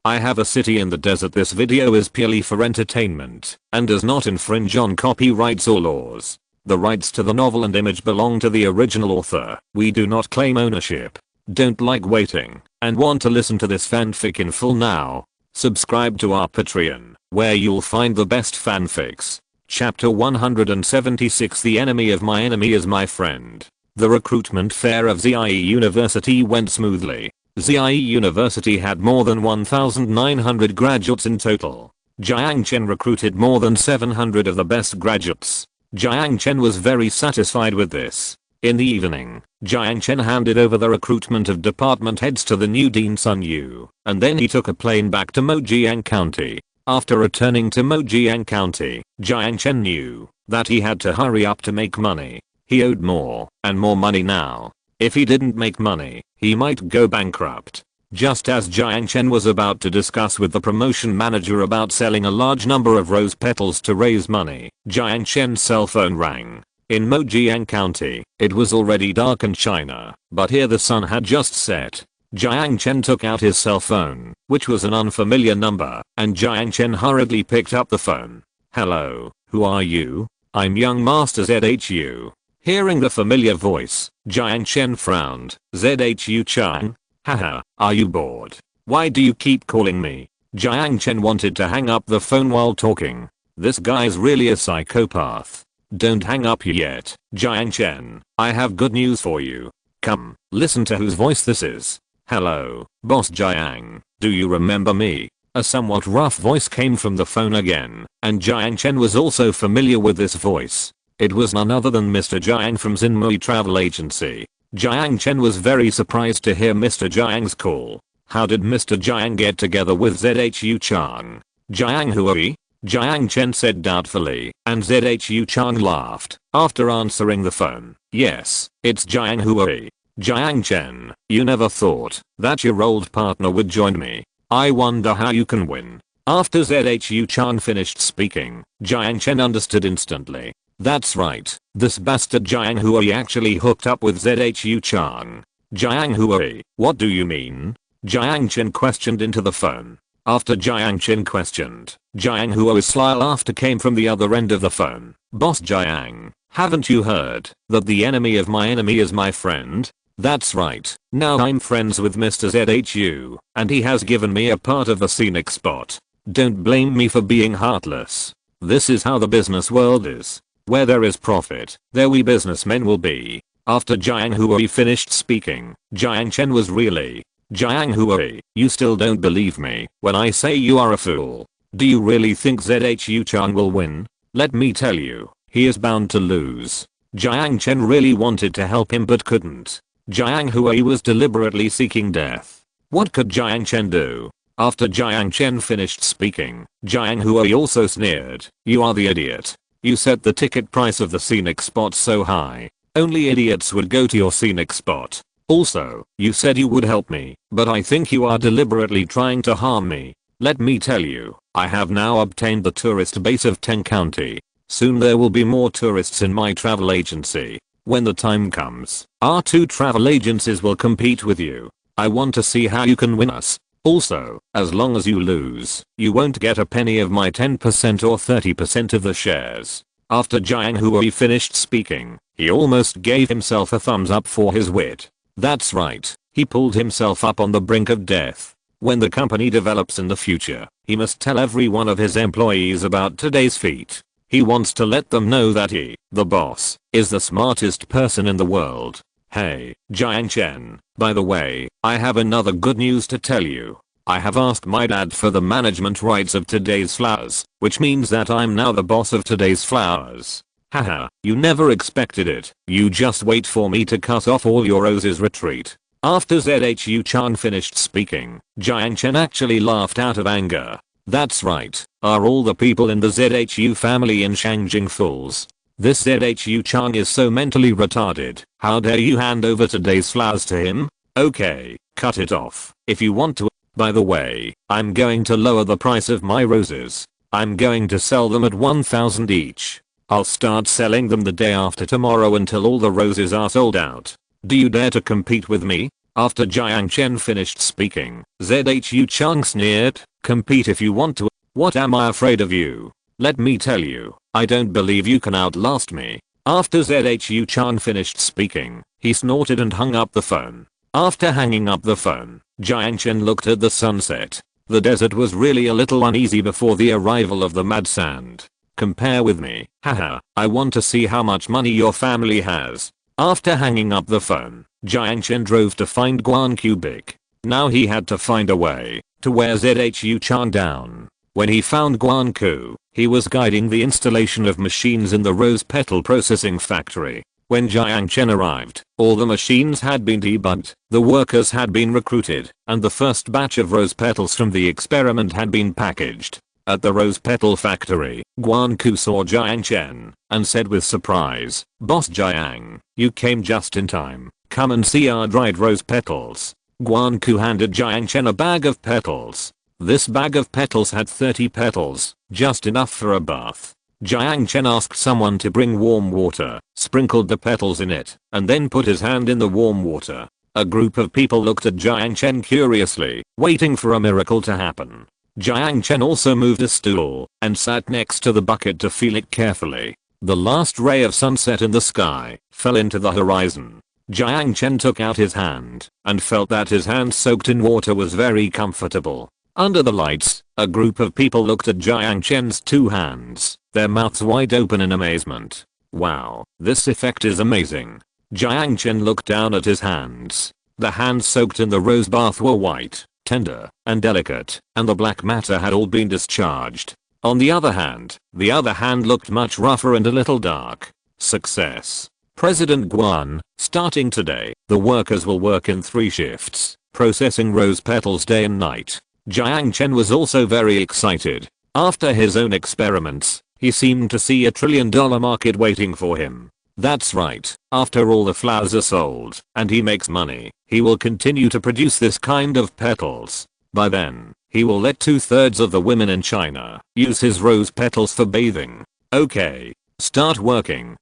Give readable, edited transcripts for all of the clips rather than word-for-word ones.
I have a city in the desert. This video is purely for entertainment and does not infringe on copyrights or laws. The rights to the novel and image belong to the original author. We do not claim ownership. Don't like waiting and want to listen to this fanfic in full now? Subscribe to our Patreon, where you'll find the best fanfics. Chapter 176. The enemy of my enemy is my friend. The recruitment fair of ZIE University went smoothly. ZIE University had more than 1,900 graduates in total. Jiang Chen recruited more than 700 of the best graduates. Jiang Chen was very satisfied with this. In the evening, Jiang Chen handed over the recruitment of department heads to the new Dean Sun Yu, and then he took a plane back to Mojiang County. After returning to Mojiang County, Jiang Chen knew that he had to hurry up to make money. He owed more and more money now. If he didn't make money, he might go bankrupt. Just as Jiang Chen was about to discuss with the promotion manager about selling a large number of rose petals to raise money, Jiang Chen's cell phone rang. In Mojiang County, it was already dark in China, but here the sun had just set. Jiang Chen took out his cell phone, which was an unfamiliar number, and Jiang Chen hurriedly picked up the phone. "Hello, who are you?" "I'm young Master ZHU." Hearing the familiar voice, Jiang Chen frowned. "ZHU Chang? Haha, are you bored? Why do you keep calling me?" Jiang Chen wanted to hang up the phone while talking. This guy's really a psychopath. "Don't hang up yet, Jiang Chen. I have good news for you. Come, listen to whose voice this is." "Hello, Boss Jiang. Do you remember me?" A somewhat rough voice came from the phone again, and Jiang Chen was also familiar with this voice. It was none other than Mr. Jiang from Xinmei Travel Agency. Jiang Chen was very surprised to hear Mr. Jiang's call. How did Mr. Jiang get together with ZHU Chang? "Jiang Hui?" Jiang Chen said doubtfully, and ZHU Chang laughed after answering the phone. "Yes, it's Jiang Hui. Jiang Chen, you never thought that your old partner would join me. I wonder how you can win." After ZHU Chang finished speaking, Jiang Chen understood instantly. That's right, this bastard Jiang Hui actually hooked up with ZHU Chang. "Jiang Hui, what do you mean?" Jiang Chen questioned into the phone. After Jiang Chen questioned, Jiang Hui's sly laughter came from the other end of the phone. "Boss Jiang, haven't you heard that the enemy of my enemy is my friend? That's right, now I'm friends with Mr. ZHU, and he has given me a part of the scenic spot. Don't blame me for being heartless. This is how the business world is. Where there is profit, there we businessmen will be." After Jiang Hui finished speaking, Jiang Chen was really, "Jiang Hui, you still don't believe me when I say you are a fool. Do you really think ZHU Chang will win? Let me tell you, he is bound to lose." Jiang Chen really wanted to help him but couldn't. Jiang Hui was deliberately seeking death. What could Jiang Chen do? After Jiang Chen finished speaking, Jiang Hui also sneered. "You are the idiot. You set the ticket price of the scenic spot so high. Only idiots would go to your scenic spot. Also, you said you would help me, but I think you are deliberately trying to harm me. Let me tell you, I have now obtained the tourist base of Teng County. Soon there will be more tourists in my travel agency. When the time comes, our two travel agencies will compete with you. I want to see how you can win us. Also, as long as you lose, you won't get a penny of my 10% or 30% of the shares." After Jiang Hui finished speaking, he almost gave himself a thumbs up for his wit. That's right, he pulled himself up on the brink of death. When the company develops in the future, he must tell every one of his employees about today's feat. He wants to let them know that he, the boss, is the smartest person in the world. "Hey, Jiang Chen, by the way, I have another good news to tell you. I have asked my dad for the management rights of today's flowers, which means that I'm now the boss of today's flowers." "Haha, you never expected it. You just wait for me to cut off all your roses." Retreat. After ZHU Chang finished speaking, Jiang Chen actually laughed out of anger. "That's right, are all the people in the ZHU family in Shangjing fools? This ZHU Chang is so mentally retarded. How dare you hand over today's flowers to him? Okay, cut it off if you want to. By the way, I'm going to lower the price of my roses. I'm going to sell them at 1,000 each. I'll start selling them the day after tomorrow until all the roses are sold out. Do you dare to compete with me?" After Jiang Chen finished speaking, Zhu Chang sneered, "Compete if you want to. What am I afraid of you? Let me tell you, I don't believe you can outlast me." After Zhu Chang finished speaking, he snorted and hung up the phone. After hanging up the phone, Jiang Chen looked at the sunset. The desert was really a little uneasy before the arrival of the mad sand. "Compare with me, haha, I want to see how much money your family has." After hanging up the phone, Jiang Chen drove to find Guan Cubic. Now he had to find a way to wear Zhu Chang down. When he found Guan Ku, he was guiding the installation of machines in the rose petal processing factory. When Jiang Chen arrived, all the machines had been debugged, the workers had been recruited, and the first batch of rose petals from the experiment had been packaged. At the rose petal factory, Guan Ku saw Jiang Chen and said with surprise, "Boss Jiang, you came just in time. Come and see our dried rose petals." Guan Ku handed Jiang Chen a bag of petals. This bag of petals had 30 petals, just enough for a bath. Jiang Chen asked someone to bring warm water, sprinkled the petals in it, and then put his hand in the warm water. A group of people looked at Jiang Chen curiously, waiting for a miracle to happen. Jiang Chen also moved a stool and sat next to the bucket to feel it carefully. The last ray of sunset in the sky fell into the horizon. Jiang Chen took out his hand and felt that his hand soaked in water was very comfortable. Under the lights, a group of people looked at Jiang Chen's two hands, their mouths wide open in amazement. "Wow, this effect is amazing." Jiang Chen looked down at his hands. The hands soaked in the rose bath were white, tender, and delicate, and the black matter had all been discharged. On the other hand looked much rougher and a little dark. Success. President Guan, starting today, the workers will work in 3 shifts, processing rose petals day and night. Jiang Chen was also very excited. After his own experiments, he seemed to see a $1 trillion market waiting for him. That's right, after all the flowers are sold, and he makes money, he will continue to produce this kind of petals. By then, he will let 2/3 of the women in China use his rose petals for bathing. Okay. Start working.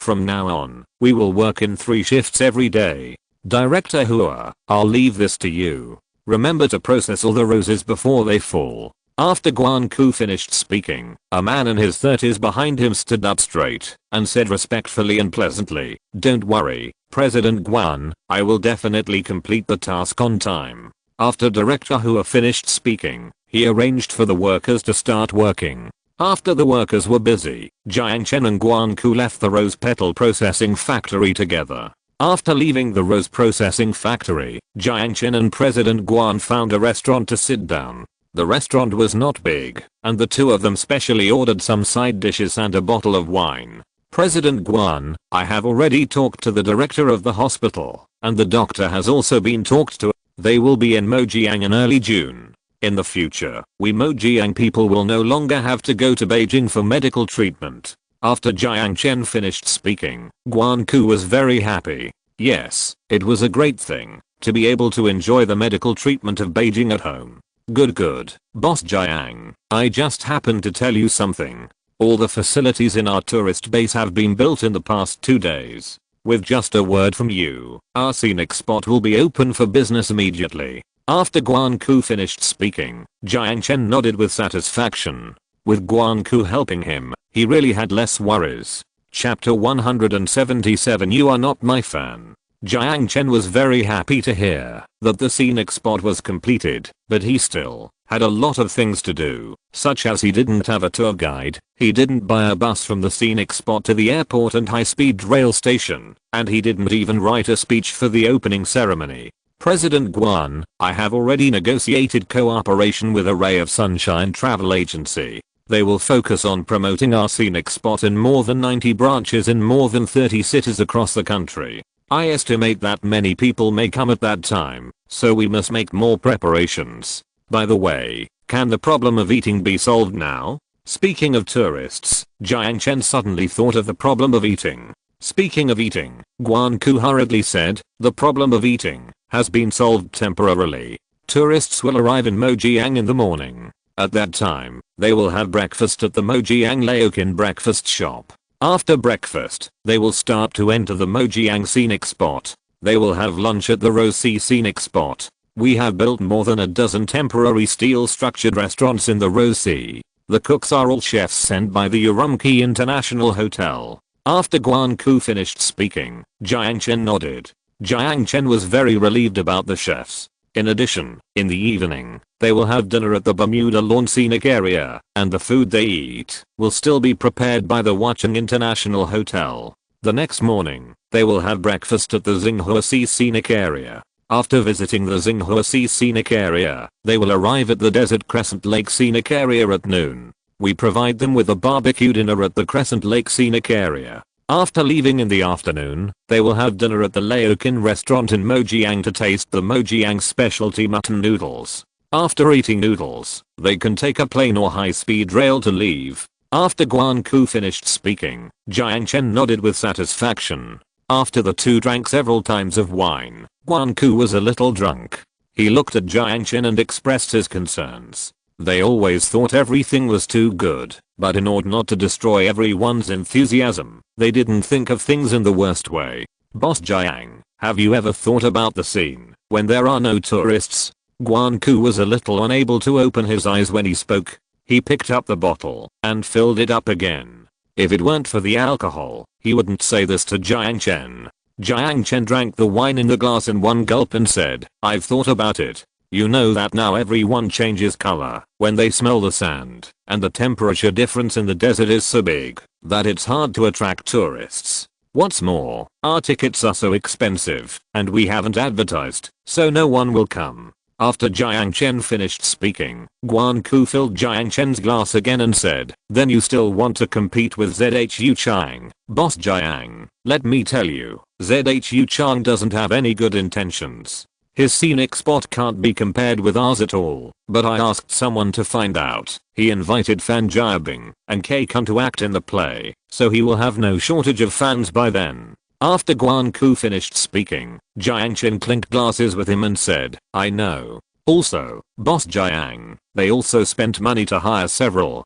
From now on, we will work in 3 shifts every day. Director Hua, I'll leave this to you. Remember to process all the roses before they fall. After Guan Ku finished speaking, a man in his 30s behind him stood up straight and said respectfully and pleasantly, "Don't worry, President Guan, I will definitely complete the task on time." After Director Hua finished speaking, he arranged for the workers to start working. After the workers were busy, Jiang Chen and Guan Ku left the rose petal processing factory together. After leaving the rose processing factory, Jiang Chen and President Guan found a restaurant to sit down. The restaurant was not big, and the two of them specially ordered some side dishes and a bottle of wine. "President Guan, I have already talked to the director of the hospital, and the doctor has also been talked to. They will be in Mojiang in early June. In the future, we Mojiang people will no longer have to go to Beijing for medical treatment." After Jiang Chen finished speaking, Guan Ku was very happy. Yes, it was a great thing to be able to enjoy the medical treatment of Beijing at home. Good. Boss Jiang, I just happened to tell you something. All the facilities in our tourist base have been built in the past 2 days. With just a word from you, our scenic spot will be open for business immediately. After Guan Ku finished speaking, Jiang Chen nodded with satisfaction. With Guan Ku helping him, he really had less worries. Chapter 177. You are not my fan. Jiang Chen was very happy to hear that the scenic spot was completed, but he still had a lot of things to do, such as he didn't have a tour guide, he didn't buy a bus from the scenic spot to the airport and high-speed rail station, and he didn't even write a speech for the opening ceremony. President Guan, I have already negotiated cooperation with a Ray of Sunshine travel agency. They will focus on promoting our scenic spot in more than 90 branches in more than 30 cities across the country. I estimate that many people may come at that time, so we must make more preparations. By the way, can the problem of eating be solved now? Speaking of tourists, Jiang Chen suddenly thought of the problem of eating. Speaking of eating, Guan Ku hurriedly said, the problem of eating has been solved temporarily. Tourists will arrive in Mojiang in the morning. At that time, they will have breakfast at the Mojiang Laokin breakfast shop. After breakfast, they will start to enter the Mojiang scenic spot. They will have lunch at the Rosi scenic spot. We have built more than a dozen temporary steel structured restaurants in the Rosi. The cooks are all chefs sent by the Urumqi International Hotel. After Guan Ku finished speaking, Jiang Chen nodded. Jiang Chen was very relieved about the chefs. In addition, in the evening, they will have dinner at the Bermuda Lawn Scenic Area, and the food they eat will still be prepared by the Watchung International Hotel. The next morning, they will have breakfast at the Xinghua Scenic Area. After visiting the Xinghua Scenic Area, they will arrive at the Desert Crescent Lake Scenic Area at noon. We provide them with a barbecue dinner at the Crescent Lake Scenic Area. After leaving in the afternoon, they will have dinner at the Laokin restaurant in Mojiang to taste the Mojiang specialty mutton noodles. After eating noodles, they can take a plane or high-speed rail to leave. After Guan Ku finished speaking, Jiang Chen nodded with satisfaction. After the two drank several times of wine, Guan Ku was a little drunk. He looked at Jiang Chen and expressed his concerns. They always thought everything was too good, but in order not to destroy everyone's enthusiasm, they didn't think of things in the worst way. Boss Jiang, have you ever thought about the scene when there are no tourists? Guan Ku was a little unable to open his eyes when he spoke. He picked up the bottle and filled it up again. If it weren't for the alcohol, he wouldn't say this to Jiang Chen. Jiang Chen drank the wine in the glass in one gulp and said, I've thought about it. You know that now everyone changes color when they smell the sand, and the temperature difference in the desert is so big that it's hard to attract tourists. What's more, our tickets are so expensive, and we haven't advertised, so no one will come. After Jiang Chen finished speaking, Guan Ku filled Jiang Chen's glass again and said, then you still want to compete with ZHU Chang? Boss Jiang, let me tell you, ZHU Chang doesn't have any good intentions. His scenic spot can't be compared with ours at all, but I asked someone to find out. He invited Fan Jiabing and K Kun to act in the play, so he will have no shortage of fans by then. After Guan Ku finished speaking, Jiang Chen clinked glasses with him and said, I know. Also, Boss Jiang, they also spent money to hire several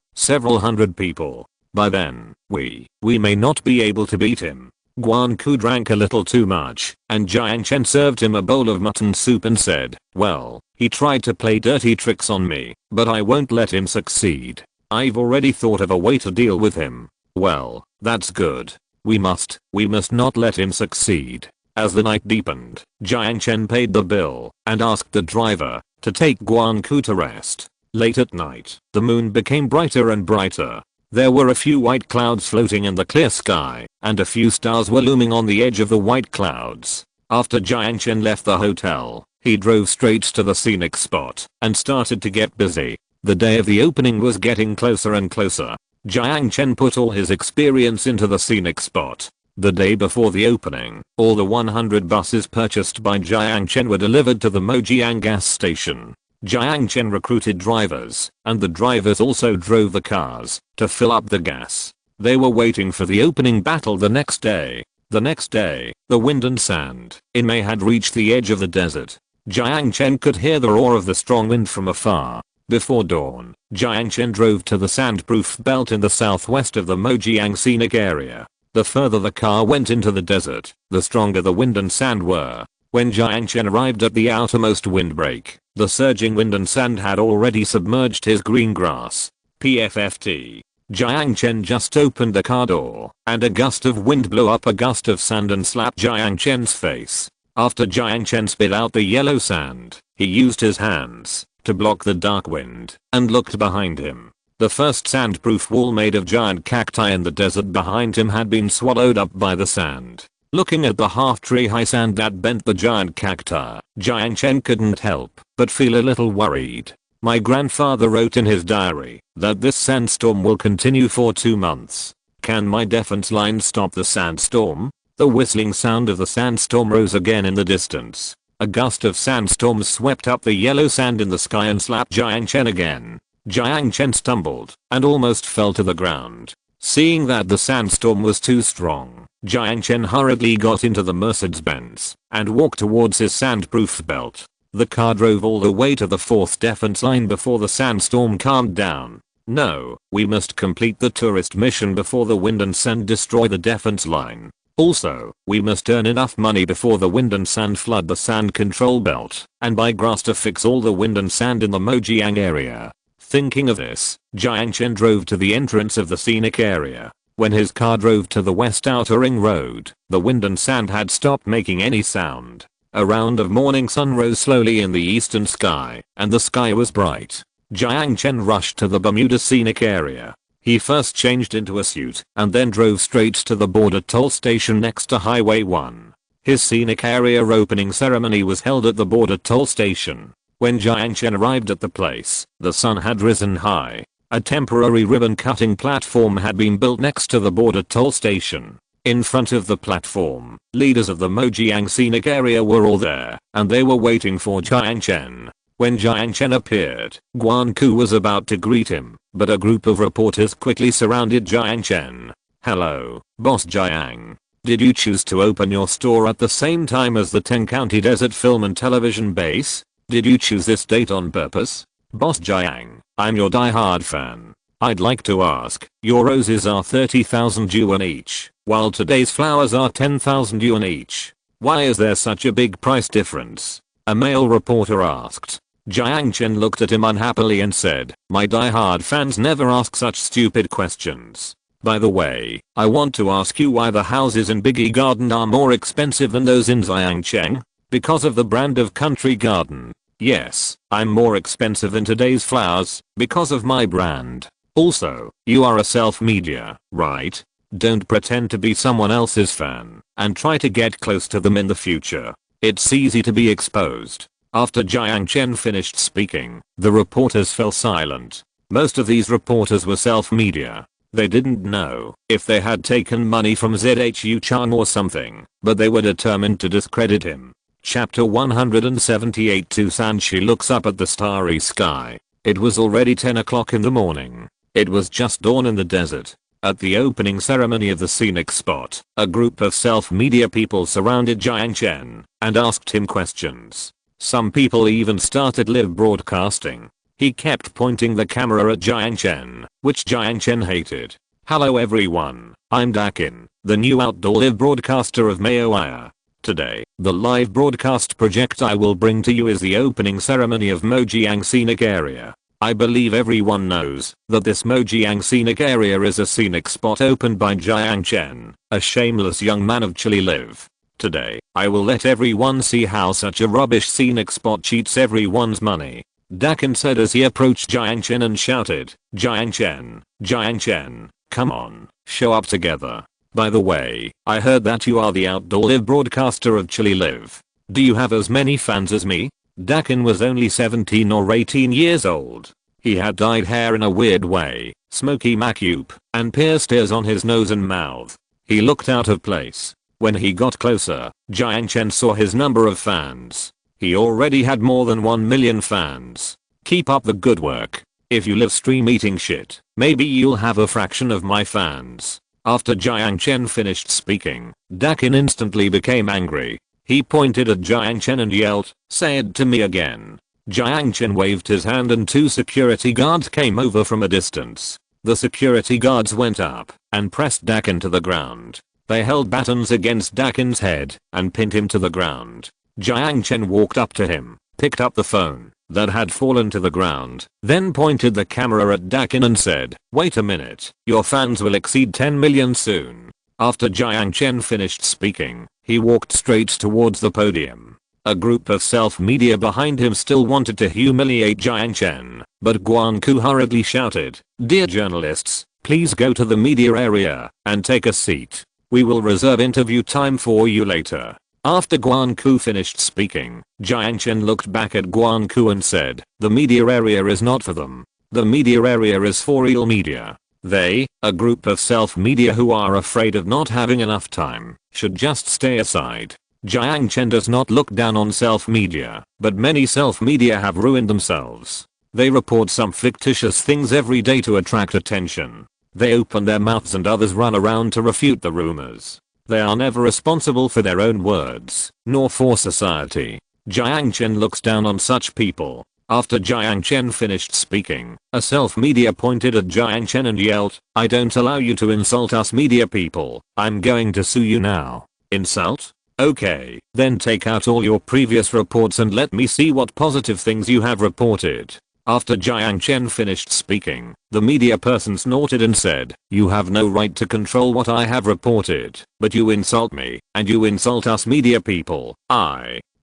hundred people. By then, we may not be able to beat him. Guan Ku drank a little too much, and Jiang Chen served him a bowl of mutton soup and said, well, he tried to play dirty tricks on me, but I won't let him succeed. I've already thought of a way to deal with him. Well, that's good. We must not let him succeed. As the night deepened, Jiang Chen paid the bill and asked the driver to take Guan Ku to rest. Late at night, the moon became brighter and brighter. There were a few white clouds floating in the clear sky, and a few stars were looming on the edge of the white clouds. After Jiang Chen left the hotel, he drove straight to the scenic spot and started to get busy. The day of the opening was getting closer and closer. Jiang Chen put all his experience into the scenic spot. The day before the opening, all the 100 buses purchased by Jiang Chen were delivered to the Mojiang gas station. Jiang Chen recruited drivers, and the drivers also drove the cars to fill up the gas. They were waiting for the opening battle the next day. The next day, the wind and sand in May had reached the edge of the desert. Jiang Chen could hear the roar of the strong wind from afar. Before dawn, Jiang Chen drove to the sandproof belt in the southwest of the Mojiang scenic area. The further the car went into the desert, the stronger the wind and sand were. When Jiang Chen arrived at the outermost windbreak, the surging wind and sand had already submerged his green grass. PFFT. Jiang Chen just opened the car door, and a gust of wind blew up a gust of sand and slapped Jiang Chen's face. After Jiang Chen spit out the yellow sand, he used his hands to block the dark wind and looked behind him. The first sandproof wall made of giant cacti in the desert behind him had been swallowed up by the sand. Looking at the half-tree-high sand that bent the giant cacti, Jiang Chen couldn't help but feel a little worried. My grandfather wrote in his diary that this sandstorm will continue for 2 months. Can my defense line stop the sandstorm? The whistling sound of the sandstorm rose again in the distance. A gust of sandstorm swept up the yellow sand in the sky and slapped Jiang Chen again. Jiang Chen stumbled and almost fell to the ground. Seeing that the sandstorm was too strong, Jiang Chen hurriedly got into the Mercedes-Benz and walked towards his sandproof belt. The car drove all the way to the 4th defense line before the sandstorm calmed down. No, we must complete the tourist mission before the wind and sand destroy the defense line. Also, we must earn enough money before the wind and sand flood the sand control belt and buy grass to fix all the wind and sand in the Mojiang area. Thinking of this, Jiang Chen drove to the entrance of the scenic area. When his car drove to the west outer ring road, the wind and sand had stopped making any sound. A round of morning sun rose slowly in the eastern sky, and the sky was bright. Jiang Chen rushed to the Bermuda scenic area. He first changed into a suit and then drove straight to the border toll station next to Highway 1. His scenic area opening ceremony was held at the border toll station. When Jiang Chen arrived at the place, the sun had risen high. A temporary ribbon-cutting platform had been built next to the border toll station. In front of the platform, leaders of the Mojiang scenic area were all there, and they were waiting for Jiang Chen. When Jiang Chen appeared, Guanku was about to greet him, but a group of reporters quickly surrounded Jiang Chen. "Hello, Boss Jiang. Did you choose to open your store at the same time as the 10-county desert film and television base? Did you choose this date on purpose? Boss Jiang, I'm your die-hard fan. I'd like to ask, your roses are 30,000 yuan each, while today's flowers are 10,000 yuan each. Why is there such a big price difference?" a male reporter asked. Jiang Chen looked at him unhappily and said, "My die-hard fans never ask such stupid questions. By the way, I want to ask you why the houses in Biggie Garden are more expensive than those in Jiangcheng? Because of the brand of country garden. Yes, I'm more expensive in today's flowers because of my brand. Also, you are a self-media, right? Don't pretend to be someone else's fan and try to get close to them in the future. It's easy to be exposed." After Jiang Chen finished speaking, the reporters fell silent. Most of these reporters were self-media. They didn't know if they had taken money from ZHU Chang or something, but they were determined to discredit him. Chapter 178. Sanshi looks up at the starry sky. It was already 10 o'clock in the morning. It was just dawn in the desert. At the opening ceremony of the scenic spot, a group of self-media people surrounded Jiang Chen and asked him questions. Some people even started live broadcasting. He kept pointing the camera at Jiang Chen, which Jiang Chen hated. "Hello everyone, I'm Dakin, the new outdoor live broadcaster of Maoaya. Today, the live broadcast project I will bring to you is the opening ceremony of Mojiang Scenic Area. I believe everyone knows that this Mojiang Scenic Area is a scenic spot opened by Jiang Chen, a shameless young man of Chile live. Today, I will let everyone see how such a rubbish scenic spot cheats everyone's money." Dakin said as he approached Jiang Chen and shouted, Jiang Chen, come on, show up together. By the way, I heard that you are the outdoor live broadcaster of Chile Live. Do you have as many fans as me?" Dakin was only 17 or 18 years old. He had dyed hair in a weird way, smoky makeup, and pierced ears on his nose and mouth. He looked out of place. When he got closer, Jiang Chen saw his number of fans. He already had more than 1 million fans. "Keep up the good work. If you live stream eating shit, maybe you'll have a fraction of my fans." After Jiang Chen finished speaking, Dakin instantly became angry. He pointed at Jiang Chen and yelled, "Say it to me again." Jiang Chen waved his hand and 2 security guards came over from a distance. The security guards went up and pressed Dakin to the ground. They held batons against Dakin's head and pinned him to the ground. Jiang Chen walked up to him, picked up the phone that had fallen to the ground, then pointed the camera at Dakin and said, "Wait a minute, your fans will exceed 10 million soon." After Jiang Chen finished speaking, he walked straight towards the podium. A group of self-media behind him still wanted to humiliate Jiang Chen, but Guanku hurriedly shouted, "Dear journalists, please go to the media area and take a seat. We will reserve interview time for you later." After Guanku finished speaking, Jiang Chen looked back at Guanku and said, "The media area is not for them. The media area is for real media. They, a group of self-media who are afraid of not having enough time, should just stay aside." Jiang Chen does not look down on self-media, but many self-media have ruined themselves. They report some fictitious things every day to attract attention. They open their mouths and others run around to refute the rumors. They are never responsible for their own words, nor for society. Jiang Chen looks down on such people. After Jiang Chen finished speaking, a self-media pointed at Jiang Chen and yelled, "I don't allow you to insult us media people. I'm going to sue you now." Insult? Okay, then take out all your previous reports and let me see what positive things you have reported. After Jiang Chen finished speaking, the media person snorted and said, "You have no right to control what I have reported, but you insult me, and you insult us media people.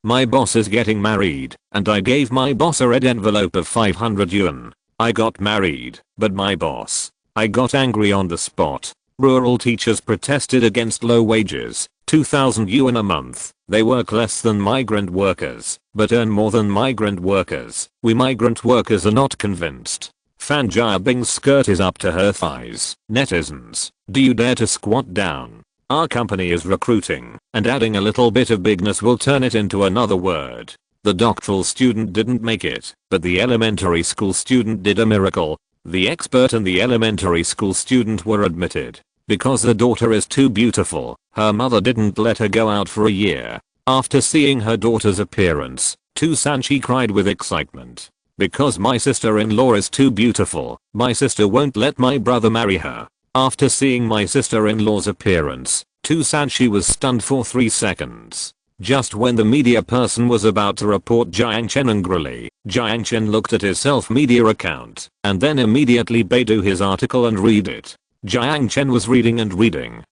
My boss is getting married, and I gave my boss a red envelope of 500 yuan. I got married, but my boss. I got angry on the spot. Rural teachers protested against low wages, 2,000 yuan a month. They work less than migrant workers, but earn more than migrant workers. We migrant workers are not convinced. Fan Jiabing's skirt is up to her thighs. Netizens, do you dare to squat down? Our company is recruiting, and adding a little bit of bigness will turn it into another word. The doctoral student didn't make it, but the elementary school student did a miracle. The expert and the elementary school student were admitted. Because the daughter is too beautiful, her mother didn't let her go out for a year. After seeing her daughter's appearance, Sanchi cried with excitement. Because my sister-in-law is too beautiful, my sister won't let my brother marry her. After seeing my sister-in-law's appearance, Sanchi was stunned for 3 seconds. Just when the media person was about to report Jiang Chen angrily, Jiang Chen looked at his self-media account, and then immediately Baidu his article and read it. Jiang Chen was reading,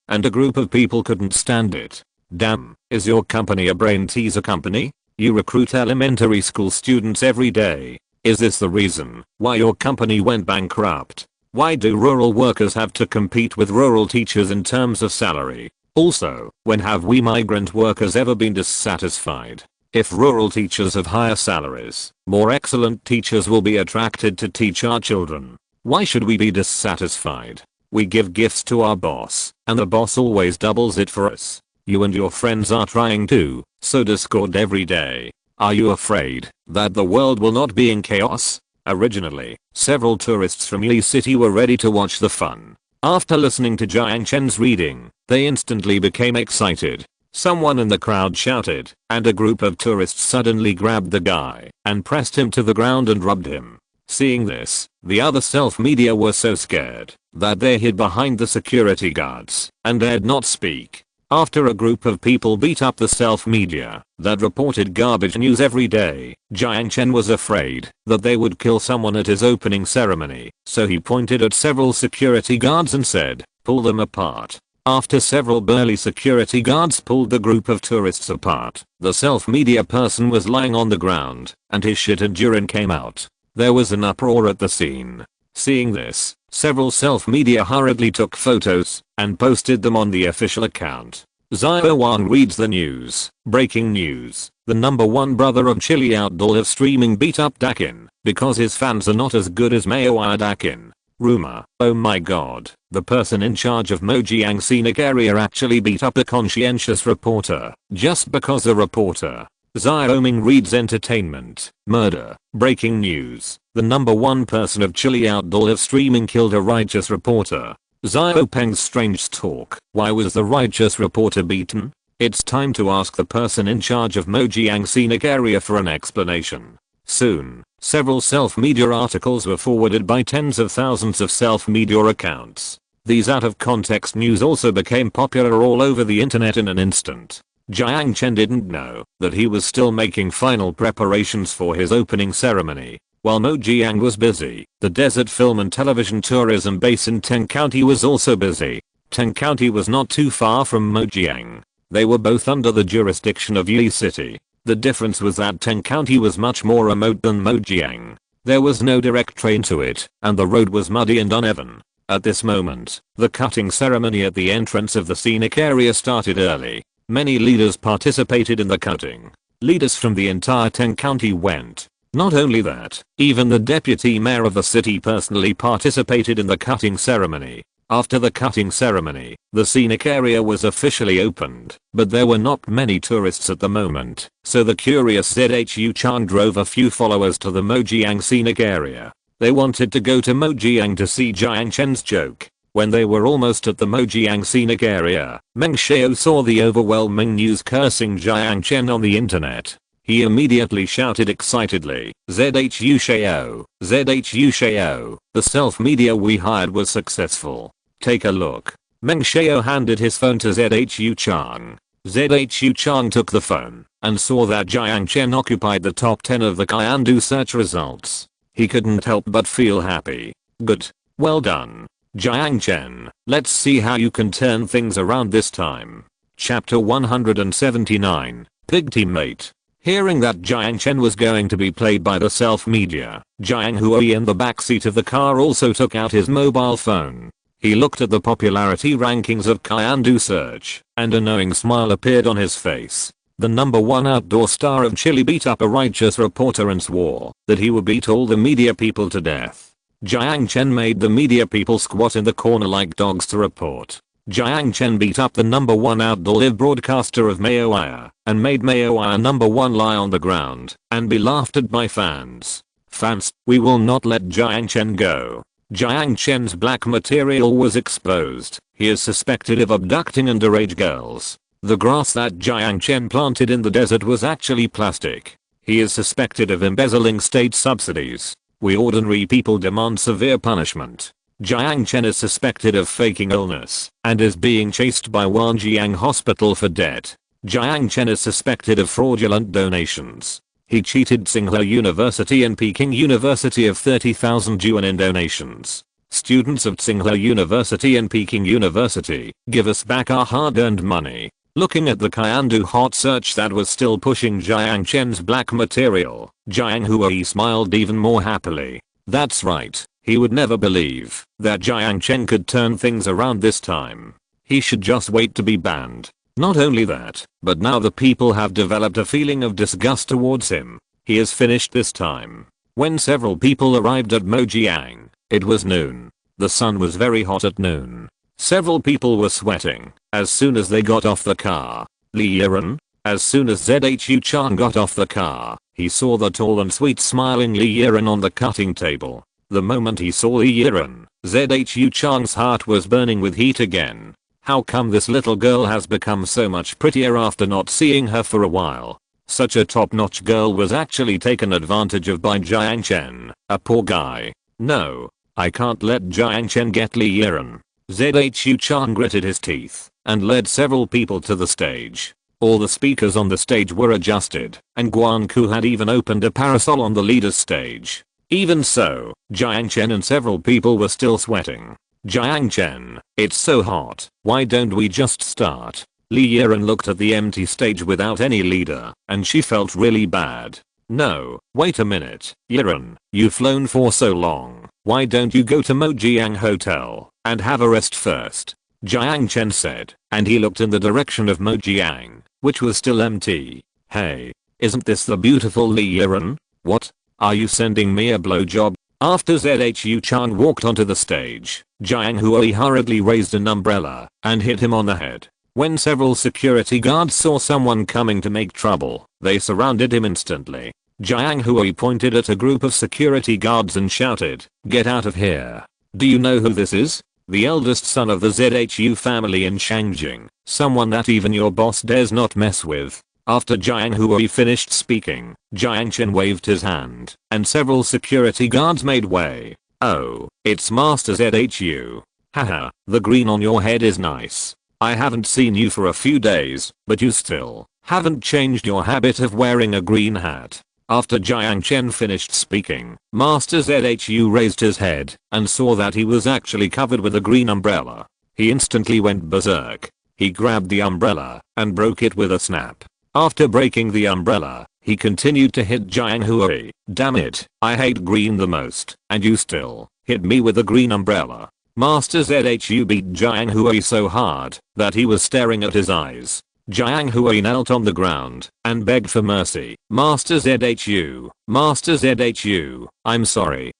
and a group of people couldn't stand it. Damn, is your company a brain teaser company? You recruit elementary school students every day. Is this the reason why your company went bankrupt? Why do rural workers have to compete with rural teachers in terms of salary? Also, when have we migrant workers ever been dissatisfied? If rural teachers have higher salaries, more excellent teachers will be attracted to teach our children. Why should we be dissatisfied? We give gifts to our boss, and the boss always doubles it for us. You and your friends are trying to sow discord every day. Are you afraid that the world will not be in chaos? Originally, several tourists from Yi City were ready to watch the fun. After listening to Jiang Chen's reading, they instantly became excited. Someone in the crowd shouted, and a group of tourists suddenly grabbed the guy and pressed him to the ground and rubbed him. Seeing this, the other self-media were so scared that they hid behind the security guards and dared not speak. After a group of people beat up the self-media that reported garbage news every day, Jiang Chen was afraid that they would kill someone at his opening ceremony, so he pointed at several security guards and said, "Pull them apart." After several burly security guards pulled the group of tourists apart, the self-media person was lying on the ground, and his shit and urine came out. There was an uproar at the scene. Seeing this, several self-media hurriedly took photos and posted them on the official account. Fatty Wang reads the news. Breaking news. The #1 brother of Chili outdoor live streaming beat up Dakin because his fans are not as good as Mayowa Dakin. Rumor. Oh my god. The person in charge of Mojiang scenic area actually beat up a conscientious reporter just because the reporter. Xiaoming reads entertainment. Murder. Breaking news. The #1 person of Chili outdoor live streaming killed a righteous reporter. Xiaopeng's strange talk. Why was the righteous reporter beaten? It's time to ask the person in charge of Mojiang scenic area for an explanation. Soon, several self-media articles were forwarded by tens of thousands of self-media accounts. These out-of-context news also became popular all over the internet in an instant. Jiang Chen didn't know that he was still making final preparations for his opening ceremony. While Mojiang was busy, the desert film and television tourism base in Teng County was also busy. Teng County was not too far from Mojiang. They were both under the jurisdiction of Yi City. The difference was that Teng County was much more remote than Mojiang. There was no direct train to it, and the road was muddy and uneven. At this moment, the cutting ceremony at the entrance of the scenic area started early. Many leaders participated in the cutting. Leaders from the entire Teng County went. Not only that, even the deputy mayor of the city personally participated in the cutting ceremony. After the cutting ceremony, the scenic area was officially opened, but there were not many tourists at the moment, so the curious Zhu Chang drove a few followers to the Mojiang scenic area. They wanted to go to Mojiang to see Jiang Chen's joke. When they were almost at the Mojiang scenic area, Meng Xiao saw the overwhelming news cursing Jiang Chen on the internet. He immediately shouted excitedly, "ZHU Shao, ZHU Shao, the self-media we hired was successful. Take a look." Meng Shao handed his phone to ZHU Chang. ZHU Chang took the phone and saw that Jiang Chen occupied the top 10 of the Kyandu search results. He couldn't help but feel happy. Good. Well done, Jiang Chen. Let's see how you can turn things around this time. Chapter 179, Pig Teammate. Hearing that Jiang Chen was going to be played by the self-media, Jiang Hui in the backseat of the car also took out his mobile phone. He looked at the popularity rankings of Kyandu Search, and a knowing smile appeared on his face. The #1 outdoor star of Chile beat up a righteous reporter and swore that he would beat all the media people to death. Jiang Chen made the media people squat in the corner like dogs to report. Jiang Chen beat up the #1 outdoor live broadcaster of Mayoaya and made Mayoaya #1 lie on the ground and be laughed at by fans. Fans, we will not let Jiang Chen go. Jiang Chen's black material was exposed. He is suspected of abducting underage girls. The grass that Jiang Chen planted in the desert was actually plastic. He is suspected of embezzling state subsidies. We ordinary people demand severe punishment. Jiang Chen is suspected of faking illness and is being chased by Wanjiang Hospital for debt. Jiang Chen is suspected of fraudulent donations. He cheated Tsinghua University and Peking University of 30,000 yuan in donations. Students of Tsinghua University and Peking University, give us back our hard-earned money. Looking at the Kyandu hot search that was still pushing Jiang Chen's black material, Jiang Hui smiled even more happily. That's right. He would never believe that Jiang Chen could turn things around this time. He should just wait to be banned. Not only that, but now the people have developed a feeling of disgust towards him. He is finished this time. When several people arrived at Mojiang, it was noon. The sun was very hot at noon. Several people were sweating as soon as they got off the car. Li Yiren. As soon as ZHU Chang got off the car, he saw the tall and sweet smiling Li Yiren on the cutting table. The moment he saw Li Yiren, ZHU Chang's heart was burning with heat again. How come this little girl has become so much prettier after not seeing her for a while? Such a top-notch girl was actually taken advantage of by Jiang Chen, a poor guy. No, I can't let Jiang Chen get Li Yiren. ZHU Chang gritted his teeth and led several people to the stage. All the speakers on the stage were adjusted, and Guan Ku had even opened a parasol on the leader's stage. Even so, Jiang Chen and several people were still sweating. Jiang Chen, it's so hot, why don't we just start? Li Yiren looked at the empty stage without any leader, and she felt really bad. No, wait a minute, Yiren, you've flown for so long, why don't you go to Mojiang Hotel and have a rest first? Jiang Chen said, and he looked in the direction of Mojiang, which was still empty. Hey, isn't this the beautiful Li Yiren? What? Are you sending me a blowjob? After ZHU Chang walked onto the stage, Jiang Hui hurriedly raised an umbrella and hit him on the head. When several security guards saw someone coming to make trouble, they surrounded him instantly. Jiang Hui pointed at a group of security guards and shouted, "Get out of here. Do you know who this is? The eldest son of the ZHU family in Shangjing, someone that even your boss dares not mess with." After Jiang Hui finished speaking, Jiang Chen waved his hand, and several security guards made way. "Oh, it's Master ZHU. Haha, the green on your head is nice. I haven't seen you for a few days, but you still haven't changed your habit of wearing a green hat." After Jiang Chen finished speaking, Master ZHU raised his head and saw that he was actually covered with a green umbrella. He instantly went berserk. He grabbed the umbrella and broke it with a snap. After breaking the umbrella, he continued to hit Jiang Hui. "Damn it, I hate green the most, and you still hit me with a green umbrella." Master ZHU beat Jiang Hui so hard that he was staring at his eyes. Jiang Hui knelt on the ground and begged for mercy. "Master ZHU, Master ZHU, I'm sorry,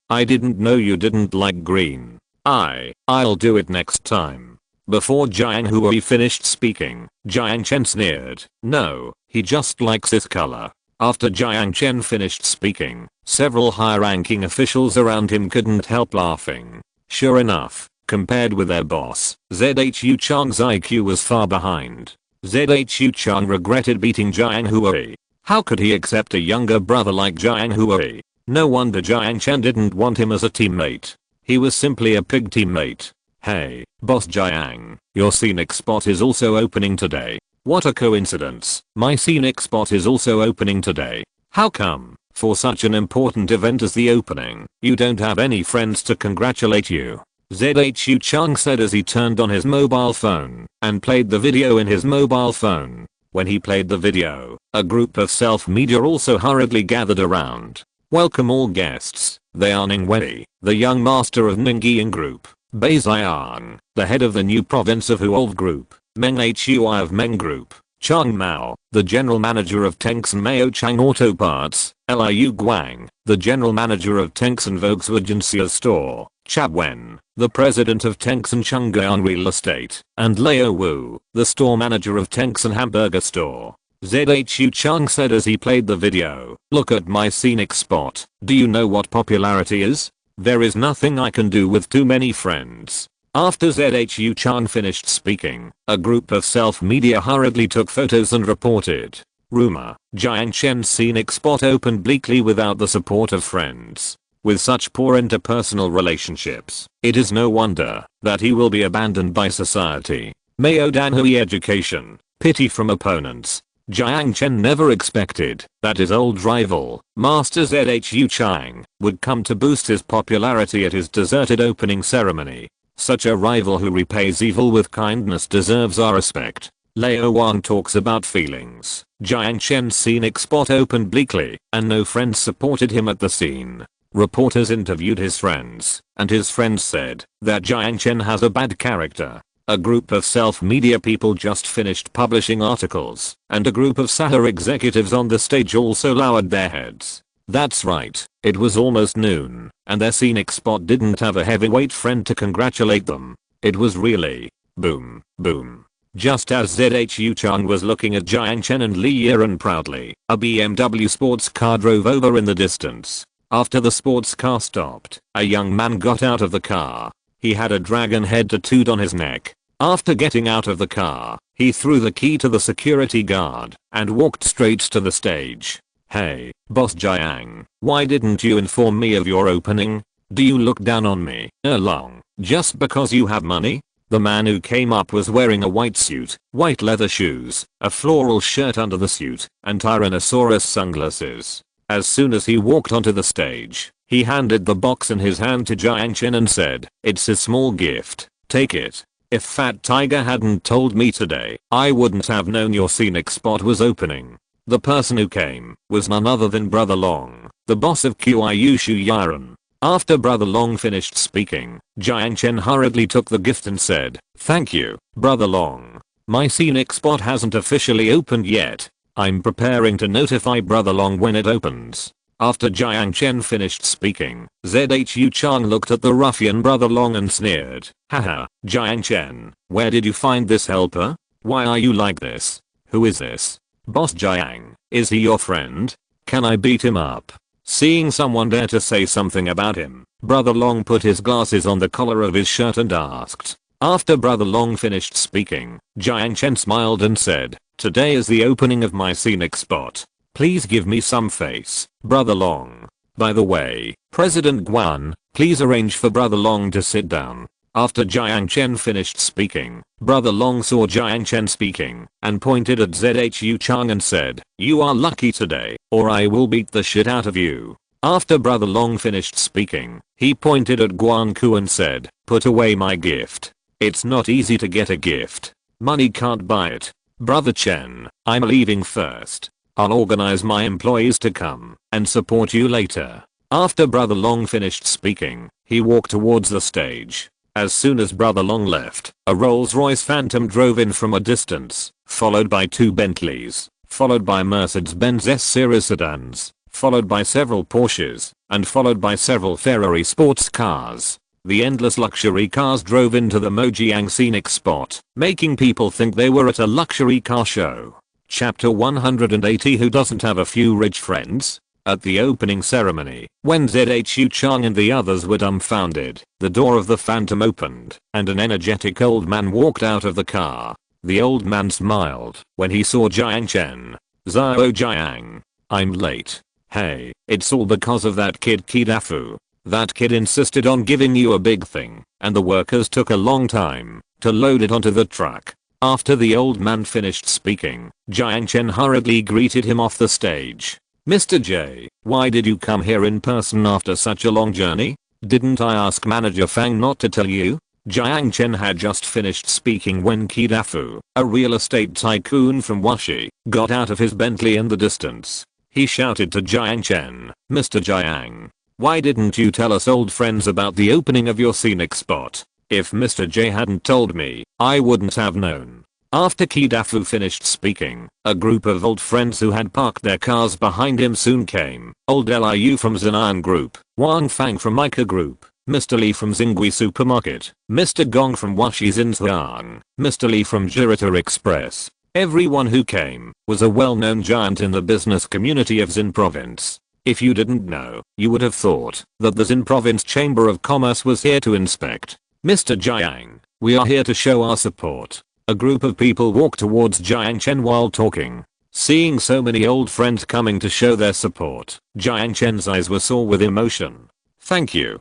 I didn't know you didn't like green. I'll do it next time." Before Jiang Hui finished speaking, Jiang Chen sneered, "No, he just likes this color." After Jiang Chen finished speaking, several high-ranking officials around him couldn't help laughing. Sure enough, compared with their boss, ZHU Chang's IQ was far behind. ZHU Chang regretted beating Jiang Hui. How could he accept a younger brother like Jiang Hui? No wonder Jiang Chen didn't want him as a teammate. He was simply a pig teammate. Hey, boss Jiang, your scenic spot is also opening today. What a coincidence. My scenic spot is also opening today. How come, for such an important event as the opening, you don't have any friends to congratulate you? ZHU Chang said as he turned on his mobile phone and played the video in his mobile phone. When he played the video, a group of self-media also hurriedly gathered around. Welcome all guests. They are Ning Wei, the young master of Ningyian Group, Bai Xiang, the head of the new province of Huolv Group, Meng Hui of Meng Group, Chang Mao, the general manager of Tencent Mao Chang Auto Parts, Liu Guang, the general manager of Tencent Volkswagen Sears Store, Chab Wen, the president of Tencent Chang'an Real Estate, and Leo Wu, the store manager of Tencent Hamburger Store. ZHU Chang said as he played the video, look at my scenic spot. Do you know what popularity is? There is nothing I can do with too many friends. After ZHU Chang finished speaking, a group of self-media hurriedly took photos and reported. Rumor, Jiang Chen's scenic spot opened bleakly without the support of friends. With such poor interpersonal relationships, it is no wonder that he will be abandoned by society. Mao Danhui education, pity from opponents. Jiang Chen never expected that his old rival, Master ZHU Chang, would come to boost his popularity at his deserted opening ceremony. Such a rival who repays evil with kindness deserves our respect. Leo Wang talks about feelings. Jiang Chen's scenic spot opened bleakly, and no friends supported him at the scene. Reporters interviewed his friends, and his friends said that Jiang Chen has a bad character. A group of self-media people just finished publishing articles, and a group of Sahara executives on the stage also lowered their heads. That's right, it was almost noon, and their scenic spot didn't have a heavyweight friend to congratulate them. It was really boom, boom. Just as ZHU Chang was looking at Jiang Chen and Li Yiren proudly, a BMW sports car drove over in the distance. After the sports car stopped, a young man got out of the car. He had a dragon head tattooed on his neck. After getting out of the car, he threw the key to the security guard and walked straight to the stage. Hey, boss Jiang, why didn't you inform me of your opening? Do you look down on me, along, just because you have money? The man who came up was wearing a white suit, white leather shoes, a floral shirt under the suit, and Tyrannosaurus sunglasses. As soon as he walked onto the stage, he handed the box in his hand to Jiang Chen and said, it's a small gift, take it. If Fat Tiger hadn't told me today, I wouldn't have known your scenic spot was opening. The person who came was none other than Brother Long, the boss of Qiu Shu Yiren. After Brother Long finished speaking, Jiang Chen hurriedly took the gift and said, thank you, Brother Long. My scenic spot hasn't officially opened yet. I'm preparing to notify Brother Long when it opens. After Jiang Chen finished speaking, ZHU Chang looked at the ruffian Brother Long and sneered. Haha, Jiang Chen, where did you find this helper? Why are you like this? Who is this? Boss Jiang, is he your friend? Can I beat him up? Seeing someone dare to say something about him, Brother Long put his glasses on the collar of his shirt and asked. After Brother Long finished speaking, Jiang Chen smiled and said, today is the opening of my scenic spot. Please give me some face, Brother Long. By the way, President Guan, please arrange for Brother Long to sit down. After Jiang Chen finished speaking, Brother Long saw Jiang Chen speaking and pointed at ZHU Chang and said, you are lucky today, or I will beat the shit out of you. After Brother Long finished speaking, he pointed at Guan Ku and said, put away my gift. It's not easy to get a gift. Money can't buy it. Brother Chen, I'm leaving first. I'll organize my employees to come and support you later. After Brother Long finished speaking, he walked towards the stage. As soon as Brother Long left, a Rolls-Royce Phantom drove in from a distance, followed by two Bentleys, followed by Mercedes-Benz S-Series sedans, followed by several Porsches, and followed by several Ferrari sports cars. The endless luxury cars drove into the Mojiang scenic spot, making people think they were at a luxury car show. Chapter 180. Who doesn't have a few rich friends? At the opening ceremony, when ZHU Chang and the others were dumbfounded, the door of the Phantom opened, and an energetic old man walked out of the car. The old man smiled when he saw Jiang Chen. Zhao Jiang. I'm late. Hey, it's all because of that kid Kidafu. That kid insisted on giving you a big thing, and the workers took a long time to load it onto the truck. After the old man finished speaking, Jiang Chen hurriedly greeted him off the stage. Mr. J, why did you come here in person after such a long journey? Didn't I ask Manager Fang not to tell you? Jiang Chen had just finished speaking when Kidafu, a real estate tycoon from Washi, got out of his Bentley in the distance. He shouted to Jiang Chen, Mr. Jiang, why didn't you tell us old friends about the opening of your scenic spot? If Mr. J hadn't told me, I wouldn't have known. After Kidafu finished speaking, a group of old friends who had parked their cars behind him soon came. Old Liu from Zinan Group, Wang Fang from Mika Group, Mr. Li from Xingui Supermarket, Mr. Gong from Washi Xinjiang, Mr. Li from Jirita Express. Everyone who came was a well-known giant in the business community of Xin Province. If you didn't know, you would have thought that the Xin Province Chamber of Commerce was here to inspect. Mr. Jiang, we are here to show our support. A group of people walked towards Jiang Chen while talking. Seeing so many old friends coming to show their support, Jiang Chen's eyes were sore with emotion. Thank you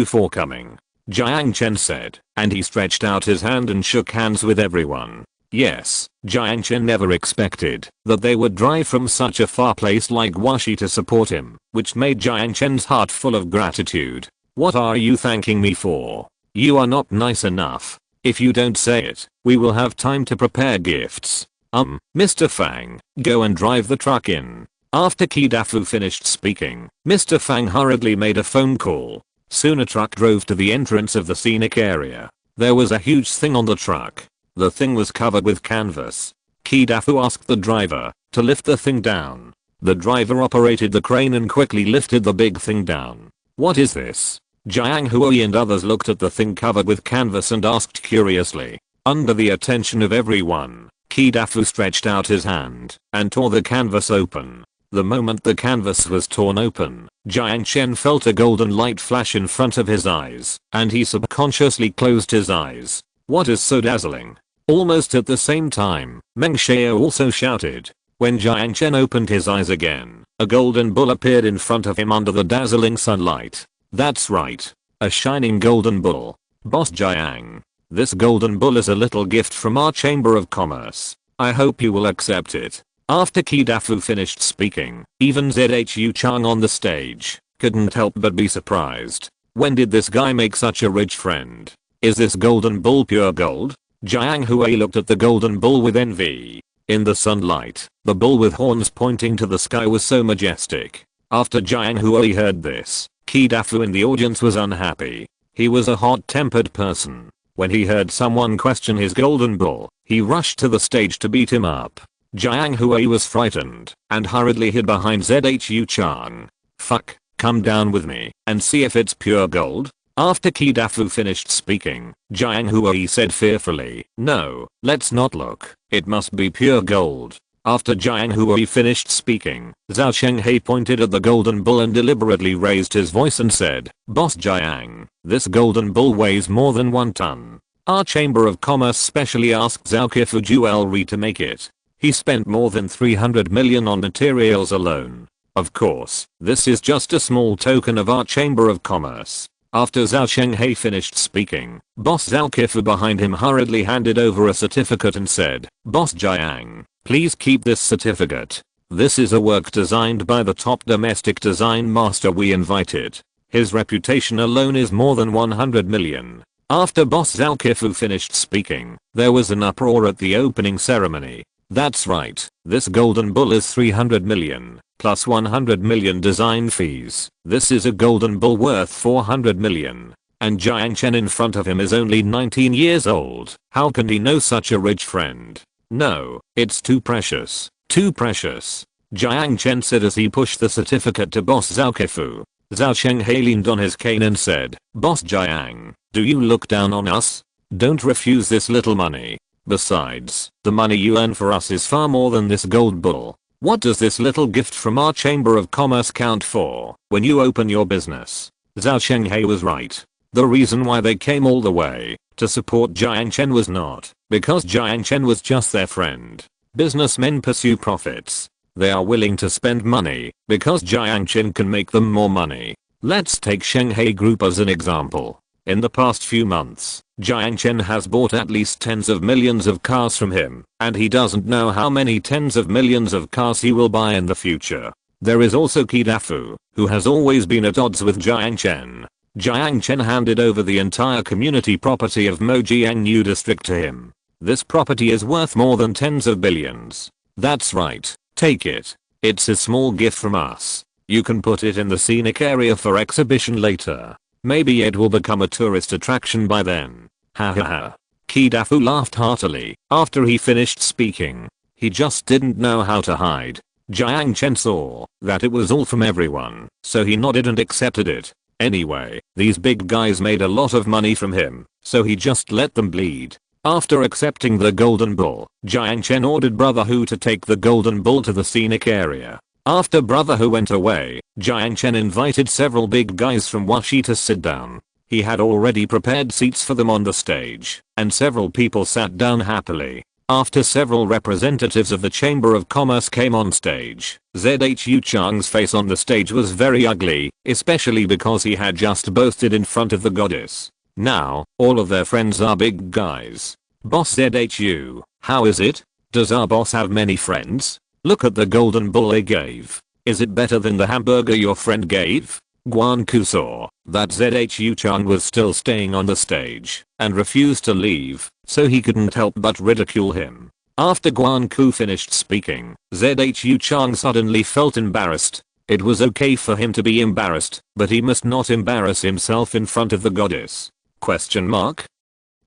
for coming, Jiang Chen said, and he stretched out his hand and shook hands with everyone. Yes, Jiang Chen never expected that they would drive from such a far place like Washi to support him, which made Jiang Chen's heart full of gratitude. What are you thanking me for? You are not nice enough. If you don't say it, we will have time to prepare gifts. Mr. Fang, go and drive the truck in. After Kidafu finished speaking, Mr. Fang hurriedly made a phone call. Soon a truck drove to the entrance of the scenic area. There was a huge thing on the truck. The thing was covered with canvas. Kidafu asked the driver to lift the thing down. The driver operated the crane and quickly lifted the big thing down. What is this? Jiang Hui and others looked at the thing covered with canvas and asked curiously. Under the attention of everyone, Kidafu stretched out his hand and tore the canvas open. The moment the canvas was torn open, Jiang Chen felt a golden light flash in front of his eyes, and he subconsciously closed his eyes. What is so dazzling? Almost at the same time, Meng Xiao also shouted. When Jiang Chen opened his eyes again, a golden bull appeared in front of him under the dazzling sunlight. That's right, a shining golden bull. Boss Jiang, this golden bull is a little gift from our Chamber of Commerce. I hope you will accept it. After Kidafu finished speaking, even Zhu Chang on the stage couldn't help but be surprised. When did this guy make such a rich friend? Is this golden bull pure gold? Jiang Hui looked at the golden bull with envy. In the sunlight, the bull with horns pointing to the sky was so majestic. After Jiang Hui heard this, Kidafu in the audience was unhappy. He was a hot-tempered person. When he heard someone question his golden bull, he rushed to the stage to beat him up. Jiang Hui was frightened and hurriedly hid behind Zhu Chang. Fuck, come down with me and see if it's pure gold. After Kidafu finished speaking, Jiang Hui said fearfully, no, let's not look. It must be pure gold. After Jiang Hui finished speaking, Zhao Chenghei pointed at the golden bull and deliberately raised his voice and said, Boss Jiang, this golden bull weighs more than 1 ton. Our Chamber of Commerce specially asked Zhao Ke for jewelry to make it. He spent more than 300 million on materials alone. Of course, this is just a small token of our Chamber of Commerce. After Zhao Chenghei finished speaking, Boss Zhao Kefu behind him hurriedly handed over a certificate and said, Boss Jiang, please keep this certificate. This is a work designed by the top domestic design master we invited. His reputation alone is more than 100 million. After Boss Zhao Kefu finished speaking, there was an uproar at the opening ceremony. That's right, this golden bull is 300 million. Plus 100 million design fees. This is a golden bull worth 400 million. And Jiang Chen in front of him is only 19 years old. How can he know such a rich friend? No, it's too precious. Too precious. Jiang Chen said as he pushed the certificate to Boss Zhao Kefu. Zhao Chenghei leaned on his cane and said, Boss Jiang, do you look down on us? Don't refuse this little money. Besides, the money you earn for us is far more than this gold bull. What does this little gift from our Chamber of Commerce count for when you open your business? Zhao Chenghei was right. The reason why they came all the way to support Jiang Chen was not because Jiang Chen was just their friend. Businessmen pursue profits. They are willing to spend money because Jiang Chen can make them more money. Let's take Shanghai Group as an example. In the past few months, Jiang Chen has bought at least tens of millions of cars from him, and he doesn't know how many tens of millions of cars he will buy in the future. There is also Kidafu, who has always been at odds with Jiang Chen. Jiang Chen handed over the entire community property of Mojiangnu district to him. This property is worth more than tens of billions. That's right, take it. It's a small gift from us. You can put it in the scenic area for exhibition later. Maybe it will become a tourist attraction by then. Ha ha ha. Kidafu laughed heartily after he finished speaking. He just didn't know how to hide. Jiang Chen saw that it was all from everyone, so he nodded and accepted it. Anyway, these big guys made a lot of money from him, so he just let them bleed. After accepting the golden bull, Jiang Chen ordered Brother Hu to take the golden bull to the scenic area. After Brother Hu went away, Jiang Chen invited several big guys from Washi to sit down. He had already prepared seats for them on the stage, and several people sat down happily. After several representatives of the Chamber of Commerce came on stage, Zhu Chang's face on the stage was very ugly, especially because he had just boasted in front of the goddess. Now, all of their friends are big guys. Boss Zhu, how is it? Does our boss have many friends? Look at the golden bull they gave. Is it better than the hamburger your friend gave? Guanku saw that Zhu Chang was still staying on the stage and refused to leave, so he couldn't help but ridicule him. After Guanku finished speaking, Zhu Chang suddenly felt embarrassed. It was okay for him to be embarrassed, but he must not embarrass himself in front of the goddess. Question mark?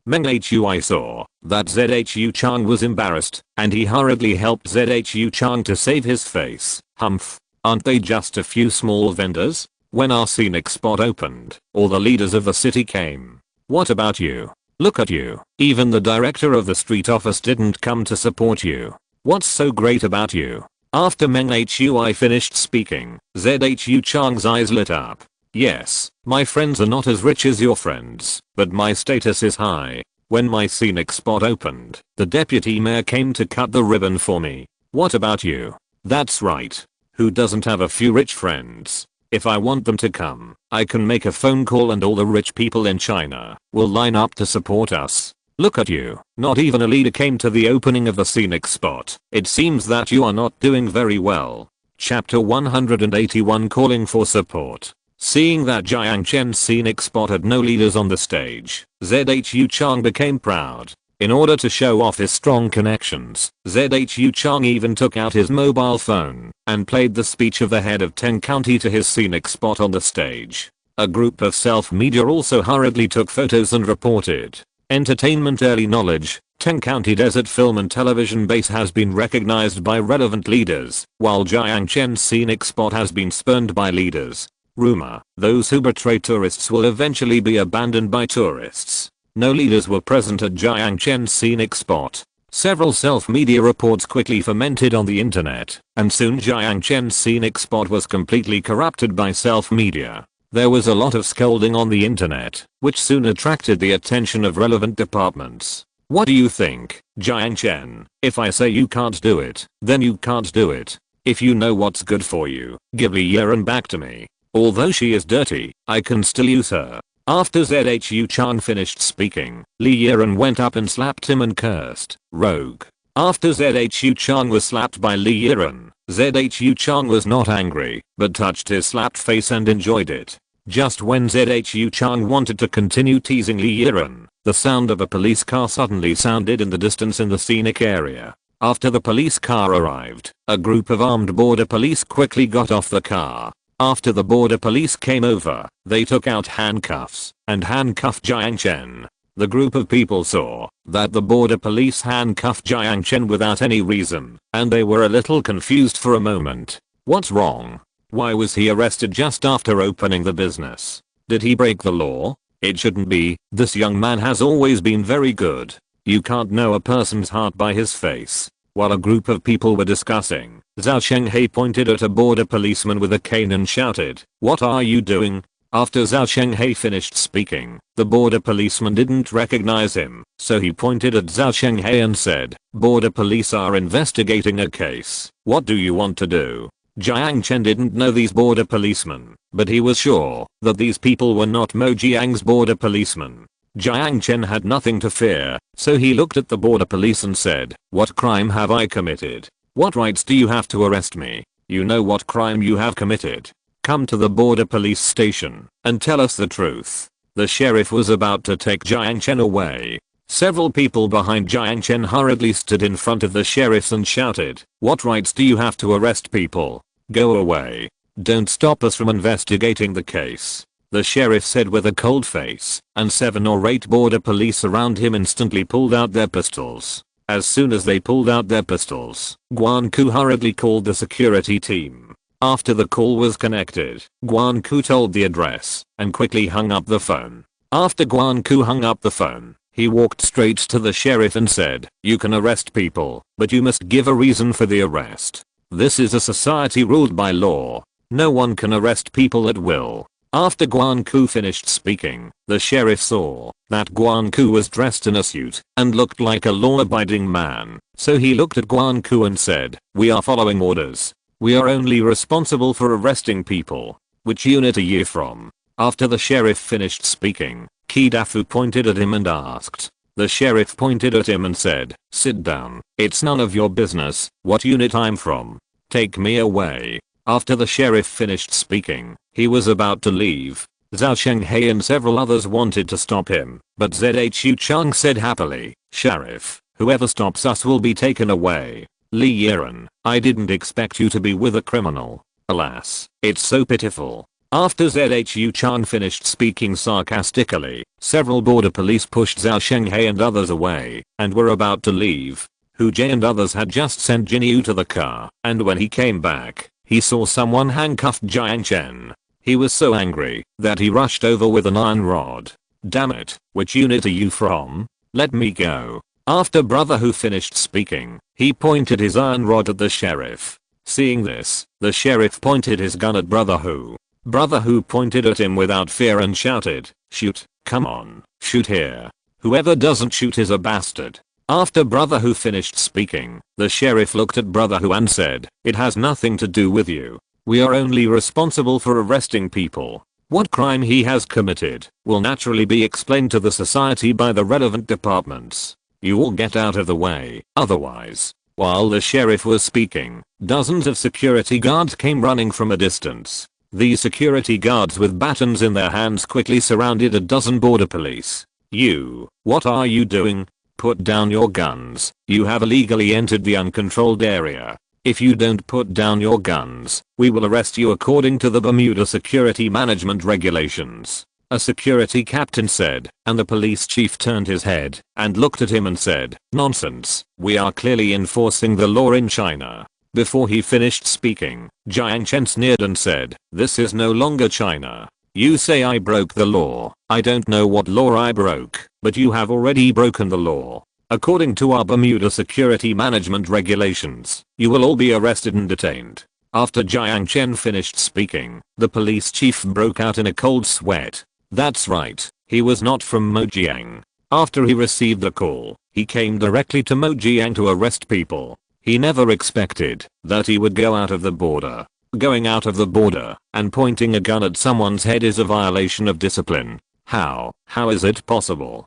Meng Hui saw that Zhu Chang was embarrassed, and he hurriedly helped Zhu Chang to save his face. Humph, aren't they just a few small vendors? When our scenic spot opened, all the leaders of the city came. What about you? Look at you. Even the director of the street office didn't come to support you. What's so great about you? After Meng Hui finished speaking, Zhu Chang's eyes lit up. Yes, my friends are not as rich as your friends, but my status is high. When my scenic spot opened, the deputy mayor came to cut the ribbon for me. What about you? That's right. Who doesn't have a few rich friends? If I want them to come, I can make a phone call and all the rich people in China will line up to support us. Look at you. Not even a leader came to the opening of the scenic spot. It seems that you are not doing very well. Chapter 181 Calling for Support. Seeing that Jiang Chen's scenic spot had no leaders on the stage, Zhu Chang became proud. In order to show off his strong connections, Zhu Chang even took out his mobile phone and played the speech of the head of Teng County to his scenic spot on the stage. A group of self-media also hurriedly took photos and reported. Entertainment Early Knowledge. Teng County Desert Film and Television Base has been recognized by relevant leaders, while Jiang Chen's scenic spot has been spurned by leaders. Rumor, those who betray tourists will eventually be abandoned by tourists. No leaders were present at Jiang Chen's scenic spot. Several self-media reports quickly fermented on the internet, and soon Jiang Chen's scenic spot was completely corrupted by self-media. There was a lot of scolding on the internet, which soon attracted the attention of relevant departments. What do you think, Jiang Chen? If I say you can't do it, then you can't do it. If you know what's good for you, give Li Yiren back to me. Although she is dirty, I can still use her. After Zhu Chang finished speaking, Li Yiren went up and slapped him and cursed, rogue. After Zhu Chang was slapped by Li Yiren, Zhu Chang was not angry, but touched his slapped face and enjoyed it. Just when Zhu Chang wanted to continue teasing Li Yiren, the sound of a police car suddenly sounded in the distance in the scenic area. After the police car arrived, a group of armed border police quickly got off the car. After the border police came over, they took out handcuffs and handcuffed Jiang Chen. The group of people saw that the border police handcuffed Jiang Chen without any reason, and they were a little confused for a moment. What's wrong? Why was he arrested just after opening the business? Did he break the law? It shouldn't be. This young man has always been very good. You can't know a person's heart by his face. While a group of people were discussing, Zhao Shenghei pointed at a border policeman with a cane and shouted, "What are you doing? After Zhao Chenghe finished speaking, the border policeman didn't recognize him, so he pointed at Zhao Chenghe and said, "Border police are investigating a case. What do you want to do?" Jiang Chen didn't know these border policemen, but he was sure that these people were not Mojiang's border policemen. Jiang Chen had nothing to fear, so he looked at the border police and said, "What crime have I committed? What rights do you have to arrest me? You know what crime you have committed. Come to the border police station and tell us the truth." The sheriff was about to take Jiang Chen away. Several people behind Jiang Chen hurriedly stood in front of the sheriffs and shouted, "What rights do you have to arrest people? Go away. Don't stop us from investigating the case." The sheriff said with a cold face, and 7 or 8 border police around him instantly pulled out their pistols. As soon as they pulled out their pistols, Guan Ku hurriedly called the security team. After the call was connected, Guan Ku told the address and quickly hung up the phone. After Guan Ku hung up the phone, he walked straight to the sheriff and said, "You can arrest people, but you must give a reason for the arrest. This is a society ruled by law. No one can arrest people at will." After Guan Ku finished speaking, the sheriff saw that Guan Ku was dressed in a suit and looked like a law-abiding man, so he looked at Guan Ku and said, "We are following orders. We are only responsible for arresting people. Which unit are you from?" After the sheriff finished speaking, Ki Dafu pointed at him and asked. The sheriff pointed at him and said, "Sit down. It's none of your business what unit I'm from. Take me away." After the sheriff finished speaking, he was about to leave. Zhao Chenghe and several others wanted to stop him, but Zhu Chang said happily, "Sheriff, whoever stops us will be taken away." Li Yiren, I didn't expect you to be with a criminal. Alas, it's so pitiful. After Zhu Chang finished speaking sarcastically, several border police pushed Zhao Chenghe and others away, and were about to leave. Hu Jie and others had just sent Jinyu to the car, and when he came back, he saw someone handcuffed Jiang Chen. He was so angry that he rushed over with an iron rod. "Damn it, which unit are you from? Let me go." After Brother Hu finished speaking, he pointed his iron rod at the sheriff. Seeing this, the sheriff pointed his gun at Brother Hu. Brother Hu pointed at him without fear and shouted, "Shoot, come on, shoot here. Whoever doesn't shoot is a bastard." After Brother Hu finished speaking, the sheriff looked at Brother Hu and said, "It has nothing to do with you. We are only responsible for arresting people. What crime he has committed will naturally be explained to the society by the relevant departments. You all get out of the way, otherwise." While the sheriff was speaking, dozens of security guards came running from a distance. These security guards with batons in their hands quickly surrounded a dozen border police. "You, what are you doing? Put down your guns. You have illegally entered the uncontrolled area. If you don't put down your guns, we will arrest you according to the Bermuda Security Management Regulations," a security captain said, and the police chief turned his head and looked at him and said, "Nonsense, we are clearly enforcing the law in China." Before he finished speaking, Jiang Chen sneered and said, "This is no longer China. You say I broke the law. I don't know what law I broke, but you have already broken the law. According to our Bermuda Security Management Regulations, you will all be arrested and detained." After Jiang Chen finished speaking, the police chief broke out in a cold sweat. That's right, he was not from Mojiang. After he received the call, he came directly to Mojiang to arrest people. He never expected that he would go out of the border. Going out of the border and pointing a gun at someone's head is a violation of discipline. How is it possible?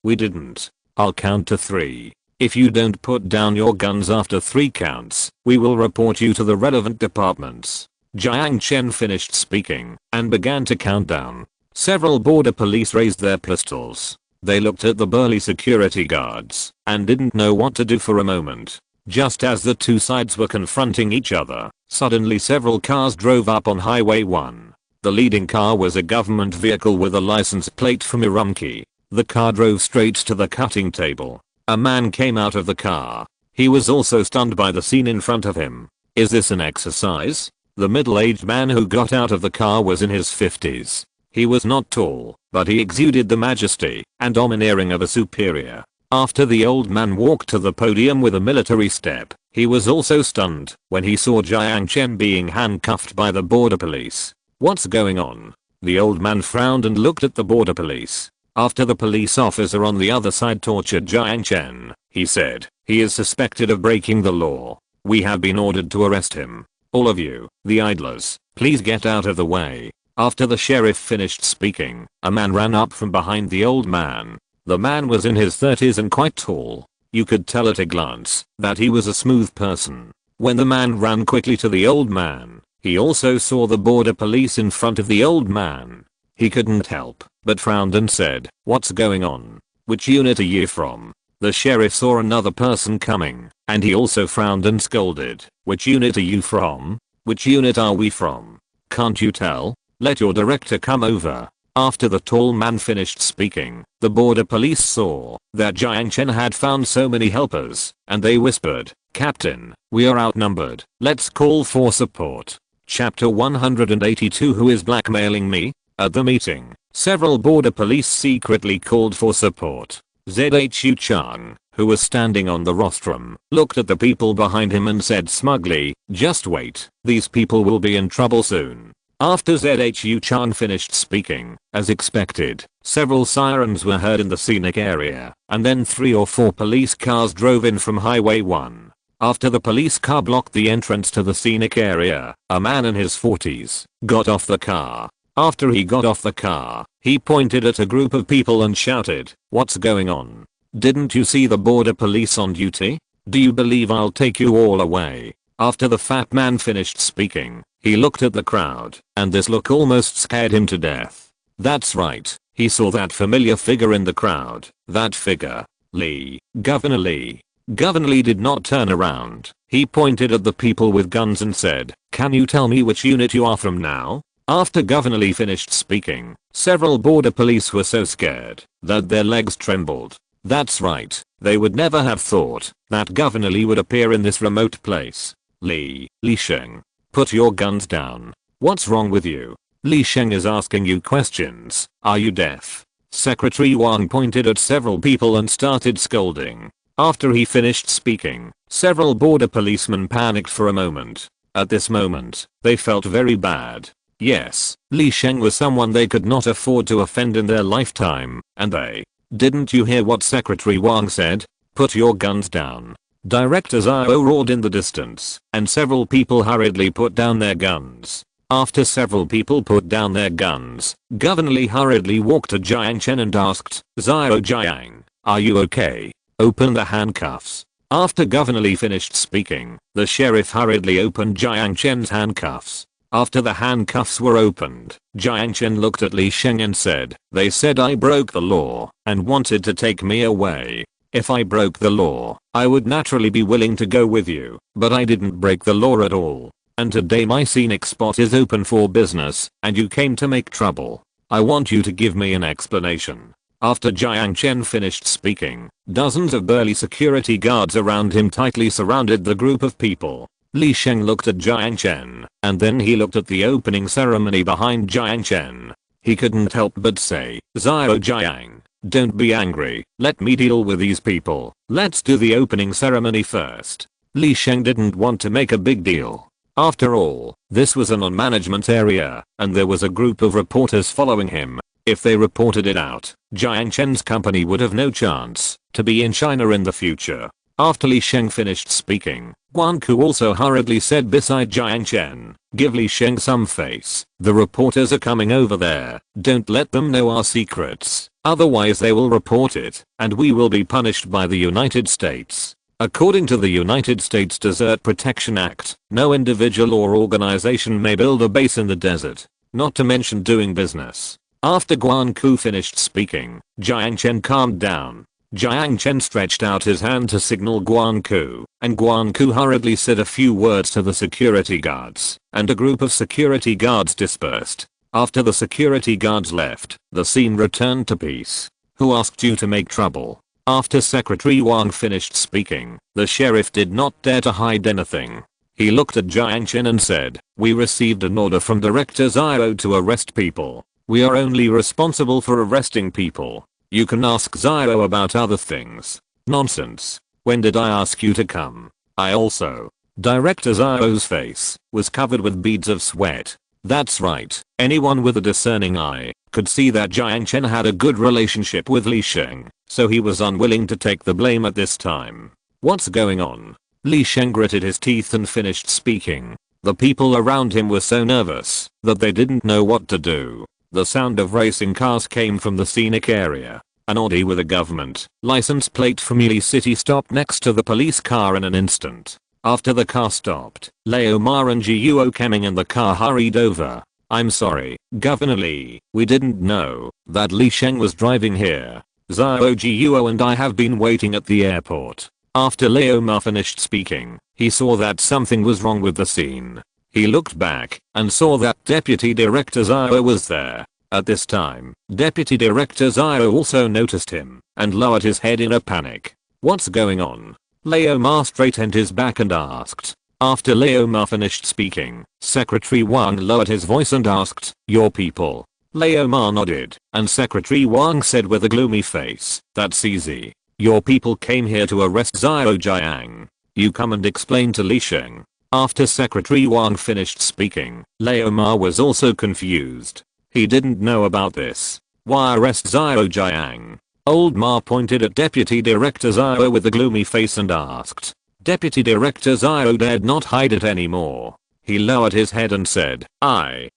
We didn't. I'll count to 3. If you don't put down your guns after 3 counts, we will report you to the relevant departments. Jiang Chen finished speaking and began to count down. Several border police raised their pistols. They looked at the burly security guards and didn't know what to do for a moment. Just as the two sides were confronting each other, suddenly several cars drove up on Highway 1. The leading car was a government vehicle with a license plate from Urumqi. The car drove straight to the cutting table. A man came out of the car. He was also stunned by the scene in front of him. Is this an exercise? The middle-aged man who got out of the car was in his 50s. He was not tall, but he exuded the majesty and domineering of a superior. After the old man walked to the podium with a military step, he was also stunned when he saw Jiang Chen being handcuffed by the border police. What's going on? The old man frowned and looked at the border police. After the police officer on the other side tortured Jiang Chen, he said, "He is suspected of breaking the law. We have been ordered to arrest him. All of you, the idlers, please get out of the way." After the sheriff finished speaking, a man ran up from behind the old man. The man was in his 30s and quite tall. You could tell at a glance that he was a smooth person. When the man ran quickly to the old man, he also saw the border police in front of the old man. He couldn't help but frowned and said, "What's going on? Which unit are you from?" The sheriff saw another person coming, and he also frowned and scolded, "Which unit are you from? Which unit are we from? Can't you tell? Let your director come over." After the tall man finished speaking, the border police saw that Jiang Chen had found so many helpers, and they whispered, "Captain, we are outnumbered. Let's call for support." Chapter 182. Who is blackmailing me? At the meeting, several border police secretly called for support. Zhu Chang, who was standing on the rostrum, looked at the people behind him and said smugly, "Just wait, these people will be in trouble soon." After Zhu Chang finished speaking, as expected, several sirens were heard in the scenic area, and then 3 or 4 police cars drove in from Highway 1. After the police car blocked the entrance to the scenic area, a man in his 40s got off the car. After he got off the car, he pointed at a group of people and shouted, "What's going on? Didn't you see the border police on duty? Do you believe I'll take you all away?" After the fat man finished speaking, he looked at the crowd, and this look almost scared him to death. That's right, he saw that familiar figure in the crowd. That figure. Lee. Governor Lee. Governor Lee did not turn around. He pointed at the people with guns and said, "Can you tell me which unit you are from now?" After Governor Lee finished speaking, several border police were so scared that their legs trembled. That's right, they would never have thought that Governor Lee would appear in this remote place. Li Sheng, put your guns down. What's wrong with you? Li Sheng is asking you questions. Are you deaf? Secretary Wang pointed at several people and started scolding. After he finished speaking, several border policemen panicked for a moment. At this moment, they felt very bad. Yes, Li Sheng was someone they could not afford to offend in their lifetime, and they... Didn't you hear what Secretary Wang said? Put your guns down. Director Zhao roared in the distance, and several people hurriedly put down their guns. After several people put down their guns, Governor Lee hurriedly walked to Jiang Chen and asked, "Zhao Jiang, are you okay? Open the handcuffs." After Governor Lee finished speaking, the sheriff hurriedly opened Jiang Chen's handcuffs. After the handcuffs were opened, Jiang Chen looked at Li Sheng and said, "They said I broke the law and wanted to take me away. If I broke the law, I would naturally be willing to go with you, but I didn't break the law at all. And today my scenic spot is open for business, and you came to make trouble. I want you to give me an explanation." After Jiang Chen finished speaking, dozens of burly security guards around him tightly surrounded the group of people. Li Sheng looked at Jiang Chen, and then he looked at the opening ceremony behind Jiang Chen. He couldn't help but say, "Zhao Jiang, don't be angry, let me deal with these people. Let's do the opening ceremony first." Li Sheng didn't want to make a big deal. After all, this was an on-management area, and there was a group of reporters following him. If they reported it out, Jiang Chen's company would have no chance to be in China in the future. After Li Sheng finished speaking, Guanku also hurriedly said beside Jiang Chen, "Give Li Sheng some face. The reporters are coming over there. Don't let them know our secrets, otherwise they will report it, and we will be punished by the United States." According to the United States Desert Protection Act, no individual or organization may build a base in the desert, not to mention doing business. After Guanku finished speaking, Jiang Chen calmed down. Jiang Chen stretched out his hand to signal Guanku, and Guanku hurriedly said a few words to the security guards, and a group of security guards dispersed. After the security guards left, the scene returned to peace. Who asked you to make trouble? After Secretary Wang finished speaking, the sheriff did not dare to hide anything. He looked at Jiang Chen and said, "We received an order from Director Zhao to arrest people. We are only responsible for arresting people. You can ask Zhao about other things." "Nonsense. When did I ask you to come? I also..." Director Zhao's face was covered with beads of sweat. That's right, anyone with a discerning eye could see that Jiang Chen had a good relationship with Li Sheng, so he was unwilling to take the blame at this time. What's going on? Li Sheng gritted his teeth and finished speaking. The people around him were so nervous that they didn't know what to do. The sound of racing cars came from the scenic area. An Audi with a government license plate from Yi City stopped next to the police car in an instant. After the car stopped, Leo Ma and Guo Keming in the car hurried over. I'm sorry, Governor Li, we didn't know that Li Sheng was driving here. Zhao Guo and I have been waiting at the airport. After Leo Ma finished speaking, he saw that something was wrong with the scene. He looked back and saw that Deputy Director Zhao was there. At this time, Deputy Director Zhao also noticed him and lowered his head in a panic. What's going on? Leo Ma straightened his back and asked. After Leo Ma finished speaking, Secretary Wang lowered his voice and asked, your people? Leo Ma nodded, and Secretary Wang said with a gloomy face, that's easy. Your people came here to arrest Zhao Jiang. You come and explain to Li Sheng. After Secretary Wang finished speaking, Leo Ma was also confused. He didn't know about this. Why arrest Zhao Jiang? Old Ma pointed at Deputy Director Zhao with a gloomy face and asked. Deputy Director Zhao dared not hide it anymore. He lowered his head and said,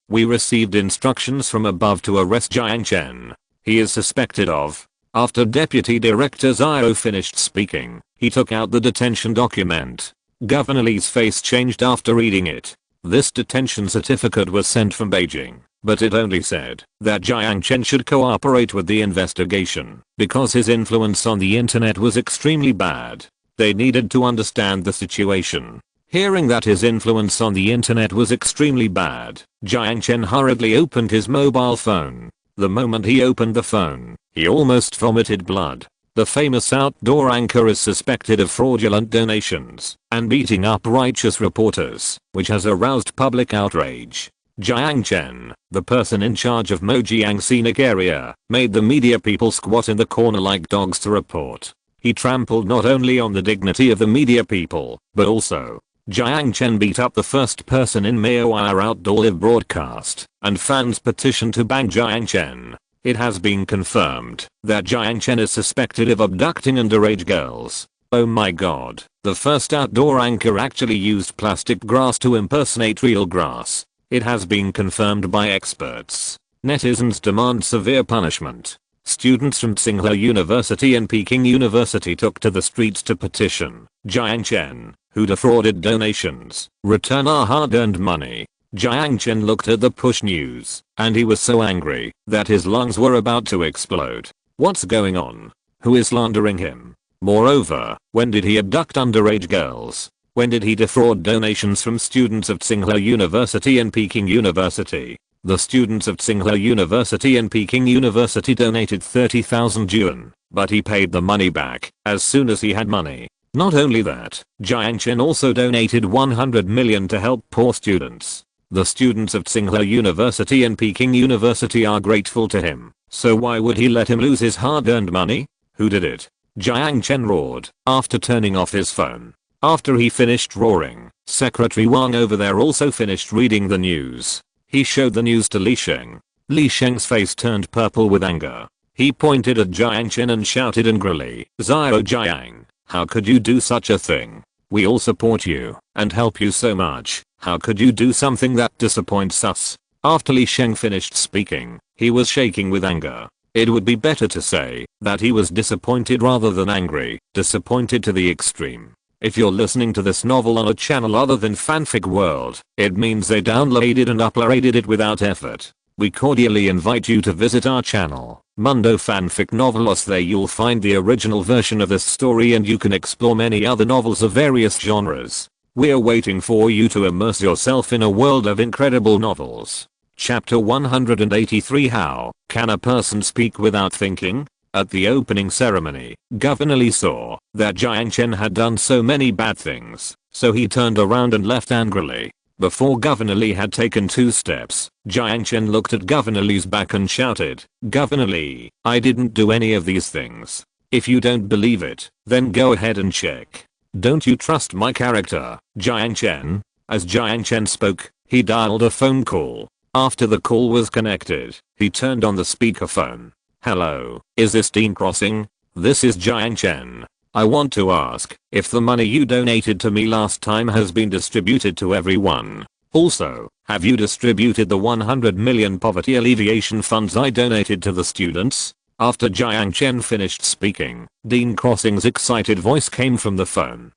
we received instructions from above to arrest Jiang Chen. He is suspected of. After Deputy Director Zhao finished speaking, he took out the detention document. Governor Li's face changed after reading it. This detention certificate was sent from Beijing, but it only said that Jiang Chen should cooperate with the investigation because his influence on the internet was extremely bad. They needed to understand the situation. Hearing that his influence on the internet was extremely bad, Jiang Chen hurriedly opened his mobile phone. The moment he opened the phone, he almost vomited blood. The famous outdoor anchor is suspected of fraudulent donations and beating up righteous reporters, which has aroused public outrage. Jiang Chen, the person in charge of Mojiang scenic area, made the media people squat in the corner like dogs to report. He trampled not only on the dignity of the media people, but also, Jiang Chen beat up the first person in Maoai outdoor live broadcast, and fans petitioned to ban Jiang Chen. It has been confirmed that Jiang Chen is suspected of abducting underage girls. Oh my god, the first outdoor anchor actually used plastic grass to impersonate real grass. It has been confirmed by experts. Netizens demand severe punishment. Students from Tsinghua University and Peking University took to the streets to petition Jiang Chen, who defrauded donations, return our hard-earned money. Jiang Chen looked at the push news, and he was so angry that his lungs were about to explode. What's going on? Who is slandering him? Moreover, when did he abduct underage girls? When did he defraud donations from students of Tsinghua University and Peking University? The students of Tsinghua University and Peking University donated 30,000 yuan, but he paid the money back as soon as he had money. Not only that, Jiang Chen also donated 100 million to help poor students. The students of Tsinghua University and Peking University are grateful to him, so why would he let him lose his hard-earned money? Who did it? Jiang Chen roared, after turning off his phone. After he finished roaring, Secretary Wang over there also finished reading the news. He showed the news to Li Sheng. Li Sheng's face turned purple with anger. He pointed at Jiang Chen and shouted angrily, Zhao Jiang, how could you do such a thing? We all support you and help you so much. How could you do something that disappoints us? After Li Sheng finished speaking, he was shaking with anger. It would be better to say that he was disappointed rather than angry, disappointed to the extreme. If you're listening to this novel on a channel other than Fanfic World, it means they downloaded and uploaded it without effort. We cordially invite you to visit our channel, Mundo Fanfic Novelos. There you'll find the original version of this story and you can explore many other novels of various genres. We're waiting for you to immerse yourself in a world of incredible novels. Chapter 183. How can a person speak without thinking? At the opening ceremony, Governor Li saw that Jiang Chen had done so many bad things, so he turned around and left angrily. Before Governor Li had taken 2 steps, Jiang Chen looked at Governor Li's back and shouted, Governor Li, I didn't do any of these things. If you don't believe it, then go ahead and check. Don't you trust my character, Jiang Chen? As Jiang Chen spoke, He dialed a phone call. After the call was connected, he turned on the speakerphone. Hello, is this Dean Crossing? This is Jiang Chen. I want to ask if the money you donated to me last time has been distributed to everyone. Also, have you distributed the 100 million poverty alleviation funds I donated to the students? After Jiang Chen finished speaking, Dean Crossing's excited voice came from the phone.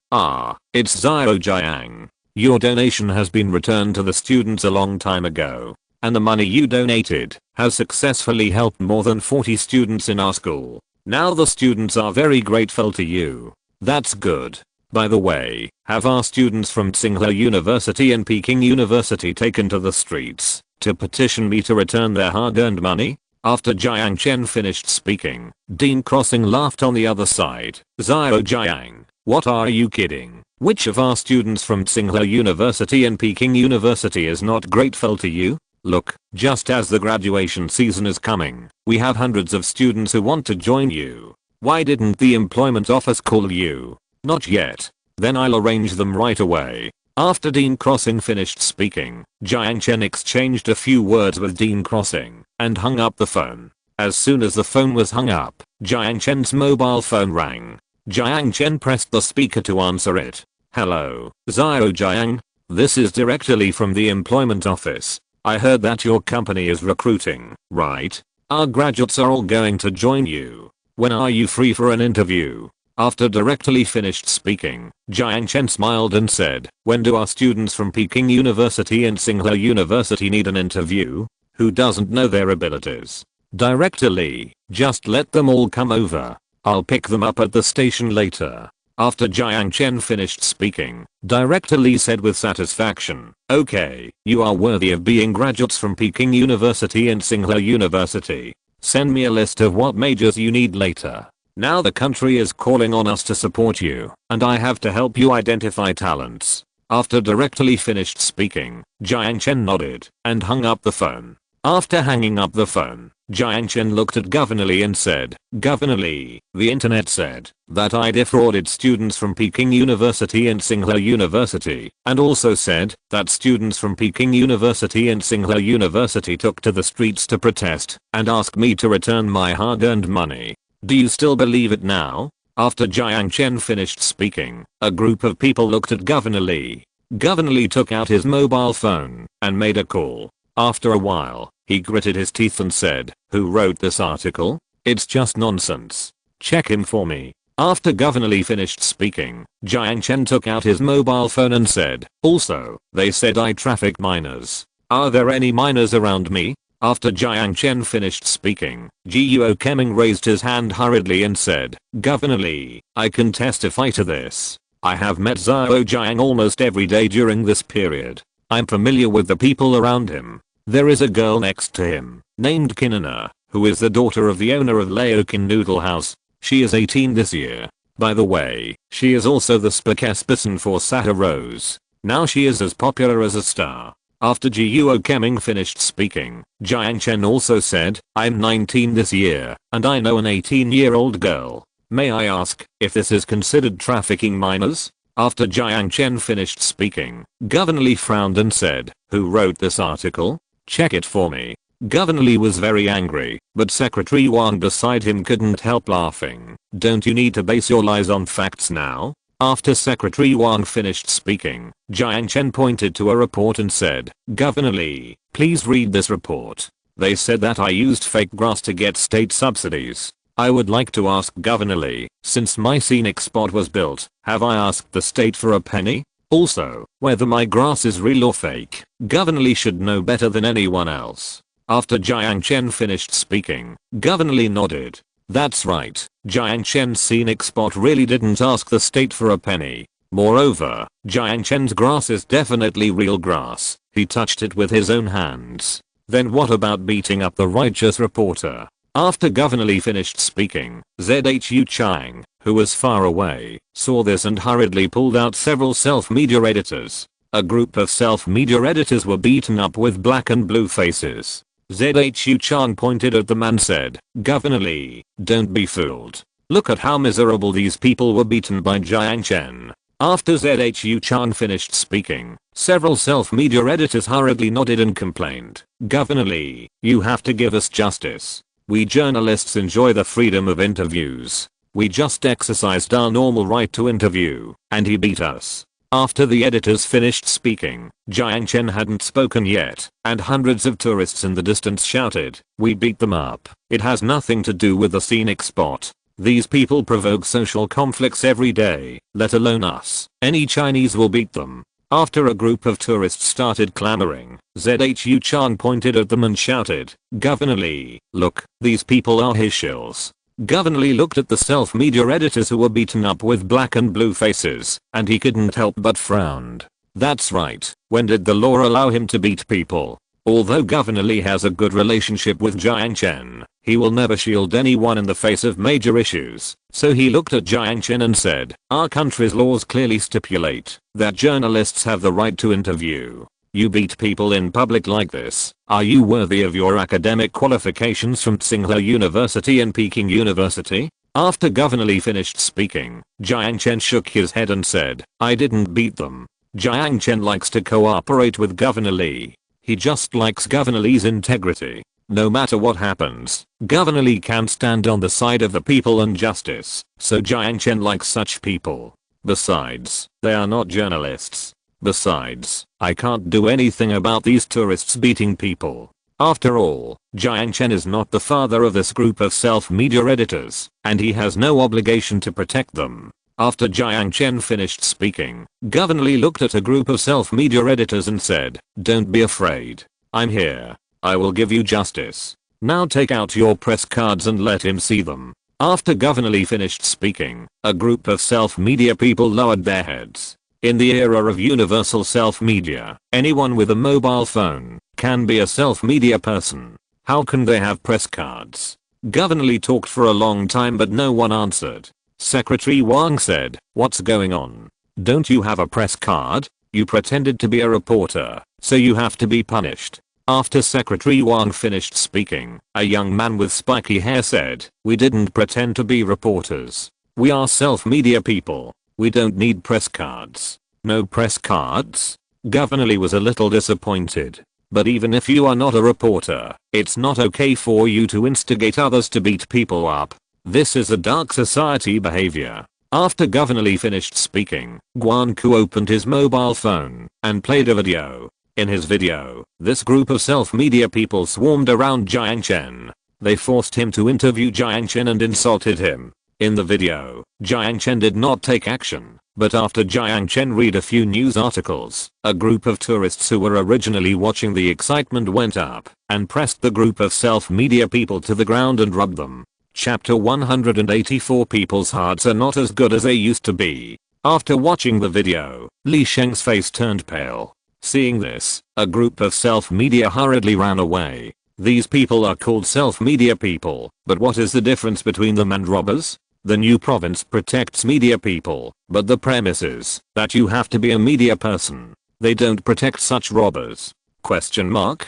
It's Zio Jiang. Your donation has been returned to the students a long time ago. And the money you donated has successfully helped more than 40 students in our school. Now the students are very grateful to you. That's good. By the way, have our students from Tsinghua University and Peking University taken to the streets to petition me to return their hard-earned money? After Jiang Chen finished speaking, Dean Crossing laughed on the other side. Zio Jiang, what are you kidding? Which of our students from Tsinghua University and Peking University is not grateful to you? Look, just as the graduation season is coming, we have hundreds of students who want to join you. Why didn't the employment office call you? Not yet. Then I'll arrange them right away. After Dean Crossing finished speaking, Jiang Chen exchanged a few words with Dean Crossing and hung up the phone. As soon as the phone was hung up, Jiang Chen's mobile phone rang. Jiang Chen pressed the speaker to answer it. Hello, Zio Jiang. This is directly from the employment office. I heard that your company is recruiting, right? Our graduates are all going to join you. When are you free for an interview? After directly finished speaking, Jiang Chen smiled and said, when do our students from Peking University and Tsinghua University need an interview? Who doesn't know their abilities? Directly, just let them all come over. I'll pick them up at the station later. After Jiang Chen finished speaking, Director Lee said with satisfaction, okay, you are worthy of being graduates from Peking University and Tsinghua University. Send me a list of what majors you need later. Now the country is calling on us to support you, and I have to help you identify talents. After Director Lee finished speaking, Jiang Chen nodded and hung up the phone. After hanging up the phone, Jiang Chen looked at Governor Lee and said, Governor Lee, the internet said that I defrauded students from Peking University and Tsinghua University, and also said that students from Peking University and Tsinghua University took to the streets to protest and ask me to return my hard-earned money. Do you still believe it now? After Jiang Chen finished speaking, a group of people looked at Governor Lee. Governor Lee took out his mobile phone and made a call. After a while, he gritted his teeth and said, who wrote this article? It's just nonsense. Check him for me. After Governor Lee finished speaking, Jiang Chen took out his mobile phone and said, also, they said I traffic minors. Are there any minors around me? After Jiang Chen finished speaking, Guo Keming raised his hand hurriedly and said, Governor Lee, I can testify to this. I have met Zio Jiang almost every day during this period. I'm familiar with the people around him. There is a girl next to him, named Kinana, who is the daughter of the owner of Laokin Noodle House. She is 18 this year. By the way, she is also the spokesperson for Sahara Rose. Now she is as popular as a star. After Guo Keming finished speaking, Jiang Chen also said, I'm 19 this year, and I know an 18-year-old girl. May I ask if this is considered trafficking minors? After Jiang Chen finished speaking, Governor Lee frowned and said, who wrote this article? Check it for me. Governor Lee was very angry, but Secretary Wang beside him couldn't help laughing. Don't you need to base your lies on facts now? After Secretary Wang finished speaking, Jiang Chen pointed to a report and said, Governor Lee, please read this report. They said that I used fake grass to get state subsidies. I would like to ask Governor Lee, since my scenic spot was built, have I asked the state for a penny? Also, whether my grass is real or fake, Governor Lee should know better than anyone else. After Jiang Chen finished speaking, Governor Lee nodded. That's right, Jiang Chen's scenic spot really didn't ask the state for a penny. Moreover, Jiang Chen's grass is definitely real grass. He touched it with his own hands. Then what about beating up the righteous reporter? After Governor Lee finished speaking, ZHU Chang, who was far away, saw this and hurriedly pulled out several self-media editors. A group of self-media editors were beaten up with black and blue faces. ZHU Chang pointed at them and said, Governor Lee, don't be fooled. Look at how miserable these people were beaten by Jiang Chen. After ZHU Chang finished speaking, Several self-media editors hurriedly nodded and complained, "Governor Lee, you have to give us justice. We journalists enjoy the freedom of interviews. We just exercised our normal right to interview, and he beat us." After the editors finished speaking, Jiang Chen hadn't spoken yet, and hundreds of tourists in the distance shouted, "We beat them up. It has nothing to do with the scenic spot. These people provoke social conflicts every day, let alone us. Any Chinese will beat them." After a group of tourists started clamoring, Zhu Chang pointed at them and shouted, "Governor Lee, look, these people are his shills." Governor Lee looked at the self-media editors who were beaten up with black and blue faces, and he couldn't help but frowned. That's right, when did the law allow him to beat people? Although Governor Lee has a good relationship with Jiang Chen, he will never shield anyone in the face of major issues, so he looked at Jiang Chen and said, "Our country's laws clearly stipulate that journalists have the right to interview. You beat people in public like this. Are you worthy of your academic qualifications from Tsinghua University and Peking University?" After Governor Lee finished speaking, Jiang Chen shook his head and said, "I didn't beat them." Jiang Chen likes to cooperate with Governor Lee. He just likes Governor Lee's integrity. No matter what happens, Governor Lee can stand on the side of the people and justice, so Jiang Chen likes such people. Besides, they are not journalists. Besides, I can't do anything about these tourists beating people. After all, Jiang Chen is not the father of this group of self-media editors, and he has no obligation to protect them. After Jiang Chen finished speaking, Governor Lee looked at a group of self-media editors and said, "Don't be afraid. I'm here. I will give you justice. Now take out your press cards and let him see them." After Governor Lee finished speaking, a group of self-media people lowered their heads. In the era of universal self-media, anyone with a mobile phone can be a self-media person. How can they have press cards? Governor Lee talked for a long time but no one answered. Secretary Wang said, "What's going on? Don't you have a press card? You pretended to be a reporter, so you have to be punished." After Secretary Wang finished speaking, a young man with spiky hair said, "We didn't pretend to be reporters. We are self-media people. We don't need press cards." "No press cards?" Governor Lee was a little disappointed. "But even if you are not a reporter, it's not okay for you to instigate others to beat people up. This is a dark society behavior." After Governor Lee finished speaking, Guan Ku opened his mobile phone and played a video. In his video, this group of self-media people swarmed around Jiang Chen. They forced him to interview Jiang Chen and insulted him. In the video, Jiang Chen did not take action, but after Jiang Chen read a few news articles, a group of tourists who were originally watching the excitement went up and pressed the group of self-media people to the ground and rubbed them. Chapter 184. People's hearts are not as good as they used to be. After watching the video, Li Sheng's face turned pale. Seeing this, a group of self-media hurriedly ran away. These people are called self-media people, but what is the difference between them and robbers? The new province protects media people, but the premise is that you have to be a media person. They don't protect such robbers. Question mark?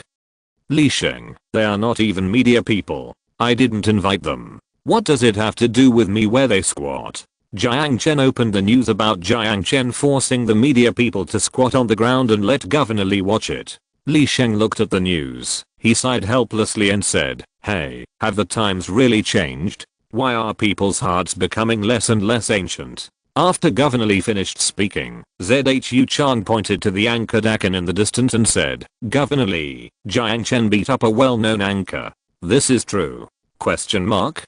Li Sheng, they are not even media people. I didn't invite them. What does it have to do with me where they squat? Jiang Chen opened the news about Jiang Chen forcing the media people to squat on the ground and let Governor Lee watch it. Li Sheng looked at the news. He sighed helplessly and said, "Hey, have the times really changed? Why are people's hearts becoming less and less ancient?" After Governor Lee finished speaking, Zhu Chang pointed to the anchor Dakin in the distance and said, "Governor Lee, Jiang Chen beat up a well-known anchor. This is true?" Question mark?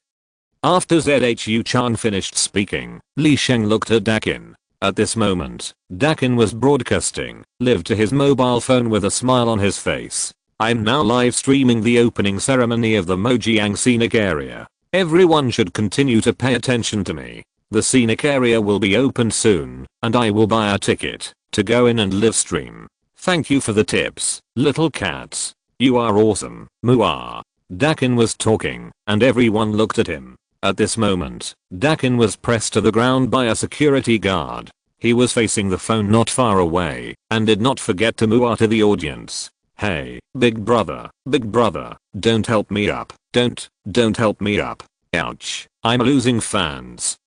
After Zhu Chang finished speaking, Li Sheng looked at Dakin. At this moment, Dakin was broadcasting live to his mobile phone with a smile on his face. "I'm now live streaming the opening ceremony of the Mojiang scenic area. Everyone should continue to pay attention to me. The scenic area will be opened soon, and I will buy a ticket to go in and live stream. Thank you for the tips, little cats. You are awesome, Muah." Dakin was talking, and everyone looked at him. At this moment, Dakin was pressed to the ground by a security guard. He was facing the phone not far away, and did not forget to Muah to the audience. "Hey, big brother, don't help me up, don't help me up. Ouch, I'm losing fans.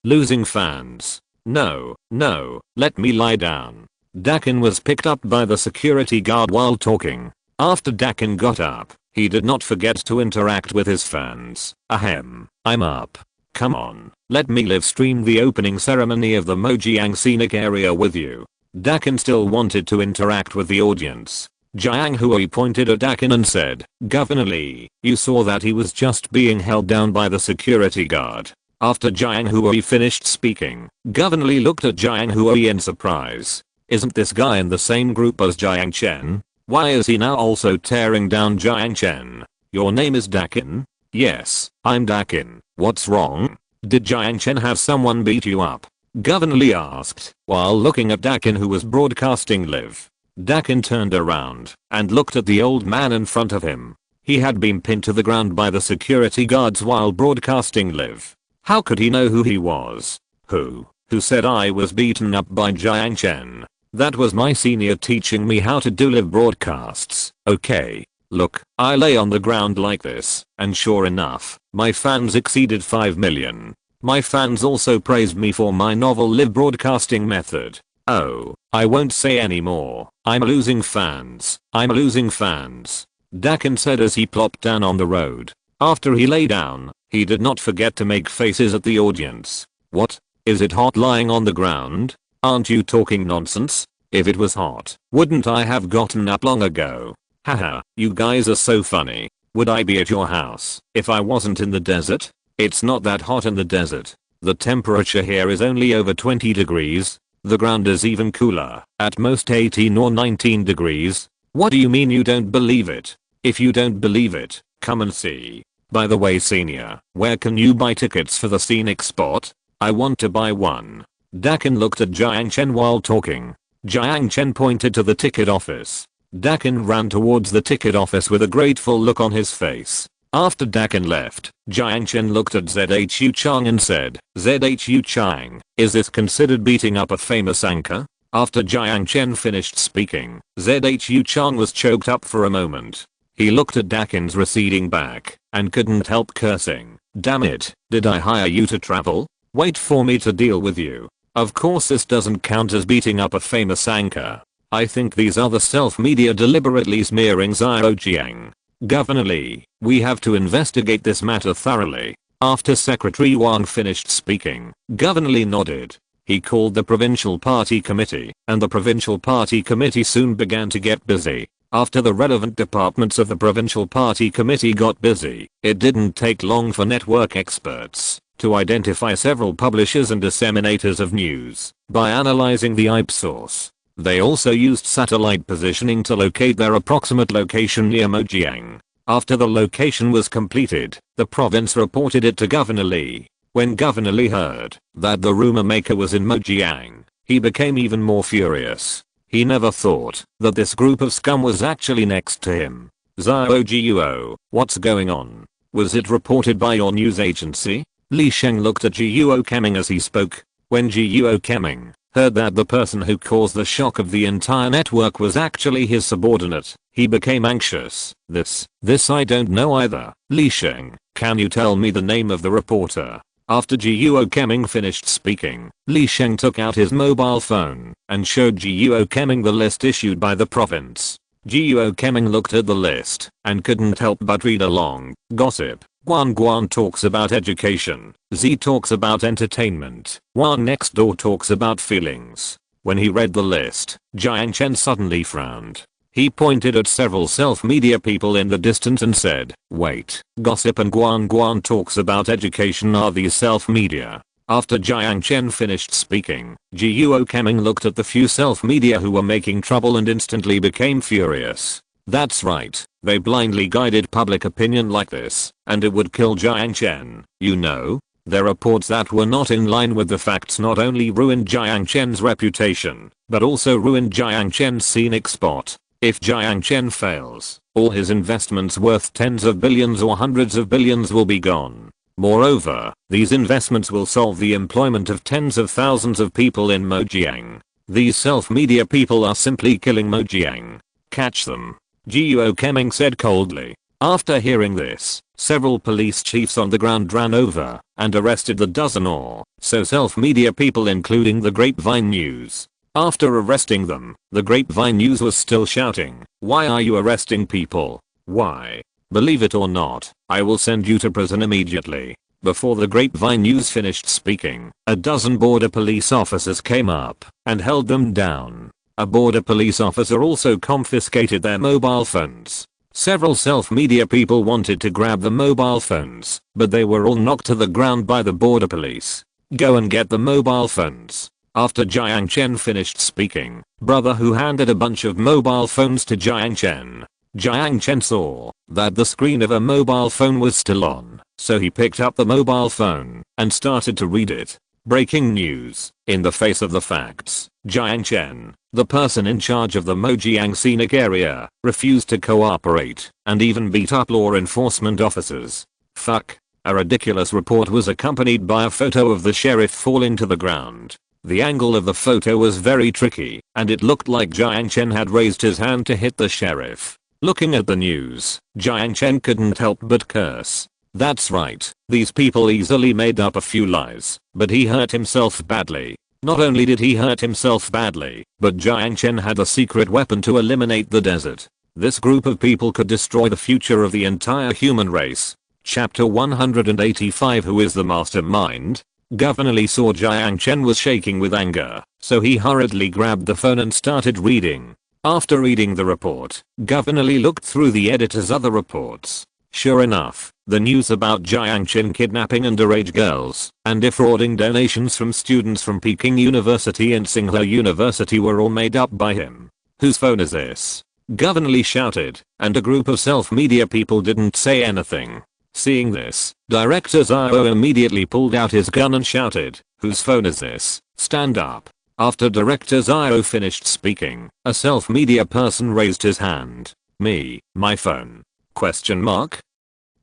No, let me lie down." Dakin was picked up by the security guard while talking. After Dakin got up, he did not forget to interact with his fans. Ahem, I'm up. Come on, let me live stream the opening ceremony of the Mojiang scenic area with you. Dakin still wanted to interact with the audience. Jiang Hui pointed at Dakin and said, Governor Lee, you saw that he was just being held down by the security guard. After Jiang Hui finished speaking, Governor Lee looked at Jiang Hui in surprise. Isn't this guy in the same group as Jiang Chen? Why is he now also tearing down Jiang Chen? Your name is Dakin? Yes, I'm Dakin. What's wrong? Did Jiang Chen have someone beat you up? Governor Lee asked, while looking at Dakin who was broadcasting live. Dakin turned around and looked at the old man in front of him. He had been pinned to the ground by the security guards while broadcasting live. How could he know who he was? Who said I was beaten up by Jiang Chen? That was my senior teaching me how to do live broadcasts. Okay. Look, I lay on the ground like this, and sure enough, my fans exceeded 5 million. My fans also praised me for my novel live broadcasting method. Oh, I won't say any more. I'm losing fans. I'm losing fans. Dakin said as he plopped down on the road. After he lay down, he did not forget to make faces at the audience. What? Is it hot lying on the ground? Aren't you talking nonsense? If it was hot, wouldn't I have gotten up long ago? Haha, you guys are so funny. Would I be at your house if I wasn't in the desert? It's not that hot in the desert. The temperature here is only over 20 degrees. The ground is even cooler, at most 18 or 19 degrees. What do you mean you don't believe it? If you don't believe it, come and see. By the way senior, where can you buy tickets for the scenic spot? I want to buy one. Dakin looked at Jiang Chen while talking. Jiang Chen pointed to the ticket office. Dakin ran towards the ticket office with a grateful look on his face. After Dakin left, Jiang Chen looked at ZHU Chang and said, ZHU Chang, is this considered beating up a famous anchor? After Jiang Chen finished speaking, ZHU Chang was choked up for a moment. He looked at Dakin's receding back and couldn't help cursing. Damn it, did I hire you to travel? Wait for me to deal with you. Of course this doesn't count as beating up a famous anchor. I think these are the self-media deliberately smearing Zhao. Governor Lee, we have to investigate this matter thoroughly. After Secretary Wang finished speaking, Governor Lee nodded. He called the Provincial Party Committee, and the Provincial Party Committee soon began to get busy. After the relevant departments of the Provincial Party Committee got busy, it didn't take long for network experts to identify several publishers and disseminators of news by analyzing the IP source. They also used satellite positioning to locate their approximate location near Mojiang. After the location was completed, the province reported it to Governor Lee. When Governor Lee heard that the rumor maker was in Mojiang, he became even more furious. He never thought that this group of scum was actually next to him. Zhao, what's going on? Was it reported by your news agency? Li Sheng looked at Guo Keming as he spoke. When Guo Keming heard that the person who caused the shock of the entire network was actually his subordinate, he became anxious. This I don't know either. Li Sheng, can you tell me the name of the reporter? After Guo Keming finished speaking, Li Sheng took out his mobile phone and showed Guo Keming the list issued by the province. Guo Keming looked at the list and couldn't help but read along. Gossip. Guan talks about education. Z talks about entertainment. Wan next door talks about feelings. When he read the list, Jiang Chen suddenly frowned. He pointed at several self-media people in the distance and said, wait, gossip and Guan talks about education are these self-media? After Jiang Chen finished speaking, Guo Keming looked at the few self-media who were making trouble and instantly became furious. That's right, they blindly guided public opinion like this, and it would kill Jiang Chen, you know? Their reports that were not in line with the facts not only ruined Jiang Chen's reputation, but also ruined Jiang Chen's scenic spot. If Jiang Chen fails, all his investments worth tens of billions or hundreds of billions will be gone. Moreover, these investments will solve the employment of tens of thousands of people in Mojiang. These self-media people are simply killing Mojiang. Catch them. Guo Keming said coldly. After hearing this, several police chiefs on the ground ran over and arrested the dozen or so self-media people including the Grapevine News. After arresting them, the Grapevine News was still shouting, "Why are you arresting people? Why? Believe it or not, I will send you to prison immediately." Before the Grapevine News finished speaking, a dozen border police officers came up and held them down. A border police officer also confiscated their mobile phones. Several self-media people wanted to grab the mobile phones, but they were all knocked to the ground by the border police. "Go and get the mobile phones." After Jiang Chen finished speaking, brother who handed a bunch of mobile phones to Jiang Chen. Jiang Chen saw that the screen of a mobile phone was still on, so he picked up the mobile phone and started to read it. Breaking news. In the face of the facts, Jiang Chen, the person in charge of the Mojiang scenic area, refused to cooperate and even beat up law enforcement officers. Fuck. A ridiculous report was accompanied by a photo of the sheriff falling to the ground. The angle of the photo was very tricky, and it looked like Jiang Chen had raised his hand to hit the sheriff. Looking at the news, Jiang Chen couldn't help but curse. That's right, these people easily made up a few lies, but he hurt himself badly. Not only did he hurt himself badly, but Jiang Chen had a secret weapon to eliminate the desert. This group of people could destroy the future of the entire human race. Chapter 185. Who is the mastermind? Governor Lee saw Jiang Chen was shaking with anger, so he hurriedly grabbed the phone and started reading. After reading the report, Governor Lee looked through the editor's other reports. Sure enough, the news about Jiang Chen kidnapping underage girls and defrauding donations from students from Peking University and Tsinghua University were all made up by him. Whose phone is this? Governor Lee shouted, and a group of self-media people didn't say anything. Seeing this, Director Zhao immediately pulled out his gun and shouted, "Whose phone is this? Stand up." After Director Zhao finished speaking, a self-media person raised his hand. "Me, my phone?" Question mark.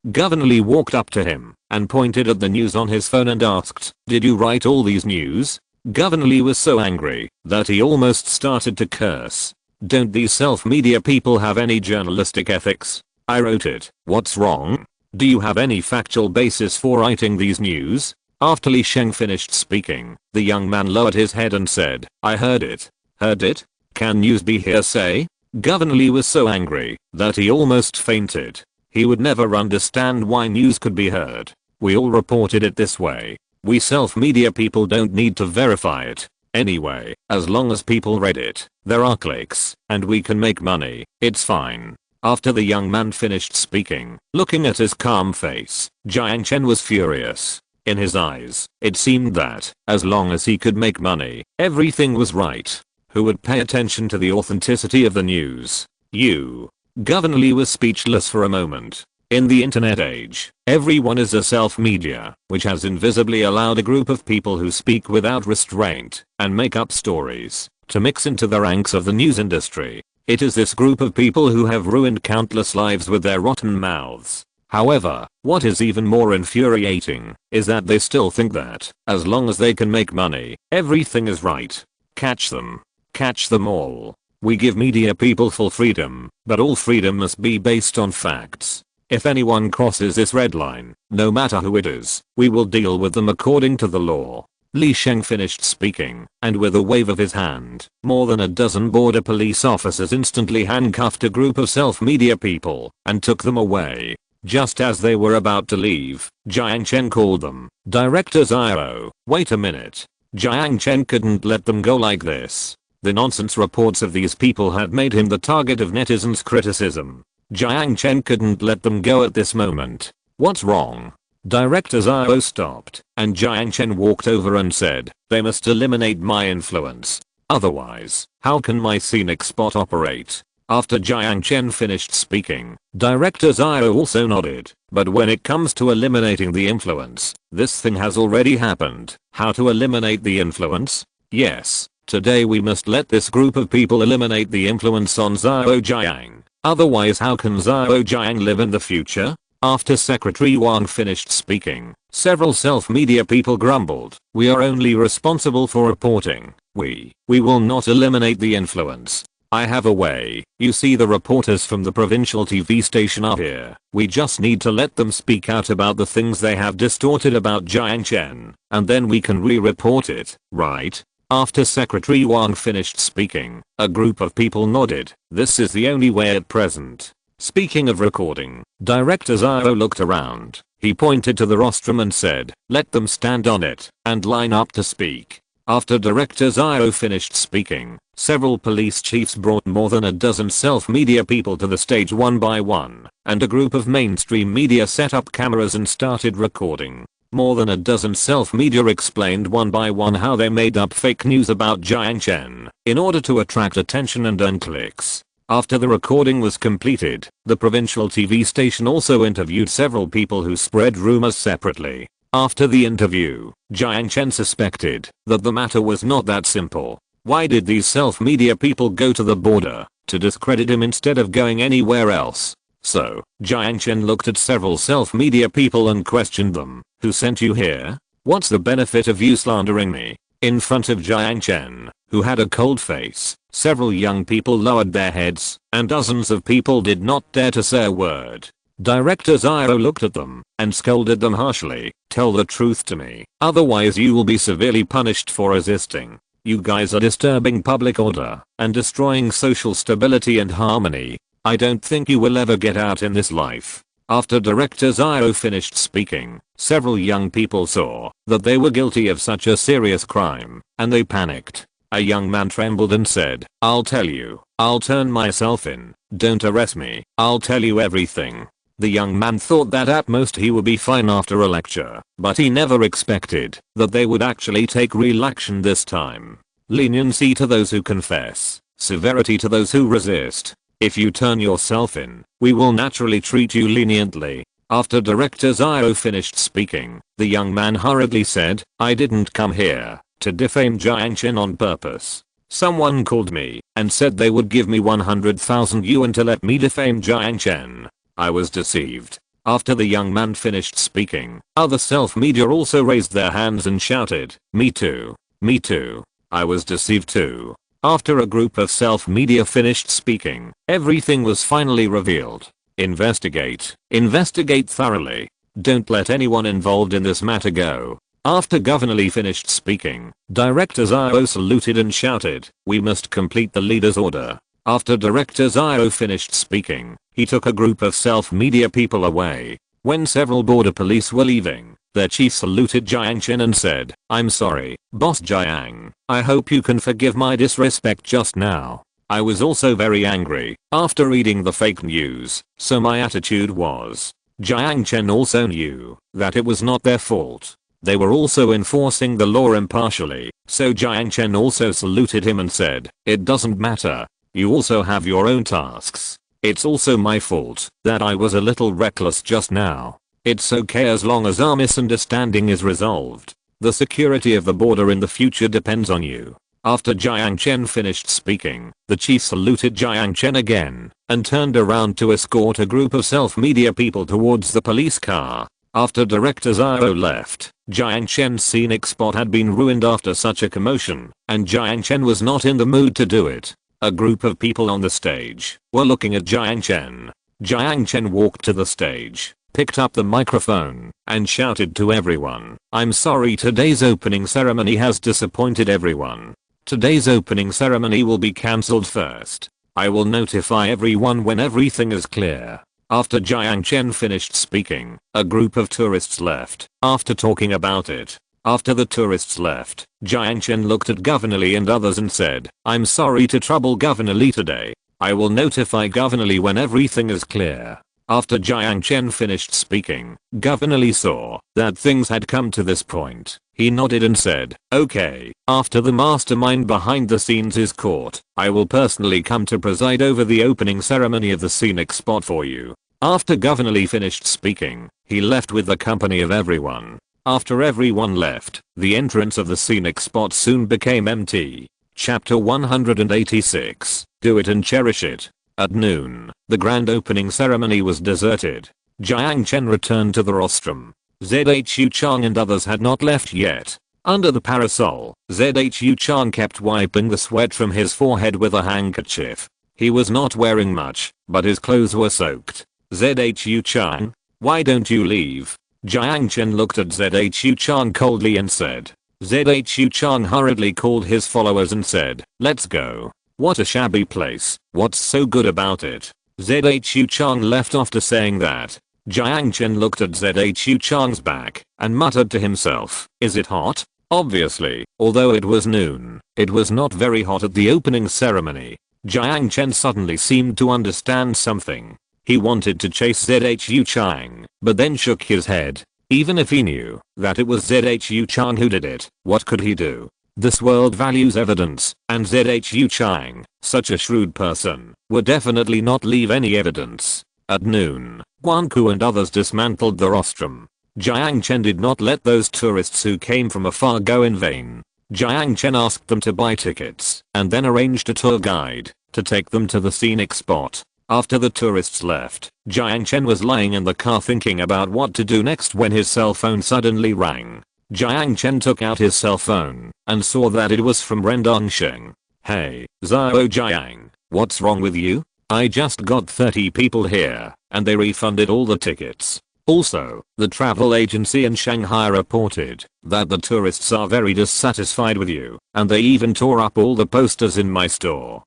Governor Lee walked up to him and pointed at the news on his phone and asked, "Did you write all these news?" Governor Lee was so angry that he almost started to curse. Don't these self-media people have any journalistic ethics? I wrote it. What's wrong? Do you have any factual basis for writing these news? After Li Sheng finished speaking, the young man lowered his head and said, "I heard it." Heard it? Can news be hearsay? Governor Lee was so angry that he almost fainted. He would never understand why news could be heard. We all reported it this way. We self-media people don't need to verify it. Anyway, as long as people read it, there are clicks, and we can make money, it's fine. After the young man finished speaking, looking at his calm face, Jiang Chen was furious. In his eyes, it seemed that, as long as he could make money, everything was right. Who would pay attention to the authenticity of the news? You. Governor Lee was speechless for a moment. In the internet age, everyone is a self-media, which has invisibly allowed a group of people who speak without restraint and make up stories to mix into the ranks of the news industry. It is this group of people who have ruined countless lives with their rotten mouths. However, what is even more infuriating is that they still think that, as long as they can make money, everything is right. Catch them. Catch them all. We give media people full freedom, but all freedom must be based on facts. If anyone crosses this red line, no matter who it is, we will deal with them according to the law. Li Sheng finished speaking, and with a wave of his hand, more than a dozen border police officers instantly handcuffed a group of self-media people and took them away. Just as they were about to leave, Jiang Chen called them. Director Zhao, wait a minute. Jiang Chen couldn't let them go like this. The nonsense reports of these people had made him the target of netizens' criticism. Jiang Chen couldn't let them go at this moment. What's wrong? Director Zhao stopped, and Jiang Chen walked over and said, "They must eliminate my influence. Otherwise, how can my scenic spot operate?" After Jiang Chen finished speaking, Director Zhao also nodded. But when it comes to eliminating the influence, this thing has already happened. How to eliminate the influence? Yes, today we must let this group of people eliminate the influence on Zhao Jiang. Otherwise, how can Zhao Jiang live in the future? After Secretary Wang finished speaking, several self-media people grumbled, "We are only responsible for reporting. We will not eliminate the influence. I have a way. You see, the reporters from the provincial TV station are here. We just need to let them speak out about the things they have distorted about Jiang Chen, and then we can re-report it, right?" After Secretary Wang finished speaking, a group of people nodded. This is the only way at present. Speaking of recording, Director Zhao looked around. He pointed to the rostrum and said, let them stand on it and line up to speak. After Director Zhao finished speaking, several police chiefs brought more than a dozen self-media people to the stage one by one, and a group of mainstream media set up cameras and started recording. More than a dozen self-media explained one by one how they made up fake news about Jiang Chen in order to attract attention and earn clicks. After the recording was completed, the provincial TV station also interviewed several people who spread rumors separately. After the interview, Jiang Chen suspected that the matter was not that simple. Why did these self-media people go to the border to discredit him instead of going anywhere else? So, Jiang Chen looked at several self-media people and questioned them. Who sent you here? What's the benefit of you slandering me? In front of Jiang Chen, who had a cold face, several young people lowered their heads, and dozens of people did not dare to say a word. Director Zhao looked at them and scolded them harshly. Tell the truth to me, otherwise you will be severely punished for resisting. You guys are disturbing public order and destroying social stability and harmony. I don't think you will ever get out in this life. After Director Zhao finished speaking, several young people saw that they were guilty of such a serious crime, and they panicked. A young man trembled and said, I'll tell you, I'll turn myself in, don't arrest me, I'll tell you everything. The young man thought that at most he would be fine after a lecture, but he never expected that they would actually take real action this time. Leniency to those who confess, severity to those who resist. If you turn yourself in, we will naturally treat you leniently. After Director Zhao finished speaking, the young man hurriedly said, I didn't come here to defame Jiang Chen on purpose. Someone called me and said they would give me 100,000 yuan to let me defame Jiang Chen. I was deceived. After the young man finished speaking, other self-media also raised their hands and shouted, me too. Me too. I was deceived too. After a group of self-media finished speaking, everything was finally revealed. Investigate. Investigate thoroughly. Don't let anyone involved in this matter go. After Governor Lee finished speaking, Director Zhao saluted and shouted, we must complete the leader's order. After Director Zhao finished speaking, he took a group of self-media people away. When several border police were leaving, their chief saluted Jiang Chen and said, I'm sorry, Boss Jiang. I hope you can forgive my disrespect just now. I was also very angry after reading the fake news, so my attitude was. Jiang Chen also knew that it was not their fault. They were also enforcing the law impartially, so Jiang Chen also saluted him and said, it doesn't matter. You also have your own tasks. It's also my fault that I was a little reckless just now. It's okay as long as our misunderstanding is resolved. The security of the border in the future depends on you. After Jiang Chen finished speaking, the chief saluted Jiang Chen again and turned around to escort a group of self-media people towards the police car. After Director Zhao left, Jiang Chen's scenic spot had been ruined after such a commotion, and Jiang Chen was not in the mood to do it. A group of people on the stage were looking at Jiang Chen. Jiang Chen walked to the stage, picked up the microphone, and shouted to everyone, I'm sorry, today's opening ceremony has disappointed everyone. Today's opening ceremony will be cancelled first. I will notify everyone when everything is clear. After Jiang Chen finished speaking, a group of tourists left after talking about it. After the tourists left, Jiang Chen looked at Governor Lee and others and said, I'm sorry to trouble Governor Lee today. I will notify Governor Lee when everything is clear. After Jiang Chen finished speaking, Governor Lee saw that things had come to this point. He nodded and said, okay, after the mastermind behind the scenes is caught, I will personally come to preside over the opening ceremony of the scenic spot for you. After Governor Lee finished speaking, he left with the company of everyone. After everyone left, the entrance of the scenic spot soon became empty. Chapter 186. Do it and cherish it. At noon, the grand opening ceremony was deserted. Jiang Chen returned to the rostrum. Zhu Chang and others had not left yet. Under the parasol, Zhu Chang kept wiping the sweat from his forehead with a handkerchief. He was not wearing much, but his clothes were soaked. Zhu Chang, why don't you leave? Jiang Chen looked at Zhu Chang coldly and said, Zhu Chang hurriedly called his followers and said, "Let's go. What a shabby place. What's so good about it?" Zhu Chang left after saying that. Jiang Chen looked at Zhu Chang's back and muttered to himself, "Is it hot?" Obviously, although it was noon, it was not very hot at the opening ceremony. Jiang Chen suddenly seemed to understand something. He wanted to chase Zhu Chang, but then shook his head. Even if he knew that it was Zhu Chang who did it, what could he do? This world values evidence, and Zhu Chang, such a shrewd person, would definitely not leave any evidence. At noon, Guanku and others dismantled the rostrum. Jiang Chen did not let those tourists who came from afar go in vain. Jiang Chen asked them to buy tickets and then arranged a tour guide to take them to the scenic spot. After the tourists left, Jiang Chen was lying in the car thinking about what to do next when his cell phone suddenly rang. Jiang Chen took out his cell phone and saw that it was from Sheng. "Hey, Zhao Jiang, what's wrong with you? I just got 30 people here and they refunded all the tickets. Also, the travel agency in Shanghai reported that the tourists are very dissatisfied with you and they even tore up all the posters in my store."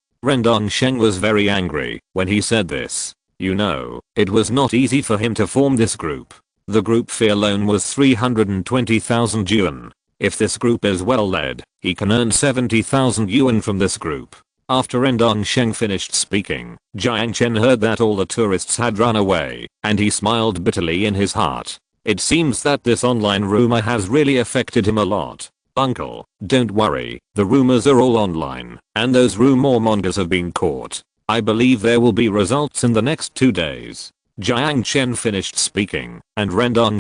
Sheng was very angry when he said this. You know, it was not easy for him to form this group. The group fee alone was 320,000 yuan. If this group is well led, he can earn 70,000 yuan from this group. After Sheng finished speaking, Jiang Chen heard that all the tourists had run away, and he smiled bitterly in his heart. It seems that this online rumor has really affected him a lot. "Uncle, don't worry, the rumors are all online, and those rumor mongers have been caught. I believe there will be results in the next 2 days. Jiang Chen finished speaking, and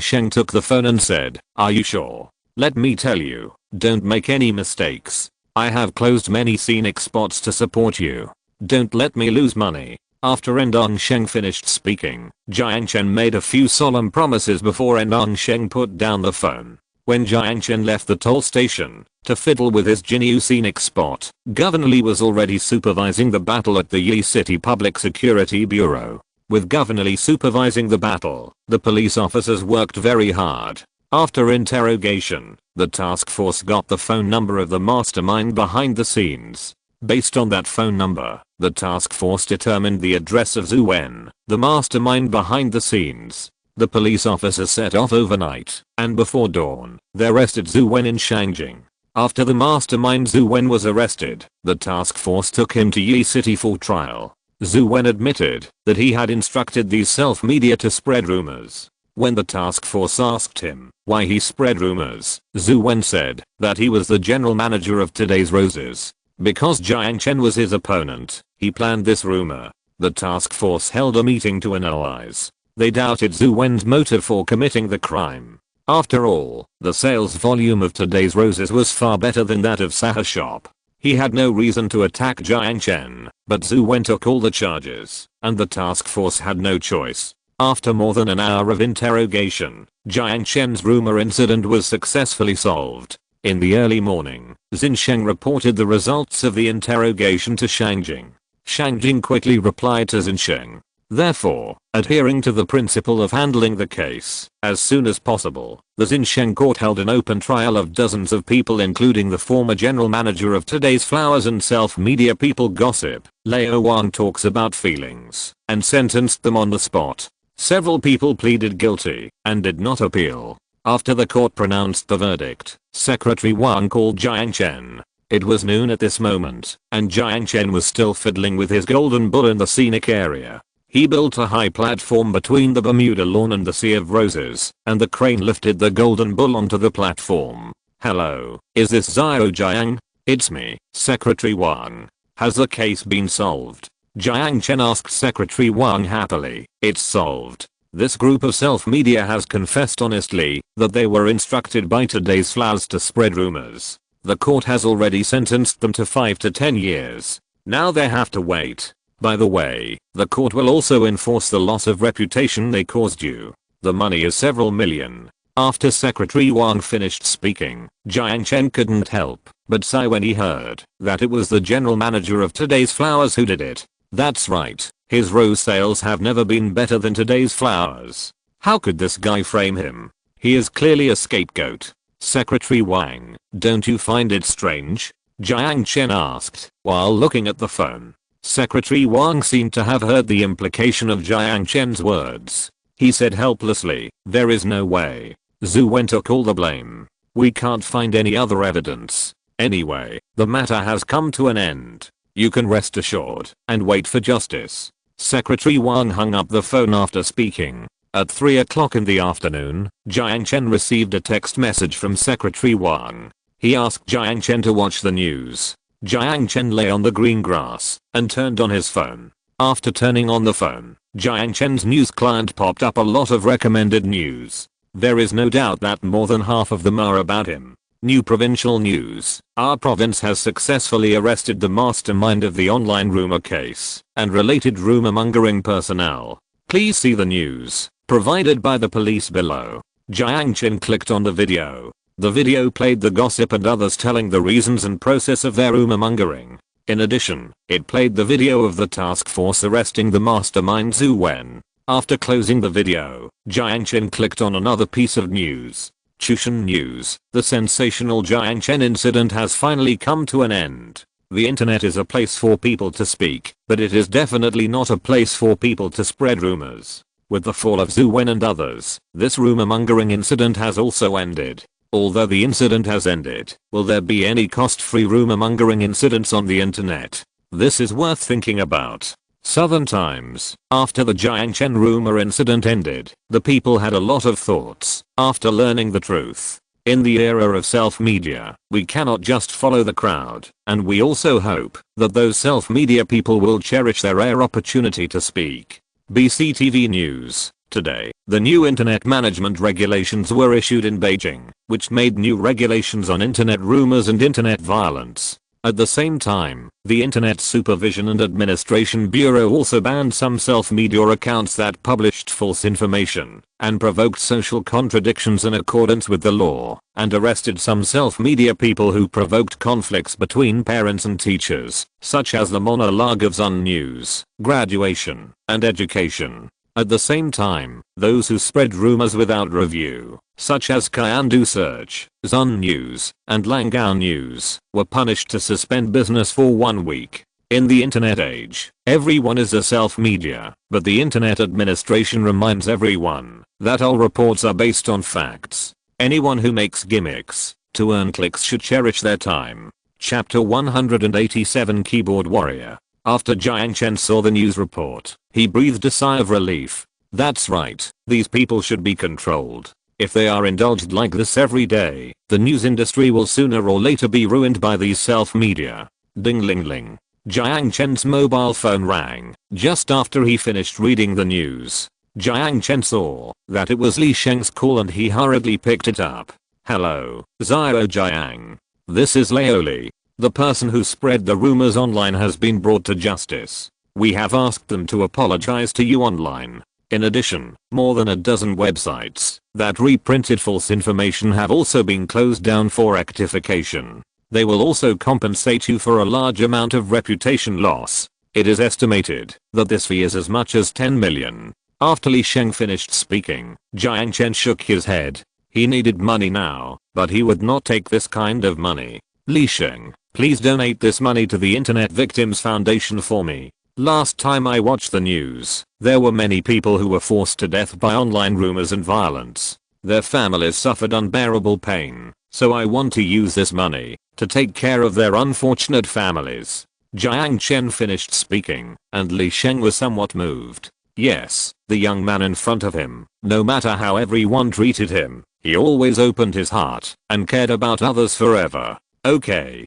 Sheng took the phone and said, "Are you sure? Let me tell you, don't make any mistakes. I have closed many scenic spots to support you. Don't let me lose money." After Sheng finished speaking, Jiang Chen made a few solemn promises before Sheng put down the phone. When Jiang Chen left the toll station to fiddle with his Jinyu scenic spot, Governor Li was already supervising the battle at the Yi City Public Security Bureau. With Governor Li supervising the battle, the police officers worked very hard. After interrogation, the task force got the phone number of the mastermind behind the scenes. Based on that phone number, the task force determined the address of Zhu Wen, the mastermind behind the scenes. The police officers set off overnight, and before dawn, they arrested Zhu Wen in Shangjing. After the mastermind Zhu Wen was arrested, the task force took him to Yi City for trial. Zhu Wen admitted that he had instructed these self-media to spread rumors. When the task force asked him why he spread rumors, Zhu Wen said that he was the general manager of today's Roses. Because Jiang Chen was his opponent, he planned this rumor. The task force held a meeting to analyze. They doubted Zhu Wen's motive for committing the crime. After all, the sales volume of today's Roses was far better than that of Sahara shop. He had no reason to attack Jiang Chen, but Zhu Wen took all the charges, and the task force had no choice. After more than an hour of interrogation, Jiang Chen's rumor incident was successfully solved. In the early morning, Xinsheng reported the results of the interrogation to Shangjing. Shangjing quickly replied to Xinsheng. Therefore, adhering to the principle of handling the case as soon as possible, the Xinsheng court held an open trial of dozens of people including the former general manager of Today's Flowers and self-media People Gossip, Leo Wang Talks About Feelings, and sentenced them on the spot. Several people pleaded guilty and did not appeal. After the court pronounced the verdict, Secretary Wang called Jiang Chen. It was noon at this moment, and Jiang Chen was still fiddling with his golden bull in the scenic area. He built a high platform between the Bermuda lawn and the Sea of Roses, and the crane lifted the golden bull onto the platform. "Hello, is this Zhao Jiang?" "It's me, Secretary Wang. Has the case been solved?" Jiang Chen asked Secretary Wang happily. "It's solved. This group of self-media has confessed honestly that they were instructed by Today's Flowers to spread rumors. The court has already sentenced them to 5 to 10 years. Now they have to wait. By the way, the court will also enforce the loss of reputation they caused you. The money is several million." After Secretary Wang finished speaking, Jiang Chen couldn't help but sigh when he heard that it was the general manager of Today's Flowers who did it. That's right, his rose sales have never been better than Today's Flowers. How could this guy frame him? He is clearly a scapegoat. Secretary Wang, don't you find it strange? Jiang Chen asked, while looking at the phone. Secretary Wang seemed to have heard the implication of Jiang Chen's words. He said helplessly, there is no way. Zhu Wen took all the blame. We can't find any other evidence. Anyway, the matter has come to an end. You can rest assured and wait for justice. Secretary Wang hung up the phone after speaking. At 3 o'clock in the afternoon, Jiang Chen received a text message from Secretary Wang. He asked Jiang Chen to watch the news. Jiang Chen lay on the green grass and turned on his phone. After turning on the phone, Jiang Chen's news client popped up a lot of recommended news. There is no doubt that more than half of them are about him. New provincial news. Our province has successfully arrested the mastermind of the online rumor case and related rumor mongering personnel. Please see the news provided by the police below. Jiang Chen clicked on the video. The video played the gossip and others telling the reasons and process of their rumor mongering. In addition, it played the video of the task force arresting the mastermind Zhu Wen. After closing the video, Jiang Chen clicked on another piece of news. Chushan News. The sensational Jiang Chen incident has finally come to an end. The internet is a place for people to speak, but it is definitely not a place for people to spread rumors. With the fall of Zhu Wen and others, this rumor mongering incident has also ended. Although the incident has ended, will there be any cost-free rumor mongering incidents on the internet? This is worth thinking about. Southern Times. After the Jiang Chen rumor incident ended, the people had a lot of thoughts after learning the truth. In the era of self-media, we cannot just follow the crowd, and we also hope that those self-media people will cherish their rare opportunity to speak. BCTV News. Today, the new internet management regulations were issued in Beijing, which made new regulations on internet rumors and internet violence. At the same time, the Internet Supervision and Administration Bureau also banned some self-media accounts that published false information and provoked social contradictions in accordance with the law, and arrested some self-media people who provoked conflicts between parents and teachers, such as the monologue of Zun News, graduation, and education. At the same time, those who spread rumors without review, such as Kyandu Search, Zun News, and Langao News, were punished to suspend business for 1 week. In the internet age, everyone is a self-media, but the Internet Administration reminds everyone that all reports are based on facts. Anyone who makes gimmicks to earn clicks should cherish their time. Chapter 187 Keyboard Warrior. After Jiang Chen saw the news report, he breathed a sigh of relief. That's right, these people should be controlled. If they are indulged like this every day, the news industry will sooner or later be ruined by these self-media. Ding ling ling. Jiang Chen's mobile phone rang just after he finished reading the news. Jiang Chen saw that it was Li Sheng's call and he hurriedly picked it up. Hello, Zio Jiang. This is Laoli. The person who spread the rumors online has been brought to justice. We have asked them to apologize to you online. In addition, more than a dozen websites that reprinted false information have also been closed down for rectification. They will also compensate you for a large amount of reputation loss. It is estimated that this fee is as much as 10 million. After Li Sheng finished speaking, Jiang Chen shook his head. He needed money now, but he would not take this kind of money. Li Sheng, please donate this money to the Internet Victims Foundation for me. Last time I watched the news, there were many people who were forced to death by online rumors and violence. Their families suffered unbearable pain, so I want to use this money to take care of their unfortunate families. Jiang Chen finished speaking, and Li Sheng was somewhat moved. Yes, the young man in front of him, no matter how everyone treated him, he always opened his heart and cared about others forever. Okay,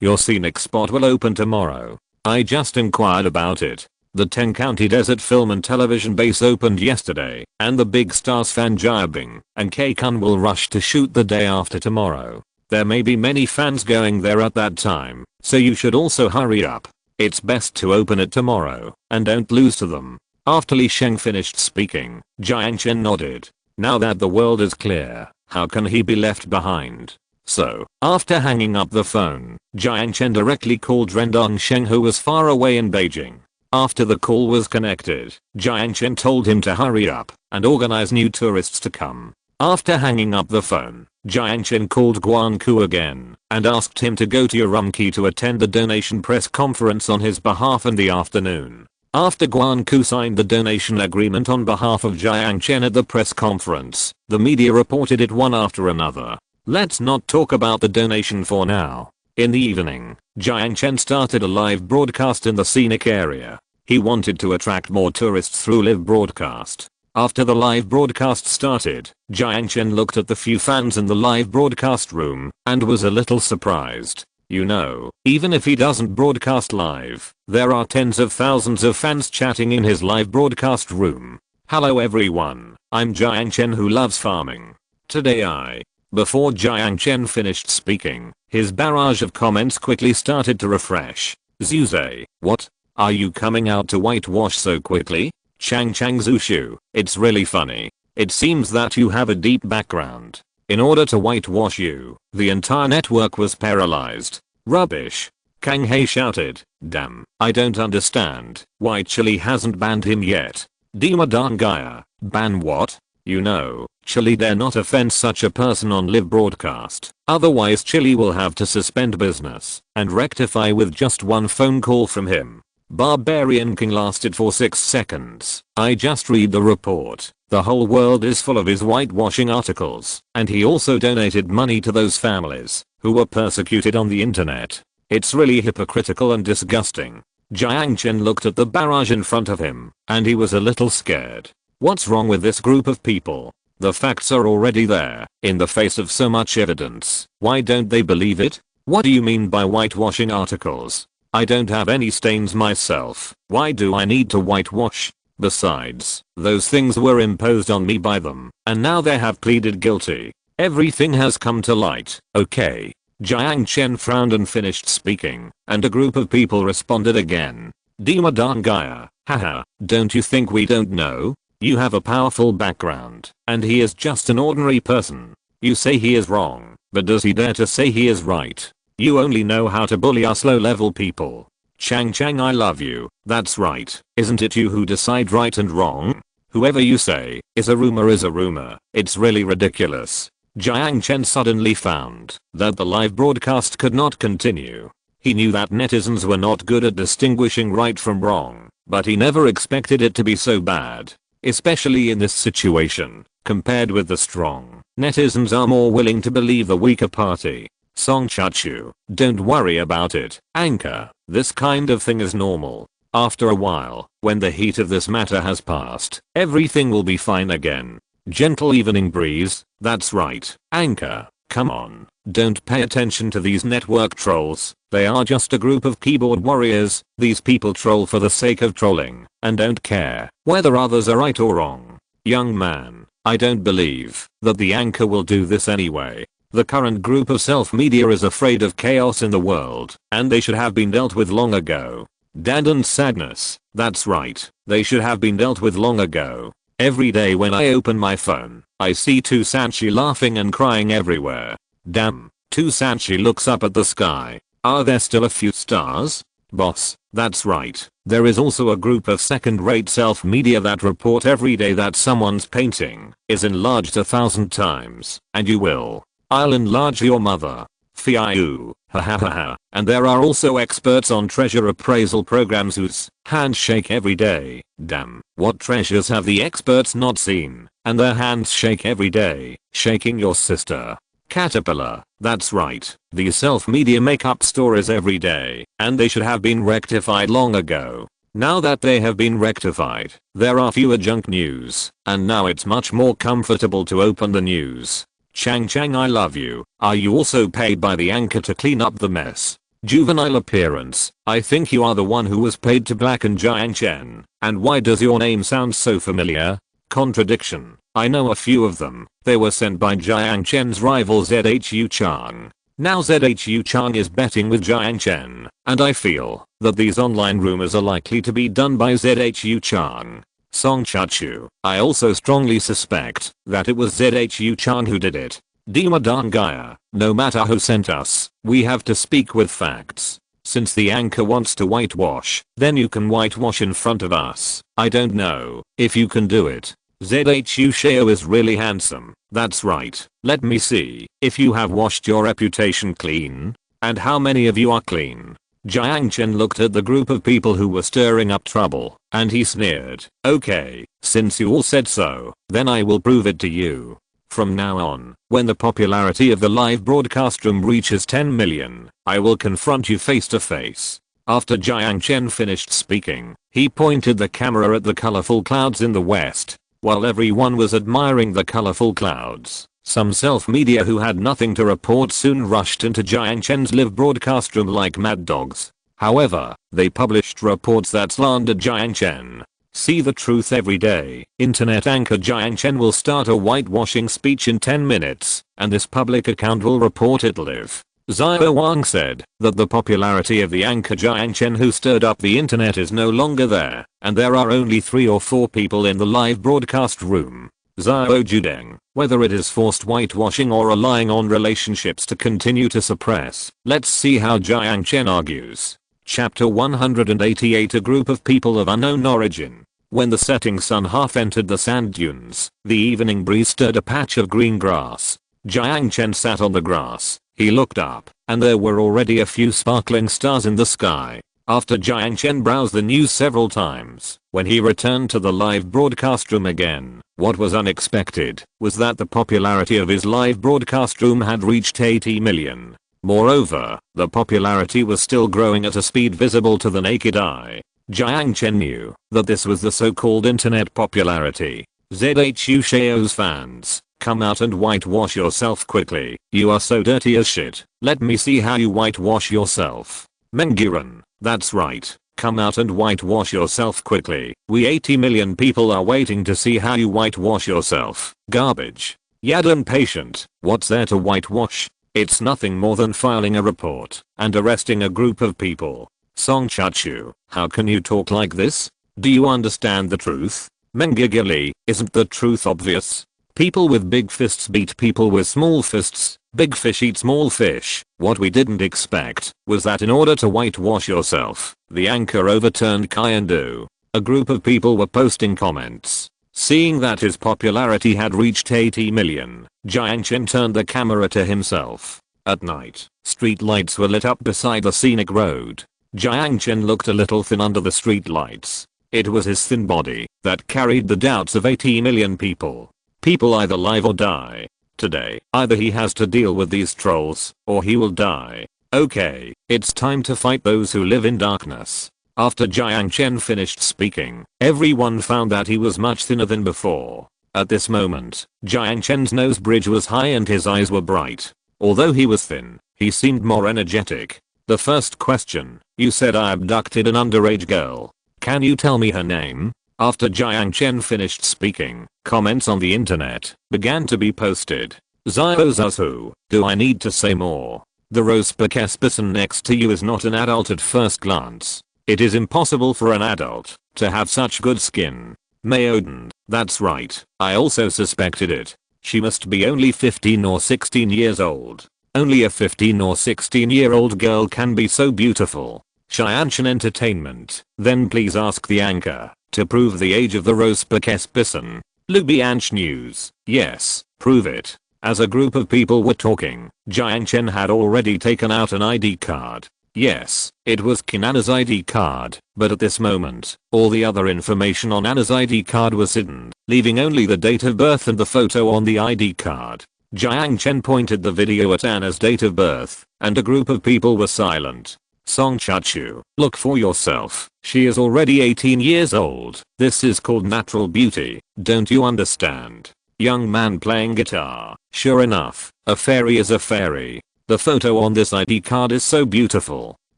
your scenic spot will open tomorrow. I just inquired about it. The 10-county desert film and television base opened yesterday, and the big stars Fan Jiabing and K Kun will rush to shoot the day after tomorrow. There may be many fans going there at that time, so you should also hurry up. It's best to open it tomorrow, and don't lose to them. After Li Sheng finished speaking, Jiang Chen nodded. Now that the world is clear, how can he be left behind? So, after hanging up the phone, Jiang Chen directly called Rendong Sheng who was far away in Beijing. After the call was connected, Jiang Chen told him to hurry up and organize new tourists to come. After hanging up the phone, Jiang Chen called Guanku again and asked him to go to Urumqi to attend the donation press conference on his behalf in the afternoon. After Guanku signed the donation agreement on behalf of Jiang Chen at the press conference, the media reported it one after another. Let's not talk about the donation for now. In the evening, Jiang Chen started a live broadcast in the scenic area. He wanted to attract more tourists through live broadcast. After the live broadcast started, Jiang Chen looked at the few fans in the live broadcast room and was a little surprised. You know, even if he doesn't broadcast live, there are tens of thousands of fans chatting in his live broadcast room. Hello everyone, I'm Jiang Chen who loves farming. Today Before Jiang Chen finished speaking, his barrage of comments quickly started to refresh. Zuze, what? Are you coming out to whitewash so quickly? Chang Zushu, it's really funny. It seems that you have a deep background. In order to whitewash you, the entire network was paralyzed. Rubbish. Kang He shouted. Damn, I don't understand why Chile hasn't banned him yet. Dima Dangaya, ban what? You know, Chile dare not offend such a person on live broadcast, otherwise Chile will have to suspend business and rectify with just one phone call from him. Barbarian King lasted for 6 seconds. I just read the report. The whole world is full of his whitewashing articles, and he also donated money to those families who were persecuted on the internet. It's really hypocritical and disgusting. Jiang Chen looked at the barrage in front of him, and he was a little scared. What's wrong with this group of people? The facts are already there, in the face of so much evidence. Why don't they believe it? What do you mean by whitewashing articles? I don't have any stains myself. Why do I need to whitewash? Besides, those things were imposed on me by them, and now they have pleaded guilty. Everything has come to light. Okay. Jiang Chen frowned and finished speaking, and a group of people responded again. Dima Dangaya, haha, don't you think we don't know? You have a powerful background, and he is just an ordinary person. You say he is wrong, but does he dare to say he is right? You only know how to bully us low-level people. Chang, I love you. That's right. Isn't it you who decide right and wrong? Whoever you say is a rumor. It's really ridiculous. Jiang Chen suddenly found that the live broadcast could not continue. He knew that netizens were not good at distinguishing right from wrong, but he never expected it to be so bad. Especially in this situation, compared with the strong, netizens are more willing to believe the weaker party. Song Chachu, don't worry about it, Anchor. This kind of thing is normal. After a while, when the heat of this matter has passed, everything will be fine again. Gentle evening breeze, that's right, Anchor. Come on, don't pay attention to these network trolls. They are just a group of keyboard warriors. These people troll for the sake of trolling and don't care whether others are right or wrong. Young man, I don't believe that the Anchor will do this anyway. The current group of self-media is afraid of chaos in the world, and they should have been dealt with long ago. Dad and sadness, that's right, they should have been dealt with long ago. Every day when I open my phone, I see Tu Sanchi laughing and crying everywhere. Damn, Tu Sanchi looks up at the sky. Are there still a few stars? Boss, that's right. There is also a group of second-rate self-media that report every day that someone's painting is enlarged 1,000 times, and you will. I'll enlarge your mother. Fiu, ha ha ha ha. And there are also experts on treasure appraisal programs whose hands shake every day. Damn, what treasures have the experts not seen? And their hands shake every day, shaking your sister. Caterpillar, that's right. These self-media make up stories every day, and they should have been rectified long ago. Now that they have been rectified, there are fewer junk news, and now it's much more comfortable to open the news. Chang, I love you. Are you also paid by the Anchor to clean up the mess? Juvenile appearance, I think you are the one who was paid to blacken Jiang Chen. And why does your name sound so familiar? Contradiction. I know a few of them. They were sent by Jiang Chen's rival ZHU Chang. Now ZHU Chang is betting with Jiang Chen, and I feel that these online rumors are likely to be done by ZHU Chang. Song Chachu, I also strongly suspect that it was ZHU Chang who did it. Dima Dangaya, no matter who sent us, we have to speak with facts. Since the Anchor wants to whitewash, then you can whitewash in front of us. I don't know if you can do it. Zhu Xiao is really handsome. That's right. Let me see if you have washed your reputation clean. And how many of you are clean? Jiang Chen looked at the group of people who were stirring up trouble, and he sneered. Okay, since you all said so, then I will prove it to you. From now on, when the popularity of the live broadcast room reaches 10 million, I will confront you face to face. After Jiang Chen finished speaking, he pointed the camera at the colorful clouds in the west. While everyone was admiring the colorful clouds, some self-media who had nothing to report soon rushed into Jiang Chen's live broadcast room like mad dogs. However, they published reports that slandered Jiang Chen. See the truth every day. Internet anchor Jiang Chen will start a whitewashing speech in 10 minutes, and this public account will report it live. Fatty Wang said that the popularity of the anchor Jiang Chen who stirred up the internet is no longer there, and there are only 3 or 4 people in the live broadcast room. Zhao Judeng, whether it is forced whitewashing or relying on relationships to continue to suppress. Let's see how Jiang Chen argues. Chapter 188. A group of people of unknown origin. When the setting sun half entered the sand dunes, the evening breeze stirred a patch of green grass. Jiang Chen sat on the grass. He looked up, and there were already a few sparkling stars in the sky. After Jiang Chen browsed the news several times, when he returned to the live broadcast room again, what was unexpected was that the popularity of his live broadcast room had reached 80 million. Moreover, the popularity was still growing at a speed visible to the naked eye. Jiang Chen knew that this was the so-called internet popularity. Zhu Xiao's fans, come out and whitewash yourself quickly. You are so dirty as shit. Let me see how you whitewash yourself. Menguren, that's right. Come out and whitewash yourself quickly. We 80 million people are waiting to see how you whitewash yourself. Garbage. Yadan patient. What's there to whitewash? It's nothing more than filing a report and arresting a group of people. Song Chachu, how can you talk like this? Do you understand the truth? Mengigili, isn't the truth obvious? People with big fists beat people with small fists. Big fish eat small fish. What we didn't expect was that in order to whitewash yourself, the anchor overturned Kyandu. A group of people were posting comments. Seeing that his popularity had reached 80 million, Jiang Chen turned the camera to himself. At night, street lights were lit up beside the scenic road. Jiang Chen looked a little thin under the street lights. It was his thin body that carried the doubts of 80 million people. People either live or die. Today, either he has to deal with these trolls, or he will die. Okay, it's time to fight those who live in darkness. After Jiang Chen finished speaking, everyone found that he was much thinner than before. At this moment, Jiang Chen's nose bridge was high and his eyes were bright. Although he was thin, he seemed more energetic. The first question, you said I abducted an underage girl. Can you tell me her name? After Jiang Chen finished speaking, comments on the internet began to be posted. Zazu, do I need to say more? The rose-bouquet person next to you is not an adult at first glance. It is impossible for an adult to have such good skin. Mayoden, that's right, I also suspected it. She must be only 15 or 16 years old. Only a 15 or 16-year-old girl can be so beautiful. Xianshan Entertainment, then please ask the anchor to prove the age of the rose-bouquet person. Lubianch News, yes, prove it. As a group of people were talking, Jiang Chen had already taken out an ID card. Yes, it was Kinana's ID card, but at this moment, all the other information on Anna's ID card was hidden, leaving only the date of birth and the photo on the ID card. Jiang Chen pointed the video at Anna's date of birth, and a group of people were silent. Song Chachu, look for yourself. She is already 18 years old. This is called natural beauty, don't you understand? Young man playing guitar. Sure enough, a fairy is a fairy. The photo on this ID card is so beautiful.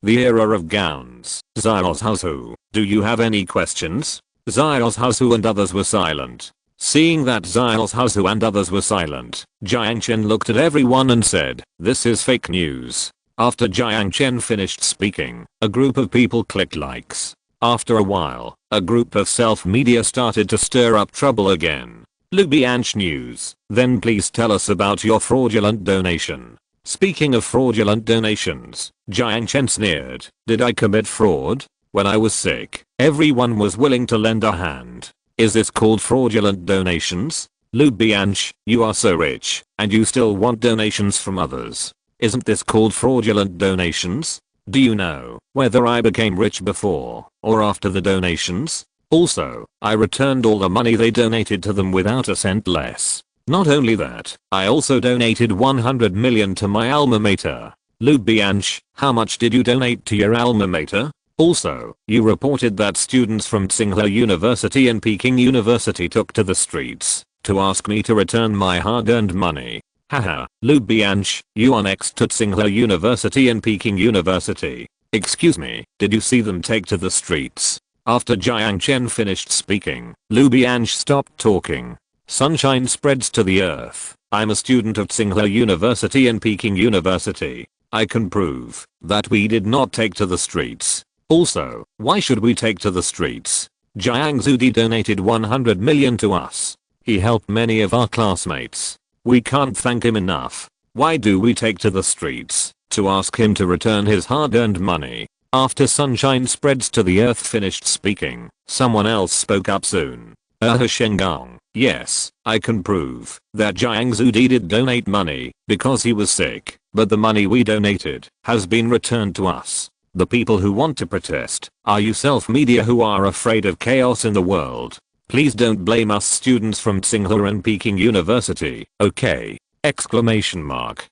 The era of gowns. Xiaozuhu, do you have any questions? Xiaozuhu and others were silent. Seeing that Xiaozuhu and others were silent, Jiang Chen looked at everyone and said, this is fake news. After Jiang Chen finished speaking, a group of people clicked likes. After a while, a group of self-media started to stir up trouble again. Lubianch News, then please tell us about your fraudulent donation. Speaking of fraudulent donations, Jiang Chen sneered. Did I commit fraud? When I was sick, everyone was willing to lend a hand. Is this called fraudulent donations? Lubianch, you are so rich, and you still want donations from others. Isn't this called fraudulent donations? Do you know whether I became rich before or after the donations? Also, I returned all the money they donated to them without a cent less. Not only that, I also donated 100 million to my alma mater. Lubianch, how much did you donate to your alma mater? Also, you reported that students from Tsinghua University and Peking University took to the streets to ask me to return my hard-earned money. Haha, Lubianch, you are next to Tsinghua University and Peking University. Excuse me, did you see them take to the streets? After Jiang Chen finished speaking, Lubianch stopped talking. Sunshine spreads to the earth. I'm a student of Tsinghua University and Peking University. I can prove that we did not take to the streets. Also, why should we take to the streets? Jiang Zudi donated 100 million to us. He helped many of our classmates. We can't thank him enough. Why do we take to the streets to ask him to return his hard-earned money? After Sunshine spreads to the earth finished speaking, someone else spoke up soon. Shengang, yes, I can prove that Jiang Zudi did donate money because he was sick, but the money we donated has been returned to us. The people who want to protest are you self-media who are afraid of chaos in the world. Please don't blame us students from Tsinghua and Peking University, okay? Exclamation mark.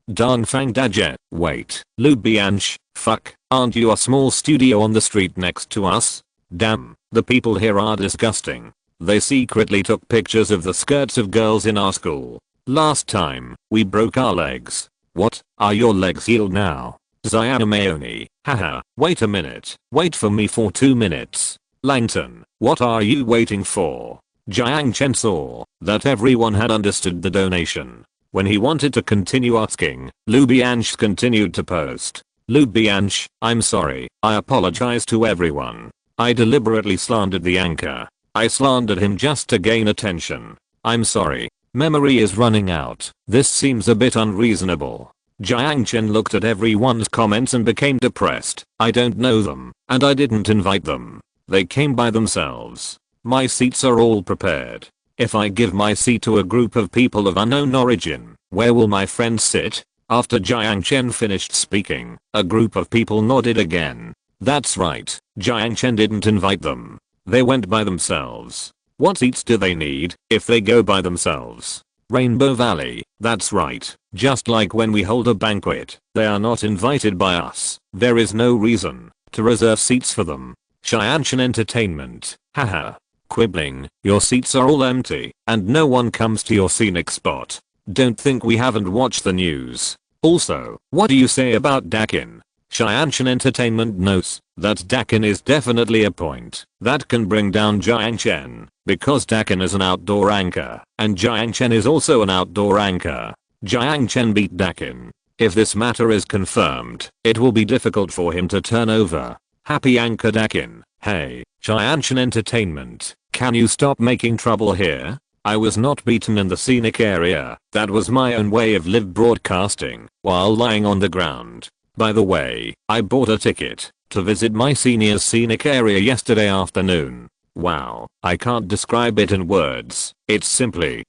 Dongfang Dajet, wait, Lubianch, fuck, aren't you a small studio on the street next to us? Damn, the people here are disgusting. They secretly took pictures of the skirts of girls in our school. Last time, we broke our legs. What, are your legs healed now? Xiaomeoni, haha, wait a minute, wait for me for 2 minutes. Langton, what are you waiting for? Jiang Chen saw that everyone had understood the donation. When he wanted to continue asking, Lubianch continued to post. Lubianch, I'm sorry, I apologize to everyone. I deliberately slandered the anchor. I slandered him just to gain attention. I'm sorry. Memory is running out. This seems a bit unreasonable. Jiang Chen looked at everyone's comments and became depressed. I don't know them, and I didn't invite them. They came by themselves. My seats are all prepared. If I give my seat to a group of people of unknown origin, where will my friends sit? After Jiang Chen finished speaking, a group of people nodded again. That's right, Jiang Chen didn't invite them. They went by themselves. What seats do they need if they go by themselves? Rainbow Valley, that's right. Just like when we hold a banquet, they are not invited by us. There is no reason to reserve seats for them. Xianshan Entertainment, haha. Quibbling, your seats are all empty, and no one comes to your scenic spot. Don't think we haven't watched the news. Also, what do you say about Dakin? Xianshan Entertainment notes that Dakin is definitely a point that can bring down Jiang Chen, because Dakin is an outdoor anchor, and Jiang Chen is also an outdoor anchor. Jiang Chen beat Dakin. If this matter is confirmed, it will be difficult for him to turn over. Happy anchor Dakin, hey, Xianshan Entertainment, can you stop making trouble here? I was not beaten in the scenic area. That was my own way of live broadcasting while lying on the ground. By the way, I bought a ticket to visit my senior's scenic area yesterday afternoon. Wow, I can't describe it in words. It's simply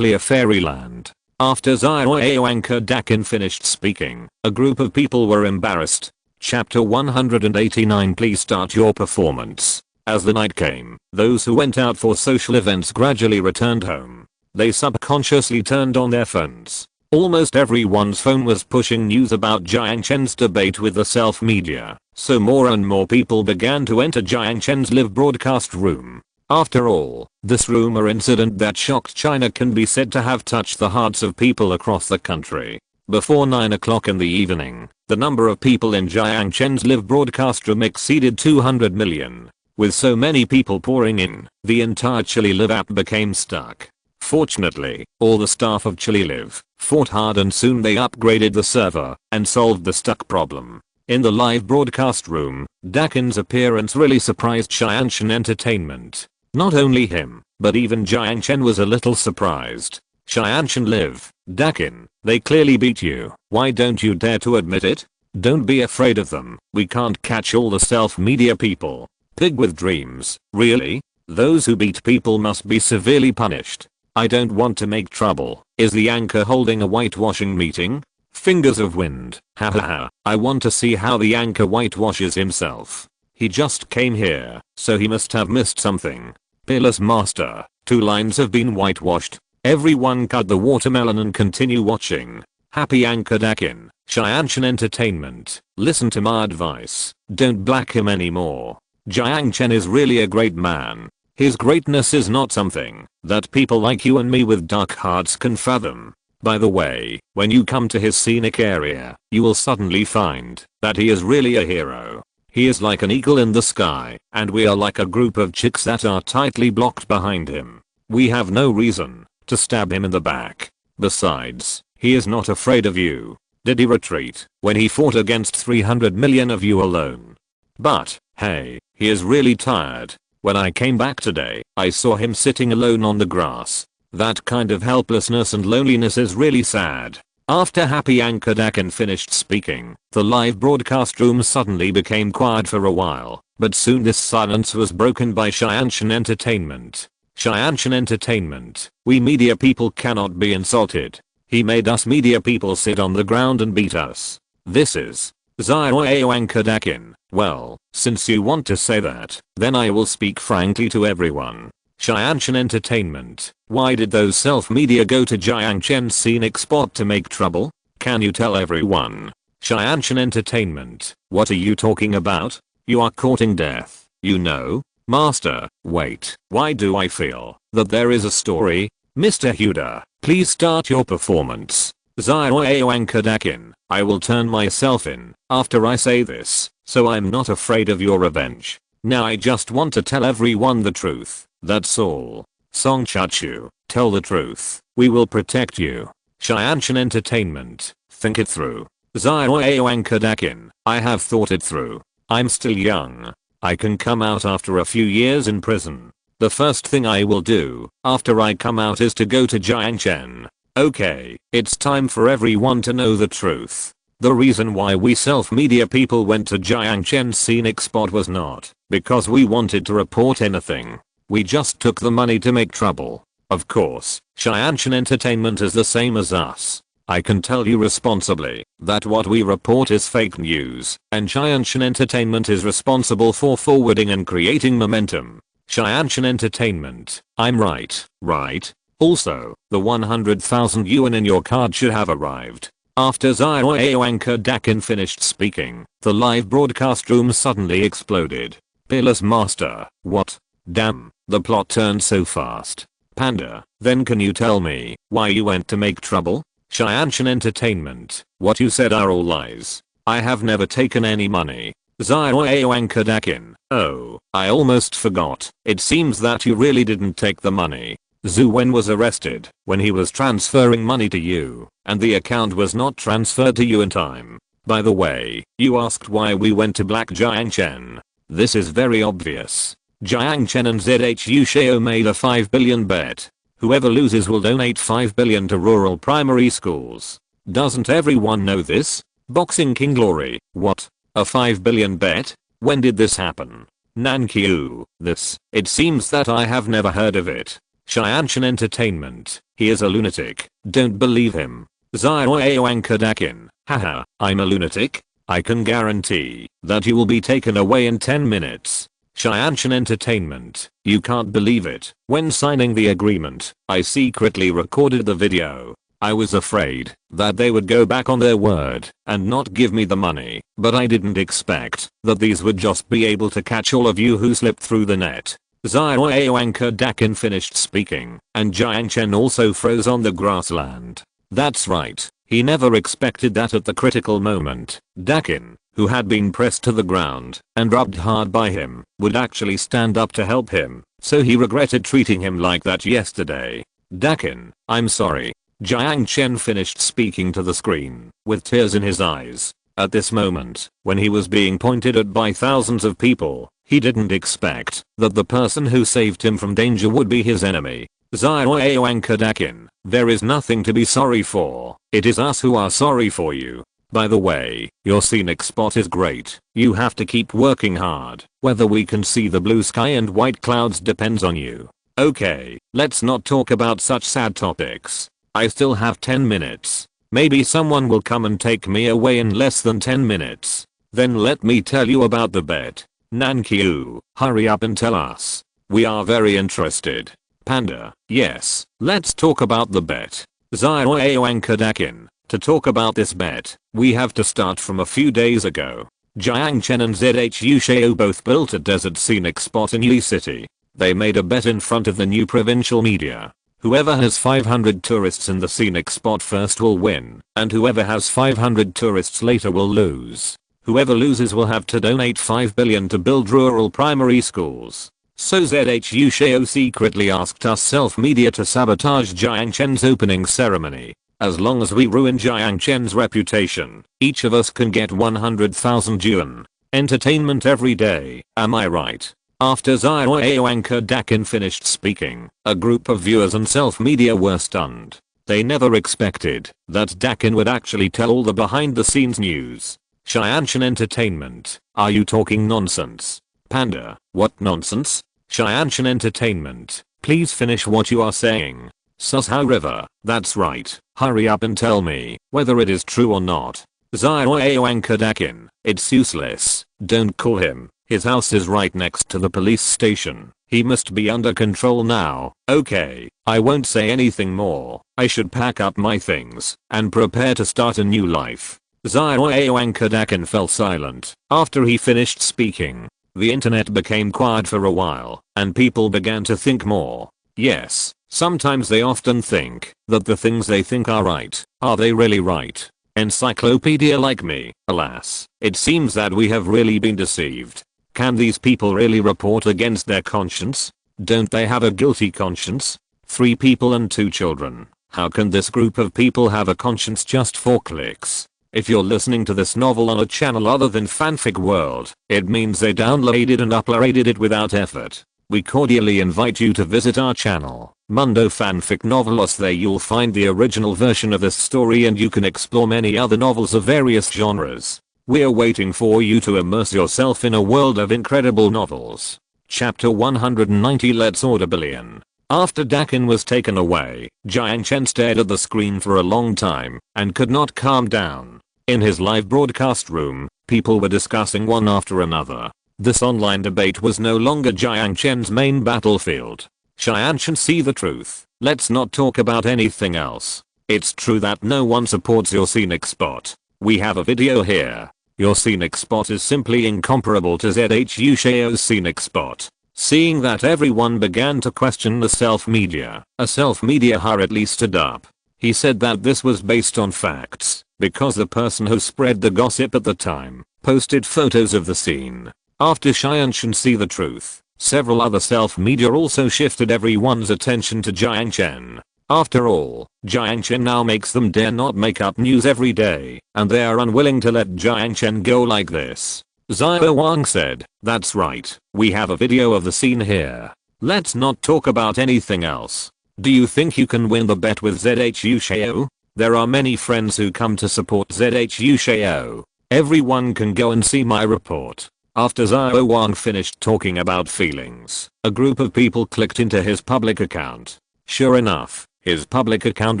a fairyland. After Xiao anchor Dakin finished speaking, a group of people were embarrassed. Chapter 189. Please start your performance. As the night came, those who went out for social events gradually returned home. They subconsciously turned on their phones. Almost everyone's phone was pushing news about Jiang Chen's debate with the self-media, so more and more people began to enter Jiang Chen's live broadcast room. After all, this rumor incident that shocked China can be said to have touched the hearts of people across the country. Before 9 o'clock in the evening, the number of people in Jiang Chen's live broadcast room exceeded 200 million. With so many people pouring in, the entire Chili Live app became stuck. Fortunately, all the staff of Chili Live fought hard and soon they upgraded the server and solved the stuck problem. In the live broadcast room, Dakin's appearance really surprised Xianshan Entertainment. Not only him, but even Jiang Chen was a little surprised. Xianshan Live, Dakin, they clearly beat you. Why don't you dare to admit it? Don't be afraid of them. We can't catch all the self-media people. Pig with dreams, really? Those who beat people must be severely punished. I don't want to make trouble. Is the anchor holding a whitewashing meeting? Fingers of wind. Hahaha. I want to see how the anchor whitewashes himself. He just came here, so he must have missed something. Peerless master. 2 lines have been whitewashed. Everyone cut the watermelon and continue watching. Happy anchor Dakin. Jiang Chen Entertainment. Listen to my advice. Don't black him anymore. Jiang Chen is really a great man. His greatness is not something that people like you and me with dark hearts can fathom. By the way, when you come to his scenic area, you will suddenly find that he is really a hero. He is like an eagle in the sky, and we are like a group of chicks that are tightly blocked behind him. We have no reason to stab him in the back. Besides, he is not afraid of you. Did he retreat when he fought against 300 million of you alone? But, hey, he is really tired. When I came back today, I saw him sitting alone on the grass. That kind of helplessness and loneliness is really sad. After Happy Anchor Dakin finished speaking, the live broadcast room suddenly became quiet for a while, but soon this silence was broken by Jiang Chen Entertainment. Jiang Chen Entertainment, we media people cannot be insulted. He made us media people sit on the ground and beat us. This is Jiang Anchor Dakin. Well, since you want to say that, then I will speak frankly to everyone. Jiang Chen Entertainment, why did those self-media go to Jiang Chen's scenic spot to make trouble? Can you tell everyone? Jiang Chen Entertainment, what are you talking about? You are courting death, you know? Master, wait, why do I feel that there is a story? Mr. Huda, please start your performance. Jiang Anchor Dakin, I will turn myself in after I say this, so I'm not afraid of your revenge. Now I just want to tell everyone the truth. That's all. Song Chachu, tell the truth. We will protect you. Jiang Chen Entertainment, think it through. Jiang Anchor Dakin, I have thought it through. I'm still young. I can come out after a few years in prison. The first thing I will do after I come out is to go to Jiang Chen. Okay, it's time for everyone to know the truth. The reason why we self-media people went to Jiang Chen's scenic spot was not because we wanted to report anything. We just took the money to make trouble. Of course, Jiang Chen Entertainment is the same as us. I can tell you responsibly that what we report is fake news, and Jiang Chen Entertainment is responsible for forwarding and creating momentum. Jiang Chen Entertainment, I'm right, right? Also, the 100,000 yuan in your card should have arrived. After Jiang Anchor Dakin finished speaking, the live broadcast room suddenly exploded. Peerless Master, what? Damn, the plot turned so fast. Panda, then can you tell me why you went to make trouble? Jiang Chen Entertainment, what you said are all lies. I have never taken any money. Jiang Anchor Dakin, oh, I almost forgot. It seems that you really didn't take the money. Zhu Wen was arrested when he was transferring money to you, and the account was not transferred to you in time. By the way, you asked why we went to Black Jiang Chen. This is very obvious. Jiang Chen and ZHU Shao made a 5 billion bet. Whoever loses will donate 5 billion to rural primary schools. Doesn't everyone know this? Boxing King Glory, what? A 5 billion bet? When did this happen? Nankyu, this, it seems that I have never heard of it. Jiang Chen Entertainment, he is a lunatic, don't believe him. Jiang Anchor Dakin, haha, I'm a lunatic? I can guarantee that you will be taken away in 10 minutes. Jiang Chen Entertainment, you can't believe it. When signing the agreement, I secretly recorded the video. I was afraid that they would go back on their word and not give me the money, but I didn't expect that these would just be able to catch all of you who slipped through the net. Jiang Anchor Dakin finished speaking, and Jiang Chen also froze on the grassland. That's right, he never expected that at the critical moment, Dakin, who had been pressed to the ground and rubbed hard by him, would actually stand up to help him, so he regretted treating him like that yesterday. Dakin, I'm sorry. Jiang Chen finished speaking to the screen, with tears in his eyes. At this moment, when he was being pointed at by thousands of people, he didn't expect that the person who saved him from danger would be his enemy. Jiang Anchor Dakin, there is nothing to be sorry for. It is us who are sorry for you. By the way, your scenic spot is great. You have to keep working hard. Whether we can see the blue sky and white clouds depends on you. Okay, let's not talk about such sad topics. I still have 10 minutes. Maybe someone will come and take me away in less than 10 minutes. Then let me tell you about the bet. Nankyu, hurry up and tell us. We are very interested. Panda, yes, let's talk about the bet. Xiaoyuankadakin. To talk about this bet, we have to start from a few days ago. Jiang Chen and Zhu Xiao both built a desert scenic spot in Yi City. They made a bet in front of the new provincial media. Whoever has 500 tourists in the scenic spot first will win, and whoever has 500 tourists later will lose. Whoever loses will have to donate 5 billion to build rural primary schools. So Zhu Xiao secretly asked us self-media to sabotage Jiang Chen's opening ceremony. As long as we ruin Jiang Chen's reputation, each of us can get 100,000 yuan. Entertainment every day, am I right? After Xiaoyuankadakin finished speaking, a group of viewers and self-media were stunned. They never expected that Dakin would actually tell all the behind-the-scenes news. Jiang Entertainment, are you talking nonsense? Panda, what nonsense? Jiang Entertainment, please finish what you are saying. Sahara River, that's right, hurry up and tell me whether it is true or not. Xiaoyuankadakin, it's useless, don't call him. His house is right next to the police station. He must be under control now. Okay, I won't say anything more. I should pack up my things and prepare to start a new life. Xiaoyuankadakin fell silent after he finished speaking. The internet became quiet for a while, and people began to think more. Yes, sometimes they often think that the things they think are right. Are they really right? Encyclopedia like me, alas, it seems that we have really been deceived. Can these people really report against their conscience? Don't they have a guilty conscience? 3 people and 2 children. How can this group of people have a conscience just for clicks? If you're listening to this novel on a channel other than Fanfic World, it means they downloaded and uploaded it without effort. We cordially invite you to visit our channel, Mundo Fanfic Novelos. There you'll find the original version of this story and you can explore many other novels of various genres. We're waiting for you to immerse yourself in a world of incredible novels. Chapter 190. Let's order billion. After Dakin was taken away, Jiang Chen stared at the screen for a long time and could not calm down. In his live broadcast room, people were discussing one after another. This online debate was no longer Jiang Chen's main battlefield. Jiang Chen, see the truth. Let's not talk about anything else. It's true that no one supports your scenic spot. We have a video here. Your scenic spot is simply incomparable to Zhu Xiao's scenic spot. Seeing that everyone began to question the self-media, a self-media hurriedly stood up. He said that this was based on facts, because the person who spread the gossip at the time posted photos of the scene. After Jiang Chen see the truth, several other self-media also shifted everyone's attention to Jiang Chen. After all, Jiang Chen now makes them dare not make up news every day, and they are unwilling to let Jiang Chen go like this. Fatty Wang said, that's right, we have a video of the scene here. Let's not talk about anything else. Do you think you can win the bet with Zhu Xiao? There are many friends who come to support Zhu Xiao. Everyone can go and see my report. After Fatty Wang finished talking about feelings, a group of people clicked into his public account. Sure enough, his public account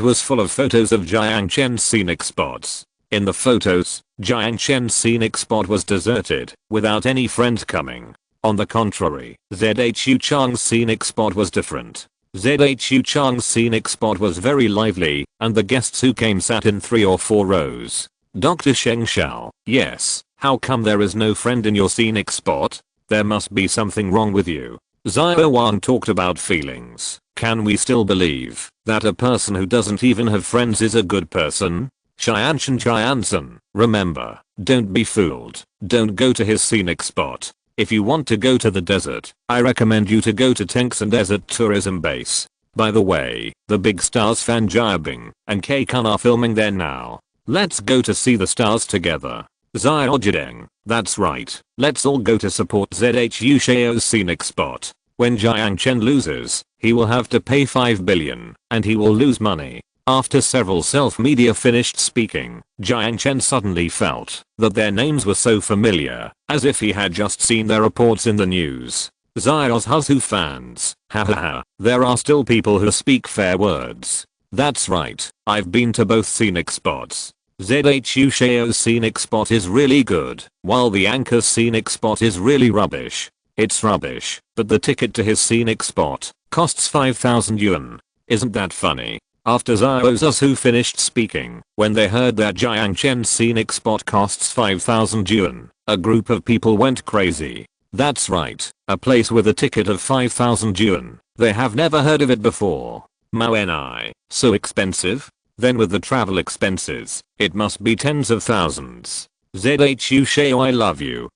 was full of photos of Jiang Chen's scenic spots. In the photos, Jiang Chen's scenic spot was deserted, without any friends coming. On the contrary, Zhu Chang's scenic spot was different. Zhu Chang's scenic spot was very lively, and the guests who came sat in 3 or 4 rows. Dr. Sheng Xiao, yes, how come there is no friend in your scenic spot? There must be something wrong with you. Fatty Wang talked about feelings. Can we still believe that a person who doesn't even have friends is a good person? Jiang Chen, remember, don't be fooled. Don't go to his scenic spot. If you want to go to the desert, I recommend you to go to Tengsan Desert Tourism Base. By the way, the big stars Fan Jiabing and K Kun are filming there now. Let's go to see the stars together. Xiaojideng, that's right, let's all go to support Zhu Xiao's scenic spot. When Jiang Chen loses, he will have to pay 5 billion, and he will lose money. After several self-media finished speaking, Jiang Chen suddenly felt that their names were so familiar, as if he had just seen their reports in the news. Xiao's Huzu fans, hahaha, there are still people who speak fair words. That's right, I've been to both scenic spots. ZHU Shao's scenic spot is really good, while the Anchor's scenic spot is really rubbish. It's rubbish, but the ticket to his scenic spot costs 5,000 yuan. Isn't that funny? After Xiao's Huzu finished speaking, when they heard that Jiang Chen's scenic spot costs 5,000 yuan, a group of people went crazy. That's right, a place with a ticket of 5,000 yuan. They have never heard of it before. Moenai, so expensive? Then with the travel expenses, it must be tens of thousands. ZHU Shao, I love you.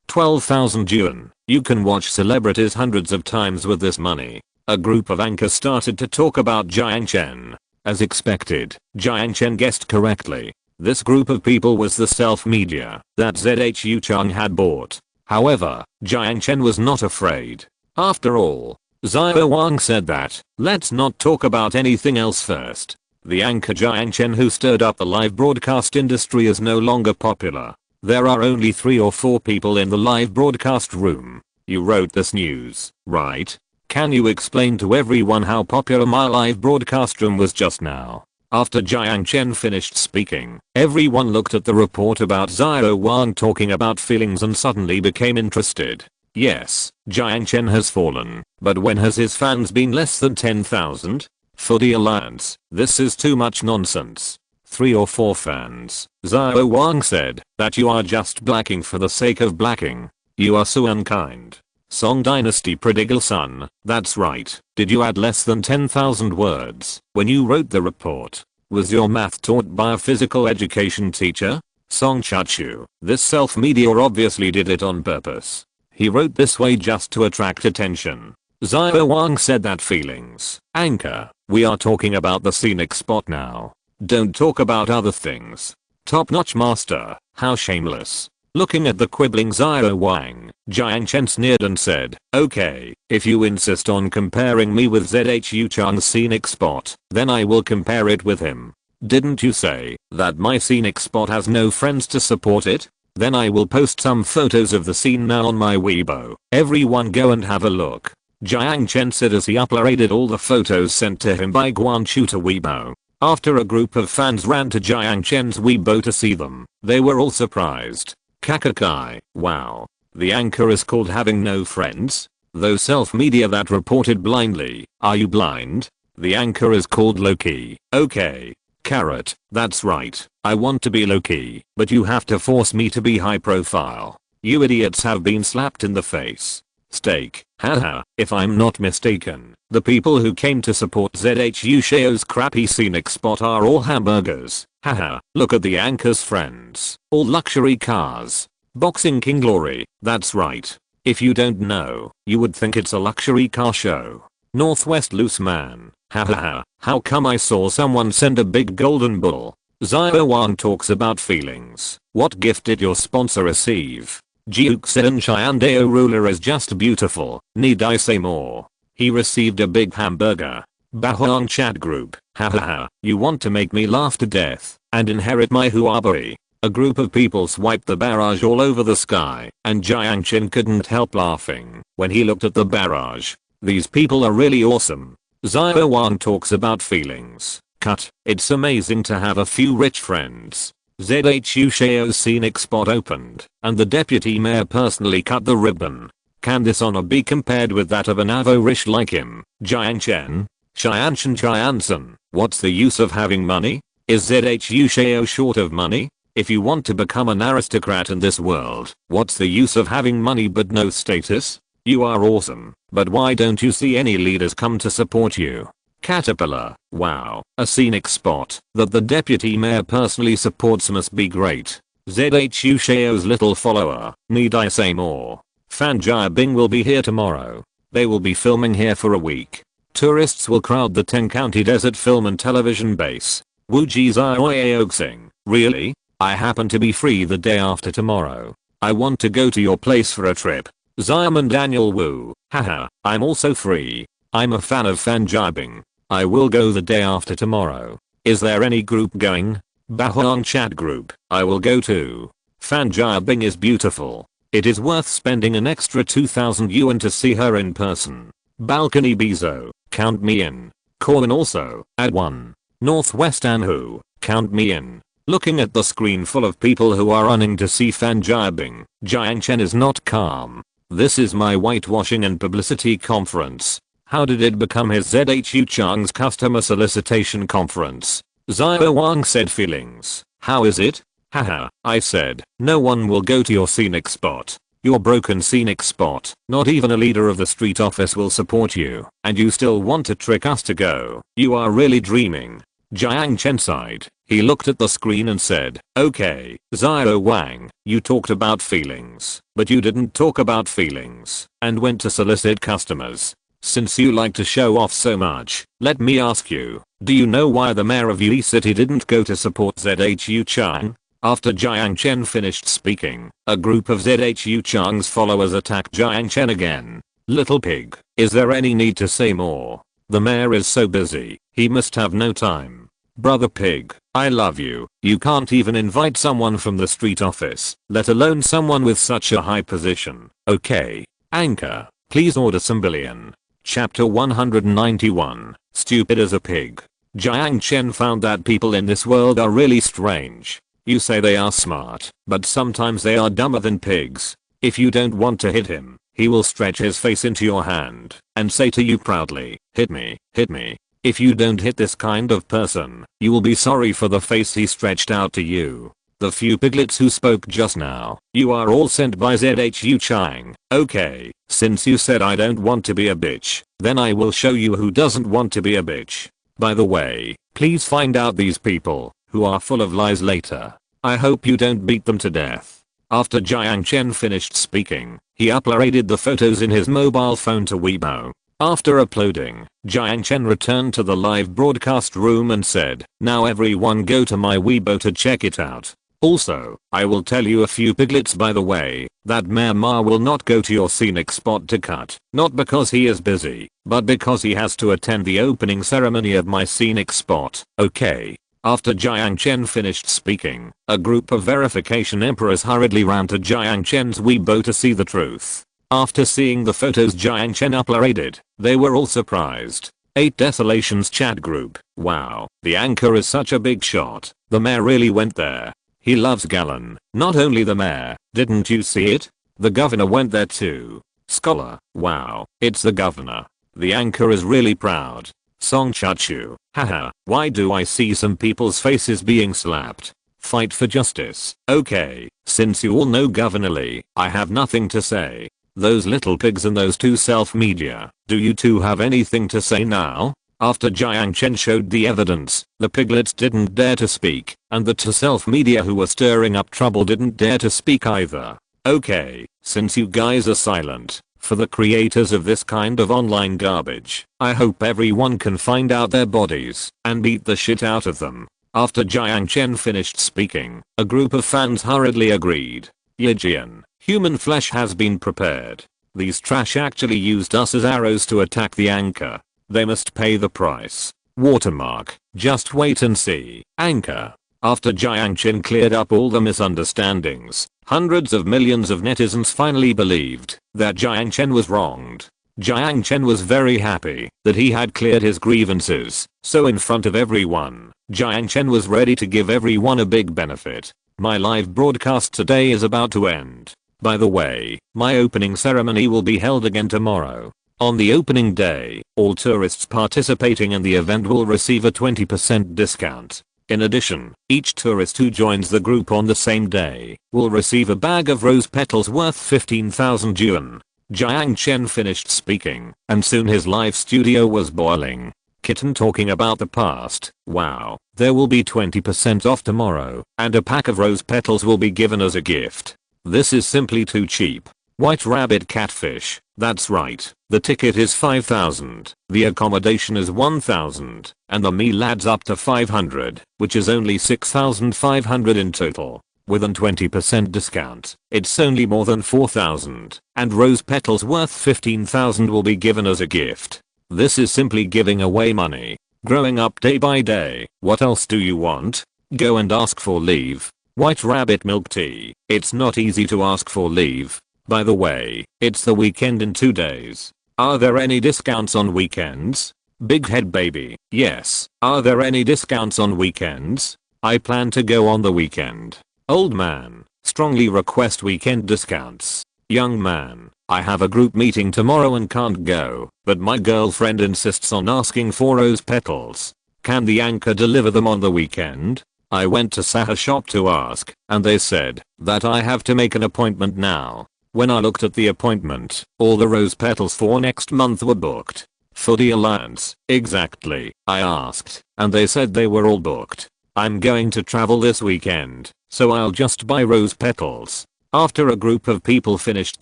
12,000 yuan. You can watch celebrities hundreds of times with this money. A group of anchors started to talk about Jiang Chen. As expected, Jiang Chen guessed correctly. This group of people was the self-media that ZHU Chang had bought. However, Jiang Chen was not afraid. After all, Fatty Wang said that, let's not talk about anything else first. The anchor Jiang Chen who stirred up the live broadcast industry is no longer popular. There are only 3 or 4 people in the live broadcast room. You wrote this news, right? Can you explain to everyone how popular my live broadcast room was just now? After Jiang Chen finished speaking, everyone looked at the report about Fatty Wang talking about feelings and suddenly became interested. Yes, Jiang Chen has fallen, but when has his fans been less than 10,000? For the alliance, this is too much nonsense. 3 or 4 fans, Fatty Wang said, that you are just blacking for the sake of blacking. You are so unkind. Song Dynasty Prodigal Son, that's right. Did you add less than 10,000 words when you wrote the report? Was your math taught by a physical education teacher? Song Chachu, this self-media obviously did it on purpose. He wrote this way just to attract attention. Fatty Wang said that feelings. Anchor, we are talking about the scenic spot now. Don't talk about other things. Top-notch master, how shameless. Looking at the quibbling Fatty Wang, Jiang Chen sneered and said, okay, if you insist on comparing me with ZHU Chang's scenic spot, then I will compare it with him. Didn't you say that my scenic spot has no friends to support it? Then I will post some photos of the scene now on my Weibo. Everyone go and have a look. Jiang Chen said as he uploaded all the photos sent to him by Guanchu to Weibo. After a group of fans ran to Jiang Chen's Weibo to see them, they were all surprised. Kakakai, wow. The anchor is called having no friends? Those self-media that reported blindly, are you blind? The anchor is called low-key. Okay. Carrot, that's right. I want to be low-key, but you have to force me to be high profile. You idiots have been slapped in the face. Steak, haha, if I'm not mistaken, the people who came to support ZHU Shao's crappy scenic spot are all hamburgers. Haha, look at the anchor's friends. All luxury cars. Boxing King Glory, that's right. If you don't know, you would think it's a luxury car show. Northwest Loose Man, hahaha, how come I saw someone send a big golden bull? Fatty Wang talks about feelings. What gift did your sponsor receive? Jiuxin Shiandeo ruler is just beautiful, need I say more? He received a big hamburger. Bahong chat group, hahaha, you want to make me laugh to death and inherit my Huawei. A group of people swiped the barrage all over the sky and Jiang Chen couldn't help laughing when he looked at the barrage. These people are really awesome. Fatty Wang talks about feelings. Cut, it's amazing to have a few rich friends. ZHU Shao's scenic spot opened, and the deputy mayor personally cut the ribbon. Can this honor be compared with that of an avo-rich like him, Jiang Chen? Qianchen, what's the use of having money? Is ZHU Shao short of money? If you want to become an aristocrat in this world, what's the use of having money but no status? You are awesome, but why don't you see any leaders come to support you? Caterpillar, wow, a scenic spot that the deputy mayor personally supports must be great. ZHU Shao's little follower, need I say more? Fan Bing will be here tomorrow. They will be filming here for a week. Tourists will crowd the 10-county desert film and television base. Wuji Zioxing, really? I happen to be free the day after tomorrow. I want to go to your place for a trip. Xiaoman Daniel Wu, haha, I'm also free. I'm a fan of Fan Bing. I will go the day after tomorrow. Is there any group going? Bahong chat group. I will go too. Fanjiabing is beautiful. It is worth spending an extra 2000 yuan to see her in person. Balcony Bizo. Count me in. Corwin also. Add 1. Northwest Anhu. Count me in. Looking at the screen full of people who are running to see Fanjiabing, Jiang Chen is not calm. This is my whitewashing and publicity conference. How did it become his ZHU Chang's customer solicitation conference? Fatty Wang said feelings. How is it? Haha, I said, no one will go to your scenic spot. Your broken scenic spot. Not even a leader of the street office will support you. And you still want to trick us to go. You are really dreaming. Jiang Chen sighed. He looked at the screen and said, okay, Fatty Wang, you talked about feelings, but you didn't talk about feelings, and went to solicit customers. Since you like to show off so much, let me ask you, do you know why the mayor of Yi City didn't go to support ZHU Chang? After Jiang Chen finished speaking, a group of ZHU Chang's followers attacked Jiang Chen again. Little pig, is there any need to say more? The mayor is so busy, he must have no time. Brother pig, I love you. You can't even invite someone from the street office, let alone someone with such a high position. Okay. Anchor, please order some billion. Chapter 191, Stupid as a Pig. Jiang Chen found that people in this world are really strange. You say they are smart, but sometimes they are dumber than pigs. If you don't want to hit him, he will stretch his face into your hand and say to you proudly, hit me, hit me. If you don't hit this kind of person, you will be sorry for the face he stretched out to you. The few piglets who spoke just now, you are all sent by ZHU Chang. Okay, since you said I don't want to be a bitch, then I will show you who doesn't want to be a bitch. By the way, please find out these people, who are full of lies later. I hope you don't beat them to death. After Jiang Chen finished speaking, he uploaded the photos in his mobile phone to Weibo. After uploading, Jiang Chen returned to the live broadcast room and said, now everyone go to my Weibo to check it out. Also, I will tell you a few piglets by the way, that Mayor Ma will not go to your scenic spot to cut, not because he is busy, but because he has to attend the opening ceremony of my scenic spot, okay? After Jiang Chen finished speaking, a group of verification emperors hurriedly ran to Jiang Chen's Weibo to see the truth. After seeing the photos Jiang Chen uploaded, they were all surprised. 8 Desolations chat group. Wow, the anchor is such a big shot. The mayor really went there. He loves Gallon. Not only the mayor, didn't you see it? The governor went there too. Scholar. Wow, it's the governor. The anchor is really proud. Song Chachu. Haha, why do I see some people's faces being slapped? Fight for justice. Okay, since you all know Governor Lee, I have nothing to say. Those little pigs and those two self-media, do you two have anything to say now? After Jiang Chen showed the evidence, the piglets didn't dare to speak, and the two self-media who were stirring up trouble didn't dare to speak either. Okay, since you guys are silent, for the creators of this kind of online garbage, I hope everyone can find out their bodies and beat the shit out of them. After Jiang Chen finished speaking, a group of fans hurriedly agreed. Yijian, human flesh has been prepared. These trash actually used us as arrows to attack the anchor. They must pay the price. Watermark, just wait and see. Anchor. After Jiang Chen cleared up all the misunderstandings, hundreds of millions of netizens finally believed that Jiang Chen was wronged. Jiang Chen was very happy that he had cleared his grievances, so in front of everyone, Jiang Chen was ready to give everyone a big benefit. My live broadcast today is about to end. By the way, my opening ceremony will be held again tomorrow. On the opening day, all tourists participating in the event will receive a 20% discount. In addition, each tourist who joins the group on the same day will receive a bag of rose petals worth 15,000 yuan. Jiang Chen finished speaking, and soon his live studio was boiling. Kitten talking about the past. Wow, there will be 20% off tomorrow, and a pack of rose petals will be given as a gift. This is simply too cheap. White rabbit catfish. That's right. The ticket is 5,000, the accommodation is 1,000, and the meal adds up to 500, which is only 6,500 in total. With a 20% discount, it's only more than 4,000, and rose petals worth 15,000 will be given as a gift. This is simply giving away money. Growing up day by day, what else do you want? Go and ask for leave. White rabbit milk tea. It's not easy to ask for leave. By the way, it's the weekend in 2 days. Are there any discounts on weekends? Big head baby. Yes. Are there any discounts on weekends? I plan to go on the weekend. Old man. Strongly request weekend discounts. Young man. I have a group meeting tomorrow and can't go, but my girlfriend insists on asking for rose petals. Can the anchor deliver them on the weekend? I went to Sahara shop to ask, and they said that I have to make an appointment now. When I looked at the appointment, all the rose petals for next month were booked. For the alliance, exactly, I asked, and they said they were all booked. I'm going to travel this weekend, so I'll just buy rose petals. After a group of people finished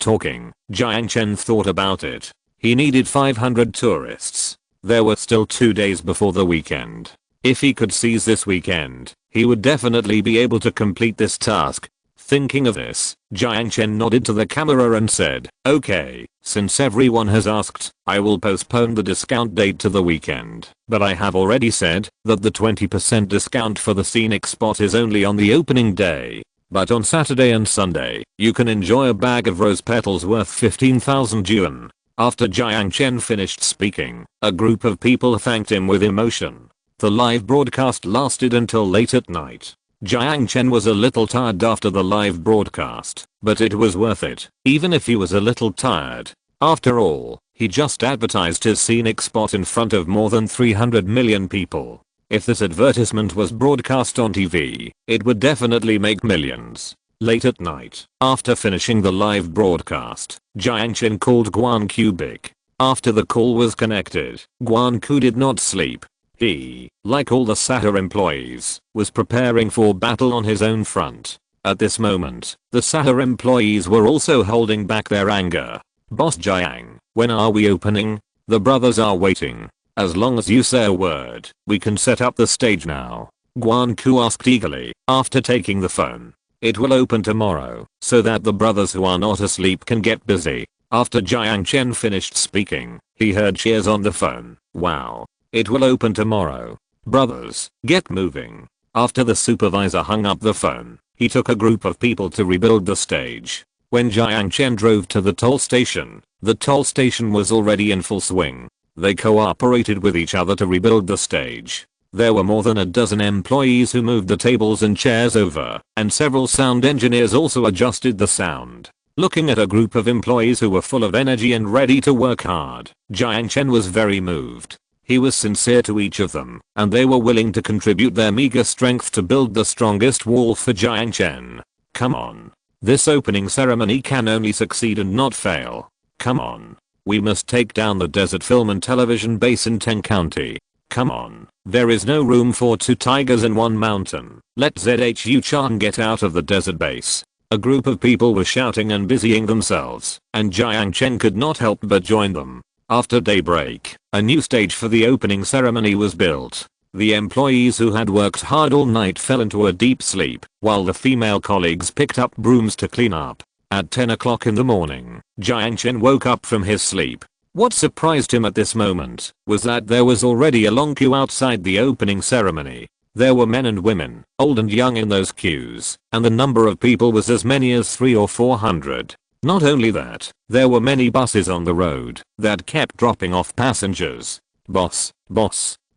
talking, Jiang Chen thought about it. He needed 500 tourists. There were still 2 days before the weekend. If he could seize this weekend, he would definitely be able to complete this task. Thinking of this, Jiang Chen nodded to the camera and said, okay, since everyone has asked, I will postpone the discount date to the weekend. But I have already said that the 20% discount for the scenic spot is only on the opening day. But on Saturday and Sunday, you can enjoy a bag of rose petals worth 15,000 yuan. After Jiang Chen finished speaking, a group of people thanked him with emotion. The live broadcast lasted until late at night. Jiang Chen was a little tired after the live broadcast, but it was worth it, even if he was a little tired. After all, he just advertised his scenic spot in front of more than 300 million people. If this advertisement was broadcast on TV, it would definitely make millions. Late at night, after finishing the live broadcast, Jiang Chen called Guan Cubic. After the call was connected, Guan Ku did not sleep. He, like all the Sahara employees, was preparing for battle on his own front. At this moment, the Sahara employees were also holding back their anger. Boss Jiang, when are we opening? The brothers are waiting. As long as you say a word, we can set up the stage now. Guan Ku asked eagerly, after taking the phone. It will open tomorrow, so that the brothers who are not asleep can get busy. After Jiang Chen finished speaking, he heard cheers on the phone. Wow. It will open tomorrow. Brothers, get moving. After the supervisor hung up the phone, he took a group of people to rebuild the stage. When Jiang Chen drove to the toll station was already in full swing. They cooperated with each other to rebuild the stage. There were more than a dozen employees who moved the tables and chairs over, and several sound engineers also adjusted the sound. Looking at a group of employees who were full of energy and ready to work hard, Jiang Chen was very moved. He was sincere to each of them, and they were willing to contribute their meager strength to build the strongest wall for Jiang Chen. Come on. This opening ceremony can only succeed and not fail. Come on. We must take down the desert film and television base in Teng County. Come on. There is no room for 2 tigers in 1 mountain. Let ZHU Chan get out of the desert base. A group of people were shouting and busying themselves, and Jiang Chen could not help but join them. After daybreak, a new stage for the opening ceremony was built. The employees who had worked hard all night fell into a deep sleep, while the female colleagues picked up brooms to clean up. At 10 o'clock in the morning, Jiang Chen woke up from his sleep. What surprised him at this moment was that there was already a long queue outside the opening ceremony. There were men and women, old and young in those queues, and the number of people was as many as 300 or 400. Not only that, there were many buses on the road that kept dropping off passengers. Boss,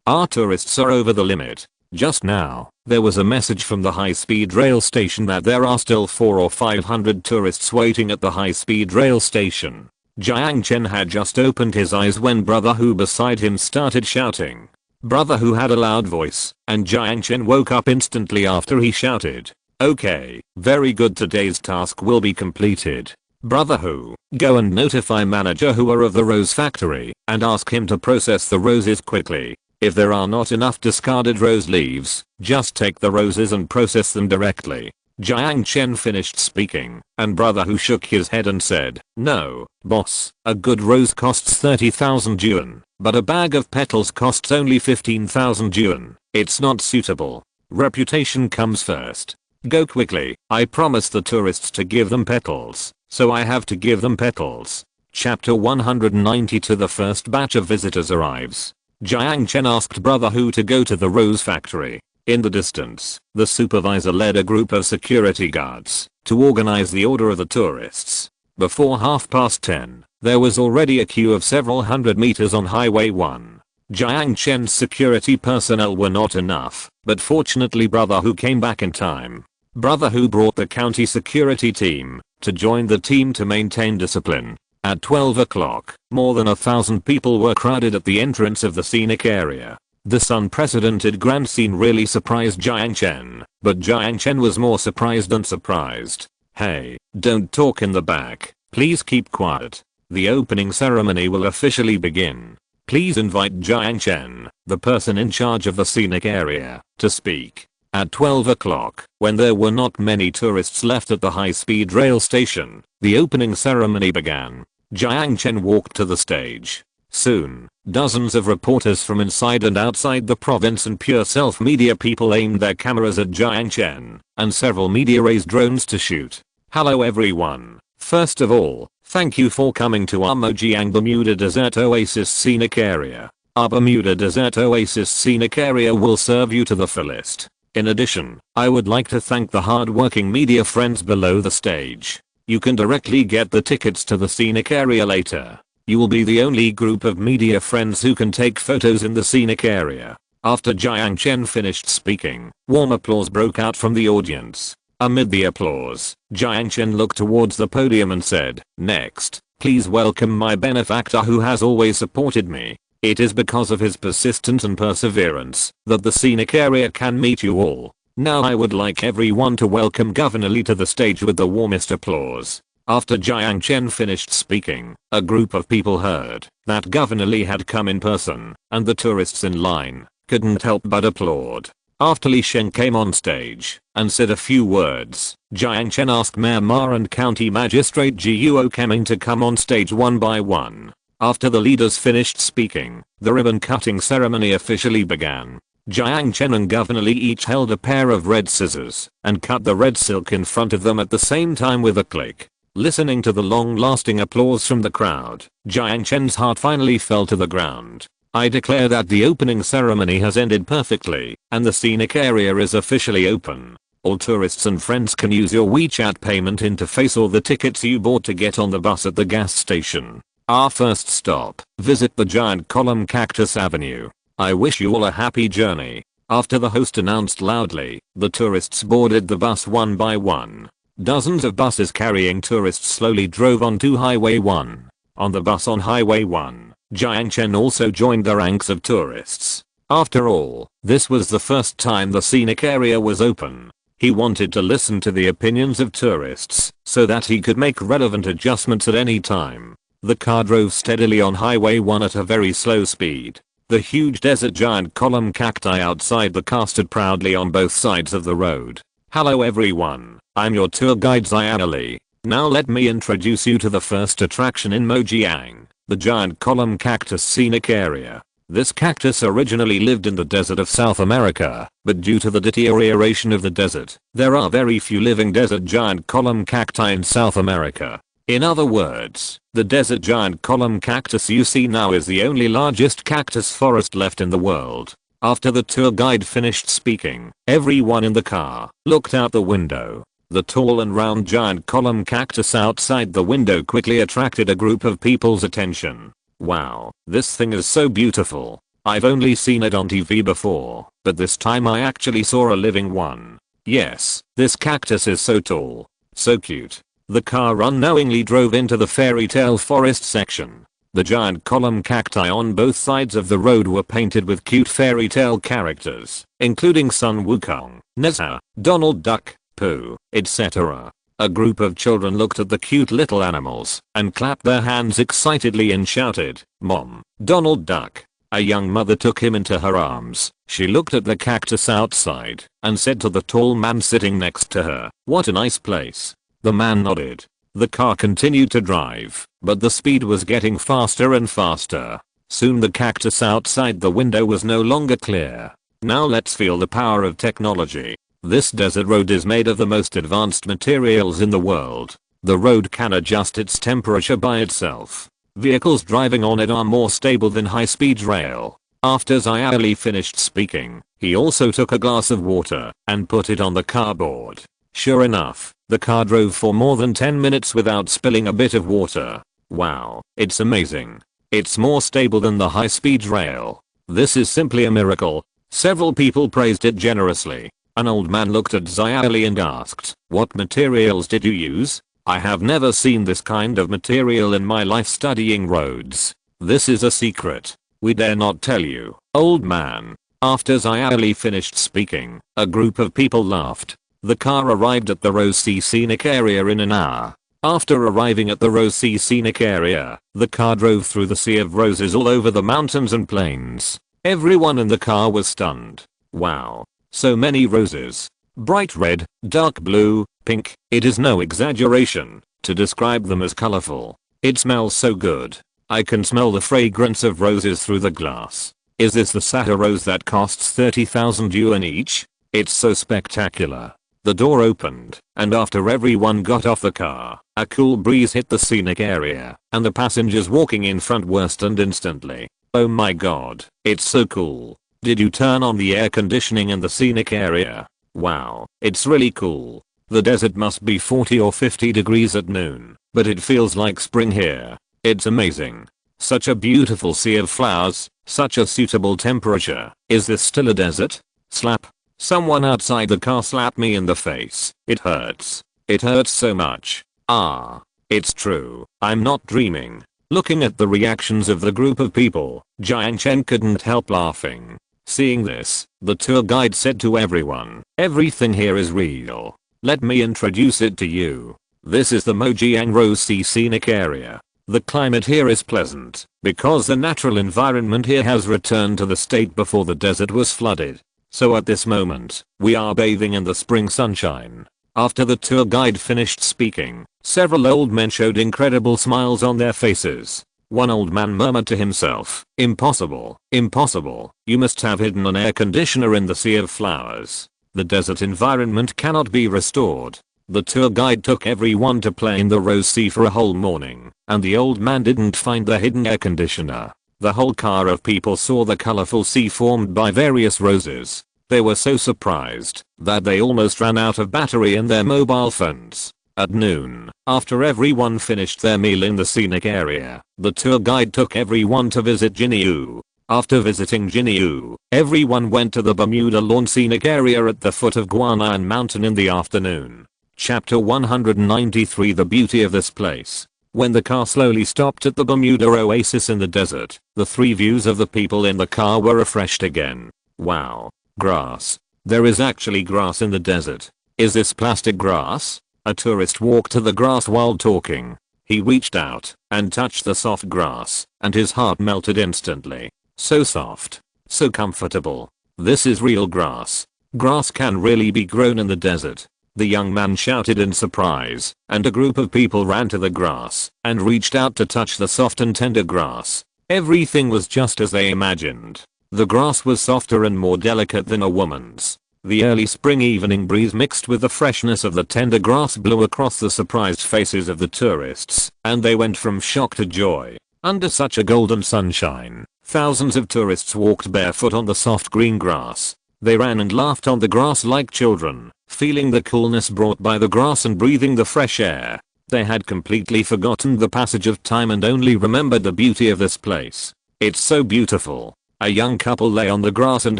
our tourists are over the limit. Just now, there was a message from the high-speed rail station that there are still 400 or 500 tourists waiting at the high-speed rail station. Jiang Chen had just opened his eyes when Brother Hu beside him started shouting. Brother Hu had a loud voice, and Jiang Chen woke up instantly after he shouted. Okay, very good, today's task will be completed. Brother Hu, go and notify Manager Hua of the rose factory, and ask him to process the roses quickly. If there are not enough discarded rose leaves, just take the roses and process them directly. Jiang Chen finished speaking, and Brother Hu shook his head and said, no, boss, a good rose costs 30,000 yuan, but a bag of petals costs only 15,000 yuan. It's not suitable. Reputation comes first. Go quickly, I promised the tourists to give them petals, so I have to give them petals. Chapter 192. The first batch of visitors arrives. Jiang Chen asked Brother Hu to go to the rose factory. In the distance, the supervisor led a group of security guards to organize the order of the tourists. Before 10:30, there was already a queue of several hundred meters on Highway 1. Jiang Chen's security personnel were not enough, but fortunately Brother Hu came back in time. Brother Hu brought the county security team to join the team to maintain discipline. At 12 o'clock, more than 1,000 people were crowded at the entrance of the scenic area. This unprecedented grand scene really surprised Jiang Chen, but Jiang Chen was more surprised than surprised. Hey, don't talk in the back, please keep quiet. The opening ceremony will officially begin. Please invite Jiang Chen, the person in charge of the scenic area, to speak. At 12 o'clock, when there were not many tourists left at the high-speed rail station, the opening ceremony began. Jiang Chen walked to the stage. Soon, dozens of reporters from inside and outside the province and pure self-media people aimed their cameras at Jiang Chen, and several media raised drones to shoot. Hello everyone. First of all, thank you for coming to our Mojiang Bermuda Desert Oasis scenic area. Our Bermuda Desert Oasis scenic area will serve you to the fullest. In addition, I would like to thank the hard-working media friends below the stage. You can directly get the tickets to the scenic area later. You will be the only group of media friends who can take photos in the scenic area. After Jiang Chen finished speaking, warm applause broke out from the audience. Amid the applause, Jiang Chen looked towards the podium and said, "Next, please welcome my benefactor who has always supported me. It is because of his persistence and perseverance that the scenic area can meet you all. Now I would like everyone to welcome Governor Li to the stage with the warmest applause." After Jiang Chen finished speaking, a group of people heard that Governor Li had come in person, and the tourists in line couldn't help but applaud. After Li Shen came on stage and said a few words, Jiang Chen asked Mayor Ma and County Magistrate Guo Keming to come on stage one by one. After the leaders finished speaking, the ribbon cutting ceremony officially began. Jiang Chen and Governor Li each held a pair of red scissors and cut the red silk in front of them at the same time with a click. Listening to the long-lasting applause from the crowd, Jiang Chen's heart finally fell to the ground. I declare that the opening ceremony has ended perfectly, and the scenic area is officially open. All tourists and friends can use your WeChat payment interface or the tickets you bought to get on the bus at the gas station. Our first stop, visit the giant column Cactus Avenue. I wish you all a happy journey. After the host announced loudly, the tourists boarded the bus one by one. Dozens of buses carrying tourists slowly drove onto Highway 1. On the bus on Highway 1, Jiang Chen also joined the ranks of tourists. After all, this was the first time the scenic area was open. He wanted to listen to the opinions of tourists so that he could make relevant adjustments at any time. The car drove steadily on Highway 1 at a very slow speed. The huge desert giant column cacti outside the car stood proudly on both sides of the road. Hello everyone, I'm your tour guide Ziana Li. Now let me introduce you to the first attraction in Mojiang, the giant column cactus scenic area. This cactus originally lived in the desert of South America, but due to the deterioration of the desert, there are very few living desert giant column cacti in South America. In other words, the desert giant column cactus you see now is the only largest cactus forest left in the world. After the tour guide finished speaking, everyone in the car looked out the window. The tall and round giant column cactus outside the window quickly attracted a group of people's attention. Wow, this thing is so beautiful. I've only seen it on TV before, but this time I actually saw a living one. Yes, this cactus is so tall, so cute. The car unknowingly drove into the fairy tale forest section. The giant column cacti on both sides of the road were painted with cute fairy tale characters, including Sun Wukong, Nessa, Donald Duck, Pooh, etc. A group of children looked at the cute little animals and clapped their hands excitedly and shouted, "Mom, Donald Duck." A young mother took him into her arms. She looked at the cactus outside and said to the tall man sitting next to her, "What a nice place." The man nodded. The car continued to drive, but the speed was getting faster and faster. Soon the cactus outside the window was no longer clear. Now let's feel the power of technology. This desert road is made of the most advanced materials in the world. The road can adjust its temperature by itself. Vehicles driving on it are more stable than high-speed rail. After Xiaoli finished speaking, he also took a glass of water and put it on the cardboard. Sure enough, the car drove for more than 10 minutes without spilling a bit of water. Wow, it's amazing. It's more stable than the high-speed rail. This is simply a miracle. Several people praised it generously. An old man looked at Xiaoli and asked, "What materials did you use? I have never seen this kind of material in my life studying roads. This is a secret. We dare not tell you, old man." After Xiaoli finished speaking, a group of people laughed. The car arrived at the Rose Sea Scenic Area in an hour. After arriving at the Rose Sea Scenic Area, the car drove through the sea of roses all over the mountains and plains. Everyone in the car was stunned. Wow. So many roses. Bright red, dark blue, pink. It is no exaggeration to describe them as colorful. It smells so good. I can smell the fragrance of roses through the glass. Is this the Sahara rose that costs 30,000 yuan each? It's so spectacular. The door opened, and after everyone got off the car, a cool breeze hit the scenic area, and the passengers walking in front were stunned instantly. Oh my god, it's so cool. Did you turn on the air conditioning in the scenic area? Wow, it's really cool. The desert must be 40 or 50 degrees at noon, but it feels like spring here. It's amazing. Such a beautiful sea of flowers, such a suitable temperature. Is this still a desert? Slap. Someone outside the car slapped me in the face. It hurts. It hurts so much. Ah. It's true. I'm not dreaming. Looking at the reactions of the group of people, Jiang Chen couldn't help laughing. Seeing this, the tour guide said to everyone, "Everything here is real. Let me introduce it to you. This is the Mojiang Rose Sea Scenic Area. The climate here is pleasant, because the natural environment here has returned to the state before the desert was flooded. So at this moment, we are bathing in the spring sunshine." After the tour guide finished speaking, several old men showed incredible smiles on their faces. One old man murmured to himself, "Impossible, impossible. You must have hidden an air conditioner in the sea of flowers. The desert environment cannot be restored." The tour guide took everyone to play in the Rose Sea for a whole morning, and the old man didn't find the hidden air conditioner. The whole car of people saw the colorful sea formed by various roses. They were so surprised that they almost ran out of battery in their mobile phones. At noon, after everyone finished their meal in the scenic area, the tour guide took everyone to visit Jinyu. After visiting Jinyu, everyone went to the Bermuda Lawn Scenic Area at the foot of Guanyin Mountain in the afternoon. Chapter 193. The beauty of this place. When the car slowly stopped at the Bermuda oasis in the desert, the three views of the people in the car were refreshed again. Wow. Grass. There is actually grass in the desert. Is this plastic grass? A tourist walked to the grass while talking. He reached out and touched the soft grass, and his heart melted instantly. So soft. So comfortable. This is real grass. Grass can really be grown in the desert. The young man shouted in surprise, and a group of people ran to the grass and reached out to touch the soft and tender grass. Everything was just as they imagined. The grass was softer and more delicate than a woman's. The early spring evening breeze mixed with the freshness of the tender grass blew across the surprised faces of the tourists, and they went from shock to joy. Under such a golden sunshine, thousands of tourists walked barefoot on the soft green grass. They ran and laughed on the grass like children, feeling the coolness brought by the grass and breathing the fresh air. They had completely forgotten the passage of time and only remembered the beauty of this place. It's so beautiful. A young couple lay on the grass and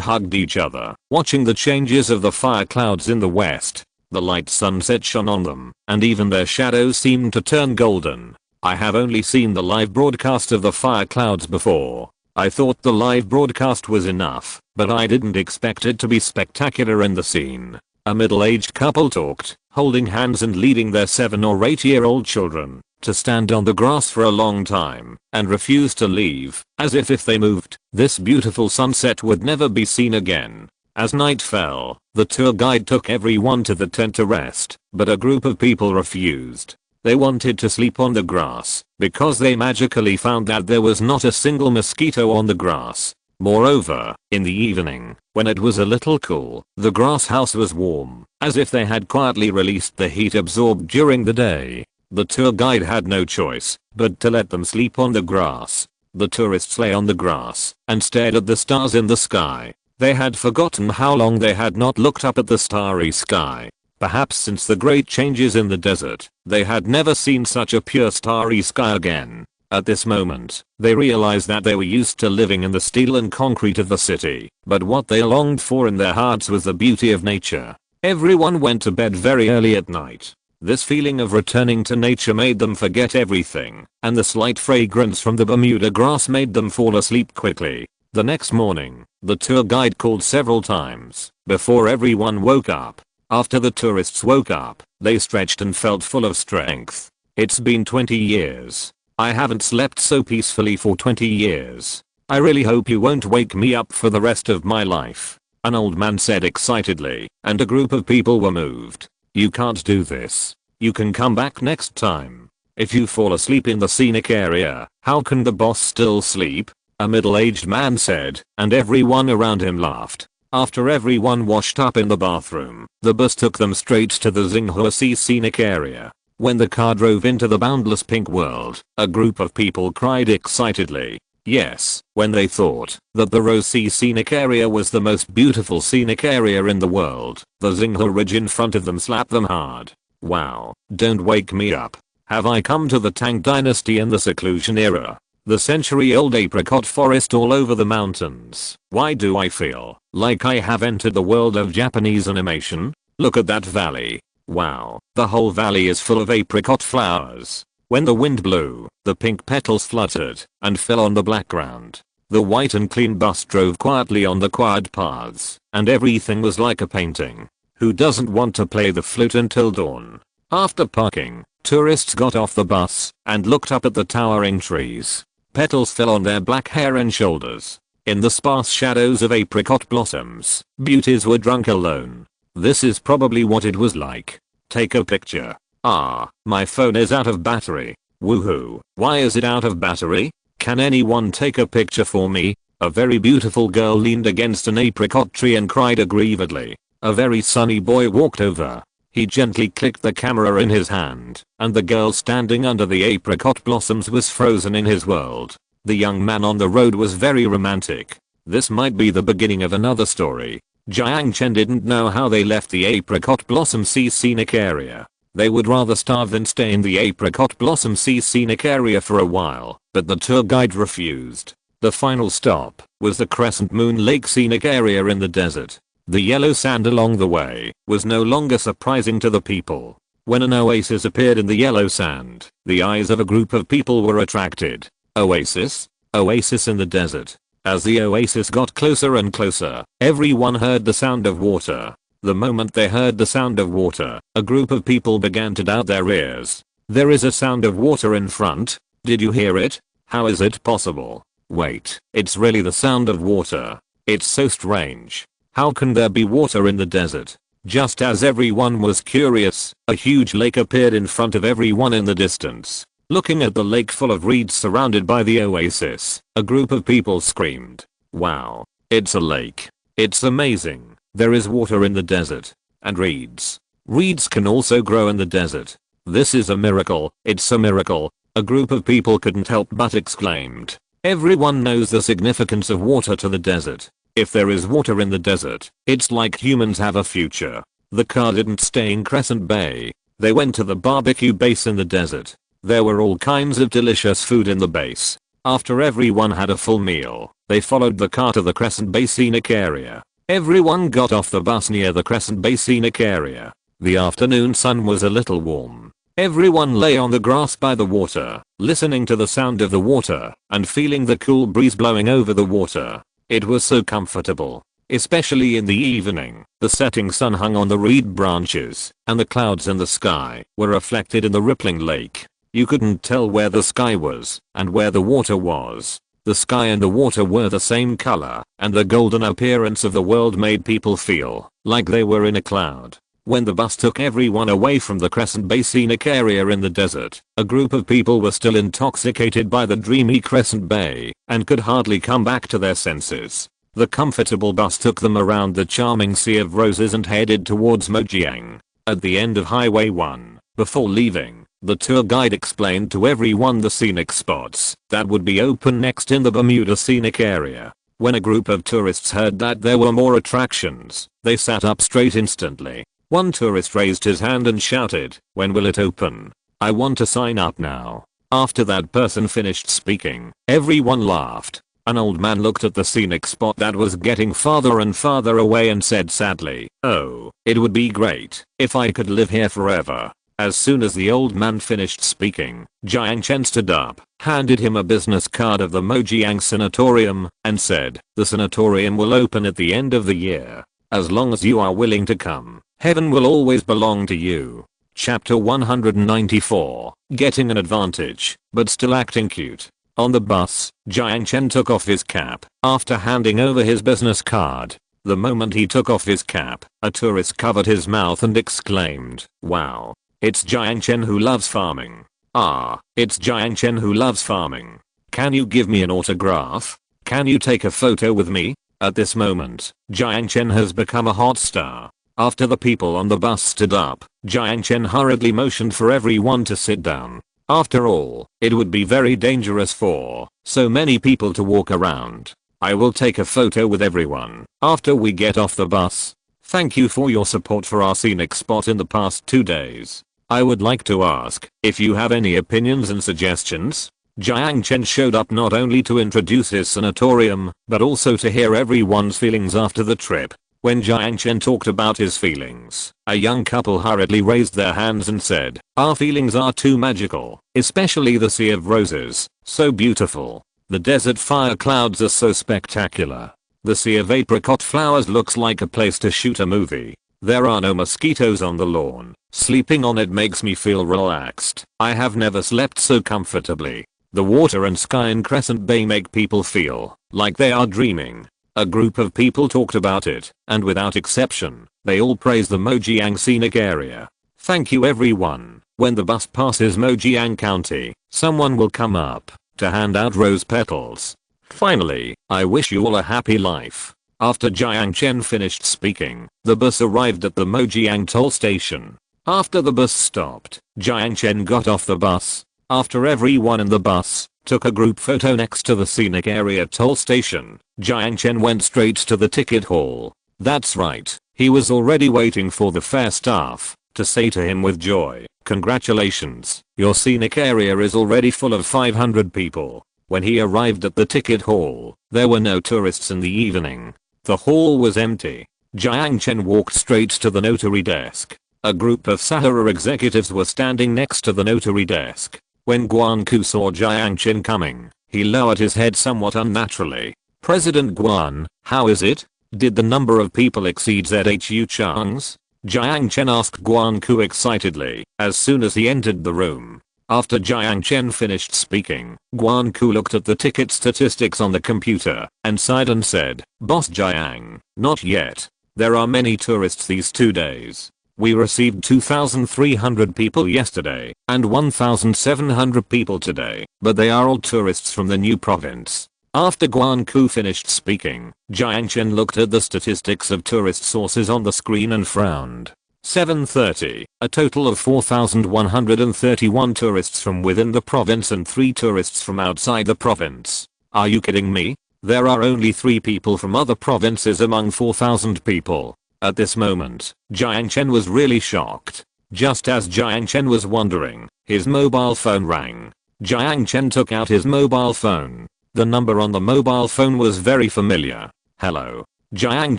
hugged each other, watching the changes of the fire clouds in the west. The light sunset shone on them, and even their shadows seemed to turn golden. I have only seen the live broadcast of the fire clouds before. I thought the live broadcast was enough, but I didn't expect it to be spectacular in the scene. A middle-aged couple talked, holding hands and leading their 7 or 8-year-old children to stand on the grass for a long time and refuse to leave, as if they moved, this beautiful sunset would never be seen again. As night fell, the tour guide took everyone to the tent to rest, but a group of people refused. They wanted to sleep on the grass because they magically found that there was not a single mosquito on the grass. Moreover, in the evening, when it was a little cool, the grass house was warm, as if they had quietly released the heat absorbed during the day. The tour guide had no choice but to let them sleep on the grass. The tourists lay on the grass and stared at the stars in the sky. They had forgotten how long they had not looked up at the starry sky. Perhaps since the great changes in the desert, they had never seen such a pure starry sky again. At this moment, they realized that they were used to living in the steel and concrete of the city, but what they longed for in their hearts was the beauty of nature. Everyone went to bed very early at night. This feeling of returning to nature made them forget everything, and the slight fragrance from the Bermuda grass made them fall asleep quickly. The next morning, the tour guide called several times before everyone woke up. After the tourists woke up, they stretched and felt full of strength. It's been 20 years. I haven't slept so peacefully for 20 years. I really hope you won't wake me up for the rest of my life, an old man said excitedly, and a group of people were moved. You can't do this. You can come back next time. If you fall asleep in the scenic area, how can the boss still sleep? A middle-aged man said, and everyone around him laughed. After everyone washed up in the bathroom, the bus took them straight to the Xinghua scenic area. When the car drove into the boundless pink world, a group of people cried excitedly. Yes, when they thought that the Rose Sea scenic area was the most beautiful scenic area in the world, the Xinghua ridge in front of them slapped them hard. Wow, don't wake me up. Have I come to the Tang Dynasty in the seclusion era? The century-old apricot forest all over the mountains. Why do I feel like I have entered the world of Japanese animation? Look at that valley. Wow, the whole valley is full of apricot flowers. When the wind blew, the pink petals fluttered and fell on the black ground. The white and clean bus drove quietly on the quiet paths, and everything was like a painting. Who doesn't want to play the flute until dawn? After parking, tourists got off the bus and looked up at the towering trees. Petals fell on their black hair and shoulders. In the sparse shadows of apricot blossoms, beauties were drunk alone. This is probably what it was like. Take a picture. Ah, my phone is out of battery. Woohoo, why is it out of battery? Can anyone take a picture for me? A very beautiful girl leaned against an apricot tree and cried aggrievedly. A very sunny boy walked over. He gently clicked the camera in his hand, and the girl standing under the apricot blossoms was frozen in his world. The young man on the road was very romantic. This might be the beginning of another story. Jiang Chen didn't know how they left the apricot blossom sea scenic area. They would rather starve than stay in the apricot blossom sea scenic area for a while, but the tour guide refused. The final stop was the Crescent Moon Lake scenic area in the desert. The yellow sand along the way was no longer surprising to the people. When an oasis appeared in the yellow sand, the eyes of a group of people were attracted. Oasis? Oasis in the desert. As the oasis got closer and closer, everyone heard the sound of water. The moment they heard the sound of water, a group of people began to doubt their ears. There is a sound of water in front. Did you hear it? How is it possible? Wait, it's really the sound of water. It's so strange. How can there be water in the desert? Just as everyone was curious, a huge lake appeared in front of everyone in the distance. Looking at the lake full of reeds surrounded by the oasis, a group of people screamed. Wow, it's a lake. It's amazing. There is water in the desert. And reeds. Reeds can also grow in the desert. This is a miracle. It's a miracle. A group of people couldn't help but exclaimed. Everyone knows the significance of water to the desert. If there is water in the desert, it's like humans have a future. The car didn't stay in Crescent Bay. They went to the barbecue base in the desert. There were all kinds of delicious food in the base. After everyone had a full meal, they followed the car to the Crescent Bay scenic area. Everyone got off the bus near the Crescent Bay scenic area. The afternoon sun was a little warm. Everyone lay on the grass by the water, listening to the sound of the water and feeling the cool breeze blowing over the water. It was so comfortable. Especially in the evening, the setting sun hung on the reed branches, and the clouds in the sky were reflected in the rippling lake. You couldn't tell where the sky was and where the water was. The sky and the water were the same color, and the golden appearance of the world made people feel like they were in a cloud. When the bus took everyone away from the Crescent Bay scenic area in the desert, a group of people were still intoxicated by the dreamy Crescent Bay and could hardly come back to their senses. The comfortable bus took them around the charming Sea of Roses and headed towards Mojiang. At the end of Highway 1, before leaving, The tour guide explained to everyone the scenic spots that would be open next in the Bermuda scenic area. When a group of tourists heard that there were more attractions, they sat up straight instantly. One tourist raised his hand and shouted, "When will it open? I want to sign up now." After that person finished speaking, everyone laughed. An old man looked at the scenic spot that was getting farther and farther away and said sadly, "Oh, it would be great if I could live here forever." As soon as the old man finished speaking, Jiang Chen stood up, handed him a business card of the Mojiang Sanatorium, and said, "The sanatorium will open at the end of the year. As long as you are willing to come, heaven will always belong to you." Chapter 194, Getting an Advantage, but Still Acting Cute. On the bus, Jiang Chen took off his cap after handing over his business card. The moment he took off his cap, a tourist covered his mouth and exclaimed, "Wow. It's Jiang Chen who loves farming. Ah, it's Jiang Chen who loves farming. Can you give me an autograph? Can you take a photo with me?" At this moment, Jiang Chen has become a hot star. After the people on the bus stood up, Jiang Chen hurriedly motioned for everyone to sit down. After all, it would be very dangerous for so many people to walk around. "I will take a photo with everyone after we get off the bus. Thank you for your support for our scenic spot in the past 2 days. I would like to ask if you have any opinions and suggestions." Jiang Chen showed up not only to introduce his sanatorium, but also to hear everyone's feelings after the trip. When Jiang Chen talked about his feelings, a young couple hurriedly raised their hands and said, "Our feelings are too magical, especially the sea of roses, so beautiful. The desert fire clouds are so spectacular. The sea of apricot flowers looks like a place to shoot a movie. There are no mosquitoes on the lawn. Sleeping on it makes me feel relaxed. I have never slept so comfortably. The water and sky in Crescent Bay make people feel like they are dreaming." A group of people talked about it, and without exception, they all praised the Mojiang scenic area. "Thank you everyone. When the bus passes Mojiang County, someone will come up to hand out rose petals. Finally, I wish you all a happy life." After Jiang Chen finished speaking, the bus arrived at the Mojiang toll station. After the bus stopped, Jiang Chen got off the bus. After everyone in the bus took a group photo next to the scenic area toll station, Jiang Chen went straight to the ticket hall. That's right, he was already waiting for the fair staff to say to him with joy, "Congratulations, your scenic area is already full of 500 people." When he arrived at the ticket hall, there were no tourists in the evening. The hall was empty. Jiang Chen walked straight to the notary desk. A group of Sahara executives were standing next to the notary desk. When Guan Ku saw Jiang Chen coming, he lowered his head somewhat unnaturally. "President Guan, how is it? Did the number of people exceed ZHU Chang's?" Jiang Chen asked Guan Ku excitedly as soon as he entered the room. After Jiang Chen finished speaking, Guan Ku looked at the ticket statistics on the computer and sighed and said, "Boss Jiang, not yet. There are many tourists these 2 days. We received 2,300 people yesterday and 1,700 people today, but they are all tourists from the new province." After Guan Ku finished speaking, Jiang Chen looked at the statistics of tourist sources on the screen and frowned. 730, a total of 4,131 tourists from within the province and 3 tourists from outside the province. Are you kidding me? There are only 3 people from other provinces among 4,000 people. At this moment, Jiang Chen was really shocked. Just as Jiang Chen was wondering, his mobile phone rang. Jiang Chen took out his mobile phone. The number on the mobile phone was very familiar. "Hello, Jiang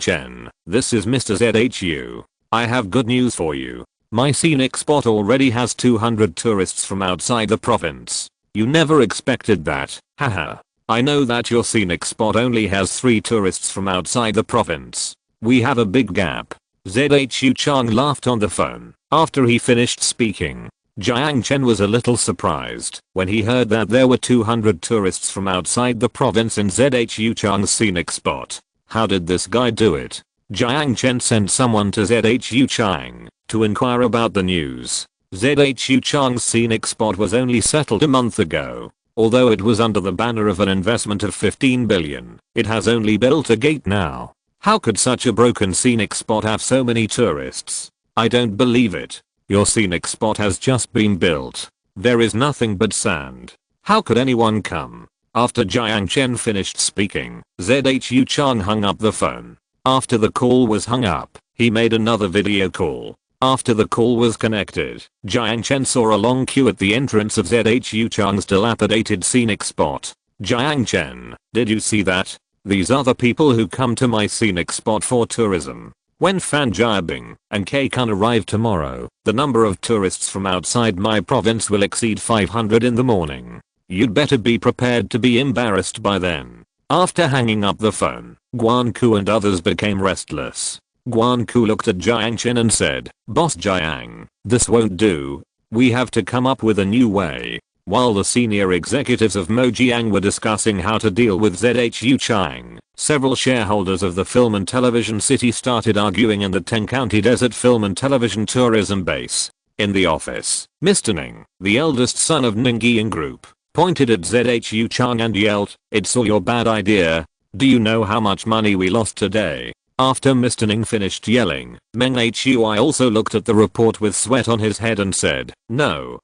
Chen, this is Mr. ZHU. I have good news for you. My scenic spot already has 200 tourists from outside the province. You never expected that, haha. I know that your scenic spot only has 3 tourists from outside the province. We have a big gap." ZHU Chang laughed on the phone. After he finished speaking, Jiang Chen was a little surprised when he heard that there were 200 tourists from outside the province in ZHU Chang's scenic spot. How did this guy do it? Jiang Chen sent someone to ZHU Chang to inquire about the news. ZHU Chang's scenic spot was only settled a month ago. Although it was under the banner of an investment of 15 billion, it has only built a gate now. How could such a broken scenic spot have so many tourists? I don't believe it. Your scenic spot has just been built. There is nothing but sand. How could anyone come? After Jiang Chen finished speaking, ZHU Chang hung up the phone. After the call was hung up, he made another video call. After the call was connected, Jiang Chen saw a long queue at the entrance of ZHU Chang's dilapidated scenic spot. Jiang Chen, did you see that? These are the people who come to my scenic spot for tourism. When Fan Jiabing and Kaikun arrive tomorrow, the number of tourists from outside my province will exceed 500 in the morning. You'd better be prepared to be embarrassed by then. After hanging up the phone, Guanku and others became restless. Guanku looked at Jiang Chen and said, "Boss Jiang, this won't do. We have to come up with a new way." While the senior executives of Mojiang were discussing how to deal with ZHU Chang, several shareholders of the film and television city started arguing in the 10-county desert film and television tourism base. In the office, Mr. Ning, the eldest son of Ningying Group, pointed at ZHU Chang and yelled, "It's all your bad idea. Do you know how much money we lost today?" After Mr. Ning finished yelling, Meng Hui also looked at the report with sweat on his head and said, No,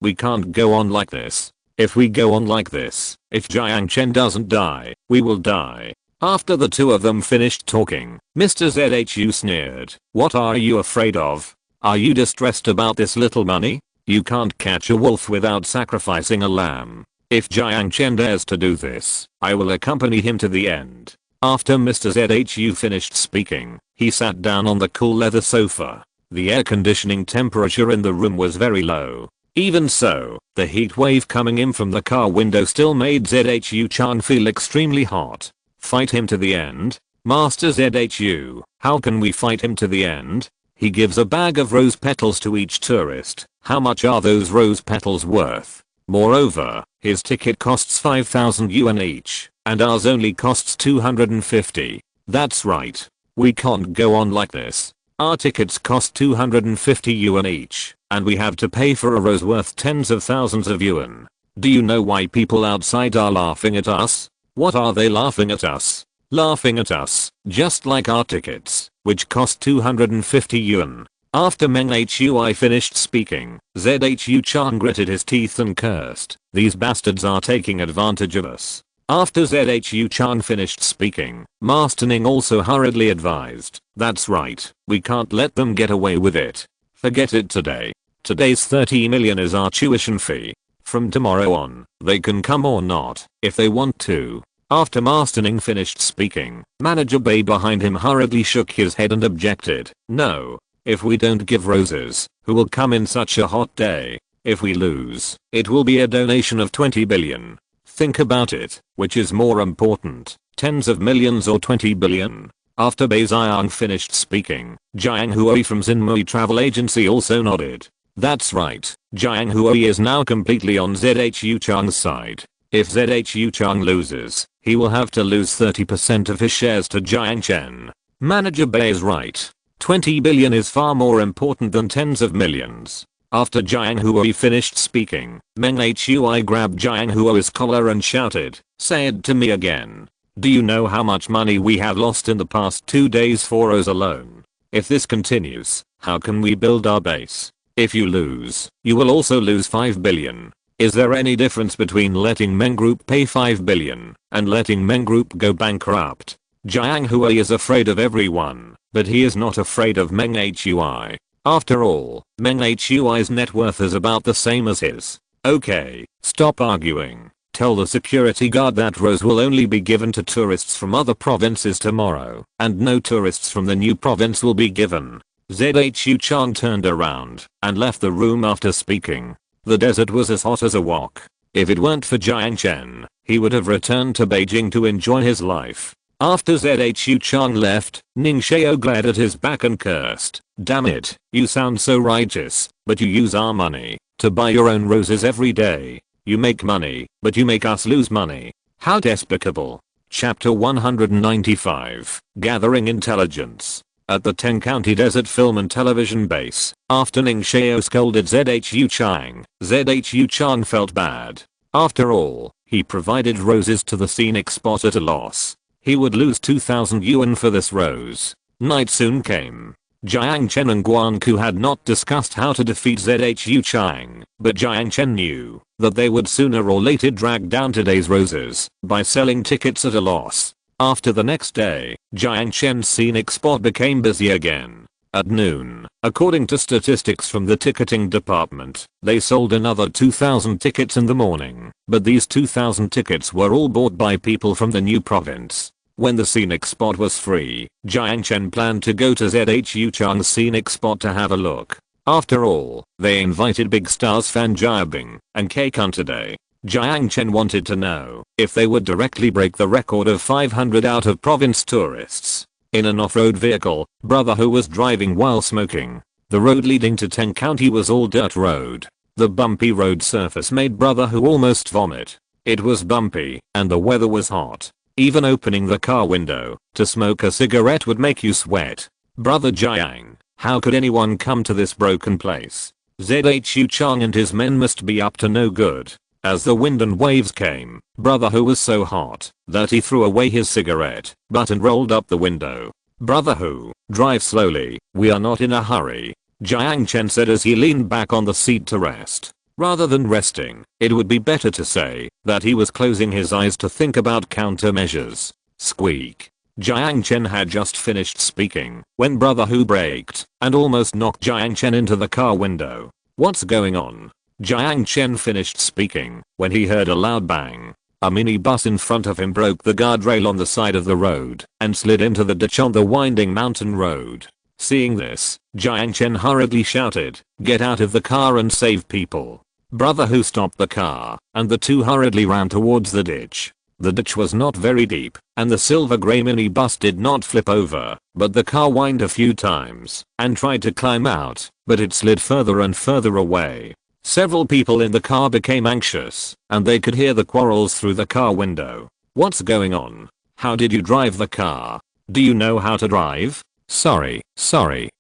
we can't go on like this. If we go on like this, if Jiang Chen doesn't die, we will die." After the two of them finished talking, Mr. ZHU sneered, "What are you afraid of? Are you distressed about this little money? You can't catch a wolf without sacrificing a lamb. If Jiang Chen dares to do this, I will accompany him to the end." After Mr. ZHU finished speaking, he sat down on the cool leather sofa. The air conditioning temperature in the room was very low. Even so, the heat wave coming in from the car window still made ZHU Chan feel extremely hot. Fight him to the end? Master ZHU, how can we fight him to the end? He gives a bag of rose petals to each tourist. How much are those rose petals worth? Moreover, his ticket costs 5,000 yuan each, and ours only costs 250. That's right. We can't go on like this. Our tickets cost 250 yuan each, and we have to pay for a rose worth tens of thousands of yuan. Do you know why people outside are laughing at us? What are they laughing at us? Laughing at us, just like our tickets, which cost 250 yuan. After Meng Hui finished speaking, ZHU Chan gritted his teeth and cursed, "These bastards are taking advantage of us." After ZHU Chan finished speaking, Master Ning also hurriedly advised, "That's right, we can't let them get away with it. Forget it today. Today's 30 million is our tuition fee. From tomorrow on, they can come or not, if they want to." After Master Ning finished speaking, Manager Bei behind him hurriedly shook his head and objected, "No. If we don't give roses, who will come in such a hot day? If we lose, it will be a donation of 20 billion. Think about it, which is more important, tens of millions or 20 billion? After Bei Xiang finished speaking, Jiang Hui from Xinmui Travel Agency also nodded. That's right, Jiang Hui is now completely on ZHU Chang's side. If ZHU Chang loses, he will have to lose 30% of his shares to Jiang Chen. Manager Bei is right. 20 billion is far more important than tens of millions. After Jiang Hui finished speaking, Meng Hui grabbed Jiang Hui's collar and shouted, "Say it to me again. Do you know how much money we have lost in the past 2 days for us alone? If this continues, how can we build our base? If you lose, you will also lose 5 billion. Is there any difference between letting Meng Group pay 5 billion and letting Meng Group go bankrupt?" Jiang Hui is afraid of everyone, but he is not afraid of Meng Hui. After all, Meng Hui's net worth is about the same as his. Okay, stop arguing. Tell the security guard that rose will only be given to tourists from other provinces tomorrow, and no tourists from the new province will be given. ZHU Chan turned around and left the room after speaking. The desert was as hot as a wok. If it weren't for Jiang Chen, he would have returned to Beijing to enjoy his life. After ZHU Chang left, Ning Shao glared at his back and cursed, "Damn it, you sound so righteous, but you use our money to buy your own roses every day. You make money, but you make us lose money. How despicable." Chapter 195, Gathering Intelligence. At the 10-county desert film and television base, after Ning Shao scolded ZHU Chang, ZHU Chang felt bad. After all, he provided roses to the scenic spot at a loss. He would lose 2,000 yuan for this rose. Night soon came. Jiang Chen and Guanku had not discussed how to defeat Zhu Chang, but Jiang Chen knew that they would sooner or later drag down today's roses by selling tickets at a loss. After the next day, Jiang Chen's scenic spot became busy again. At noon, according to statistics from the ticketing department, they sold another 2,000 tickets in the morning, but these 2,000 tickets were all bought by people from the new province. When the scenic spot was free, Jiang Chen planned to go to Zhu Chang's scenic spot to have a look. After all, they invited big stars Fan Jiabing and Kaikun today. Jiang Chen wanted to know if they would directly break the record of 500 out-of-province tourists. In an off-road vehicle, Brother Hu was driving while smoking. The road leading to Teng County was all dirt road. The bumpy road surface made Brother Hu almost vomit. It was bumpy, and the weather was hot. Even opening the car window to smoke a cigarette would make you sweat. Brother Jiang, how could anyone come to this broken place? Zhu Chang and his men must be up to no good. As the wind and waves came, Brother Hu was so hot that he threw away his cigarette butt and rolled up the window. Brother Hu, drive slowly, we are not in a hurry, Jiang Chen said as he leaned back on the seat to rest. Rather than resting, it would be better to say that he was closing his eyes to think about countermeasures. Squeak. Jiang Chen had just finished speaking when Brother Hu braked and almost knocked Jiang Chen into the car window. What's going on? Jiang Chen finished speaking when he heard a loud bang. A minibus in front of him broke the guardrail on the side of the road and slid into the ditch on the winding mountain road. Seeing this, Jiang Chen hurriedly shouted, "Get out of the car and save people." Brother Hu stopped the car, and the two hurriedly ran towards the ditch. The ditch was not very deep, and the silver grey minibus did not flip over, but the car whined a few times and tried to climb out, but it slid further and further away. Several people in the car became anxious, and they could hear the quarrels through the car window. What's going on? How did you drive the car? Do you know how to drive? Sorry,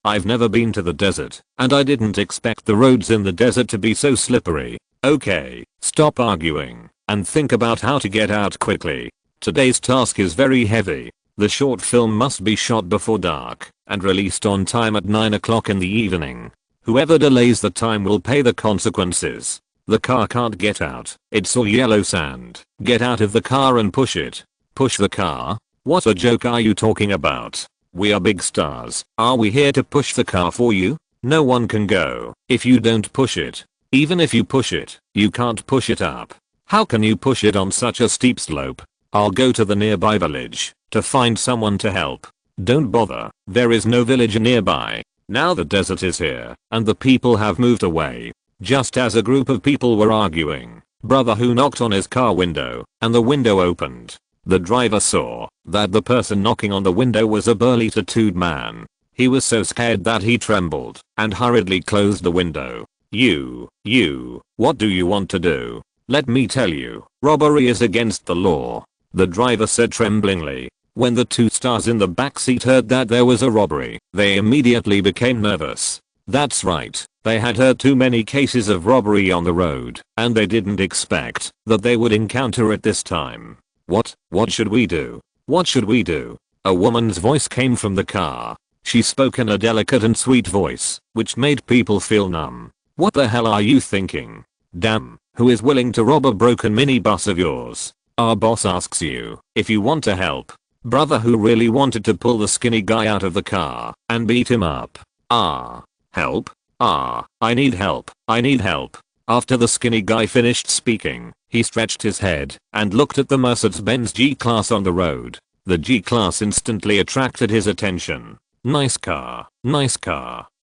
I've never been to the desert, and I didn't expect the roads in the desert to be so slippery. Okay, stop arguing, and think about how to get out quickly. Today's task is very heavy. The short film must be shot before dark, and released on time at 9 o'clock in the evening. Whoever delays the time will pay the consequences. The car can't get out, it's all yellow sand. Get out of the car and push it. Push the car? What a joke are you talking about? We are big stars. Are we here to push the car for you? No one can go if you don't push it. Even if you push it, you can't push it up. How can you push it on such a steep slope? I'll go to the nearby village to find someone to help. Don't bother, there is no village nearby. Now the desert is here, and the people have moved away. Just as a group of people were arguing, Brother Hu knocked on his car window, and the window opened. The driver saw that the person knocking on the window was a burly tattooed man. He was so scared that he trembled and hurriedly closed the window. You, what do you want to do? Let me tell you, robbery is against the law, the driver said tremblingly. When the two stars in the backseat heard that there was a robbery, they immediately became nervous. That's right, they had heard too many cases of robbery on the road, and they didn't expect that they would encounter it this time. What should we do? What should we do? A woman's voice came from the car. She spoke in a delicate and sweet voice, which made people feel numb. What the hell are you thinking? Damn, who is willing to rob a broken minibus of yours? Our boss asks you if you want to help. Brother Hu really wanted to pull the skinny guy out of the car and beat him up. Help? I need help. After the skinny guy finished speaking, he stretched his head and looked at the Mercedes-Benz G-Class on the road. The G-Class instantly attracted his attention. Nice car,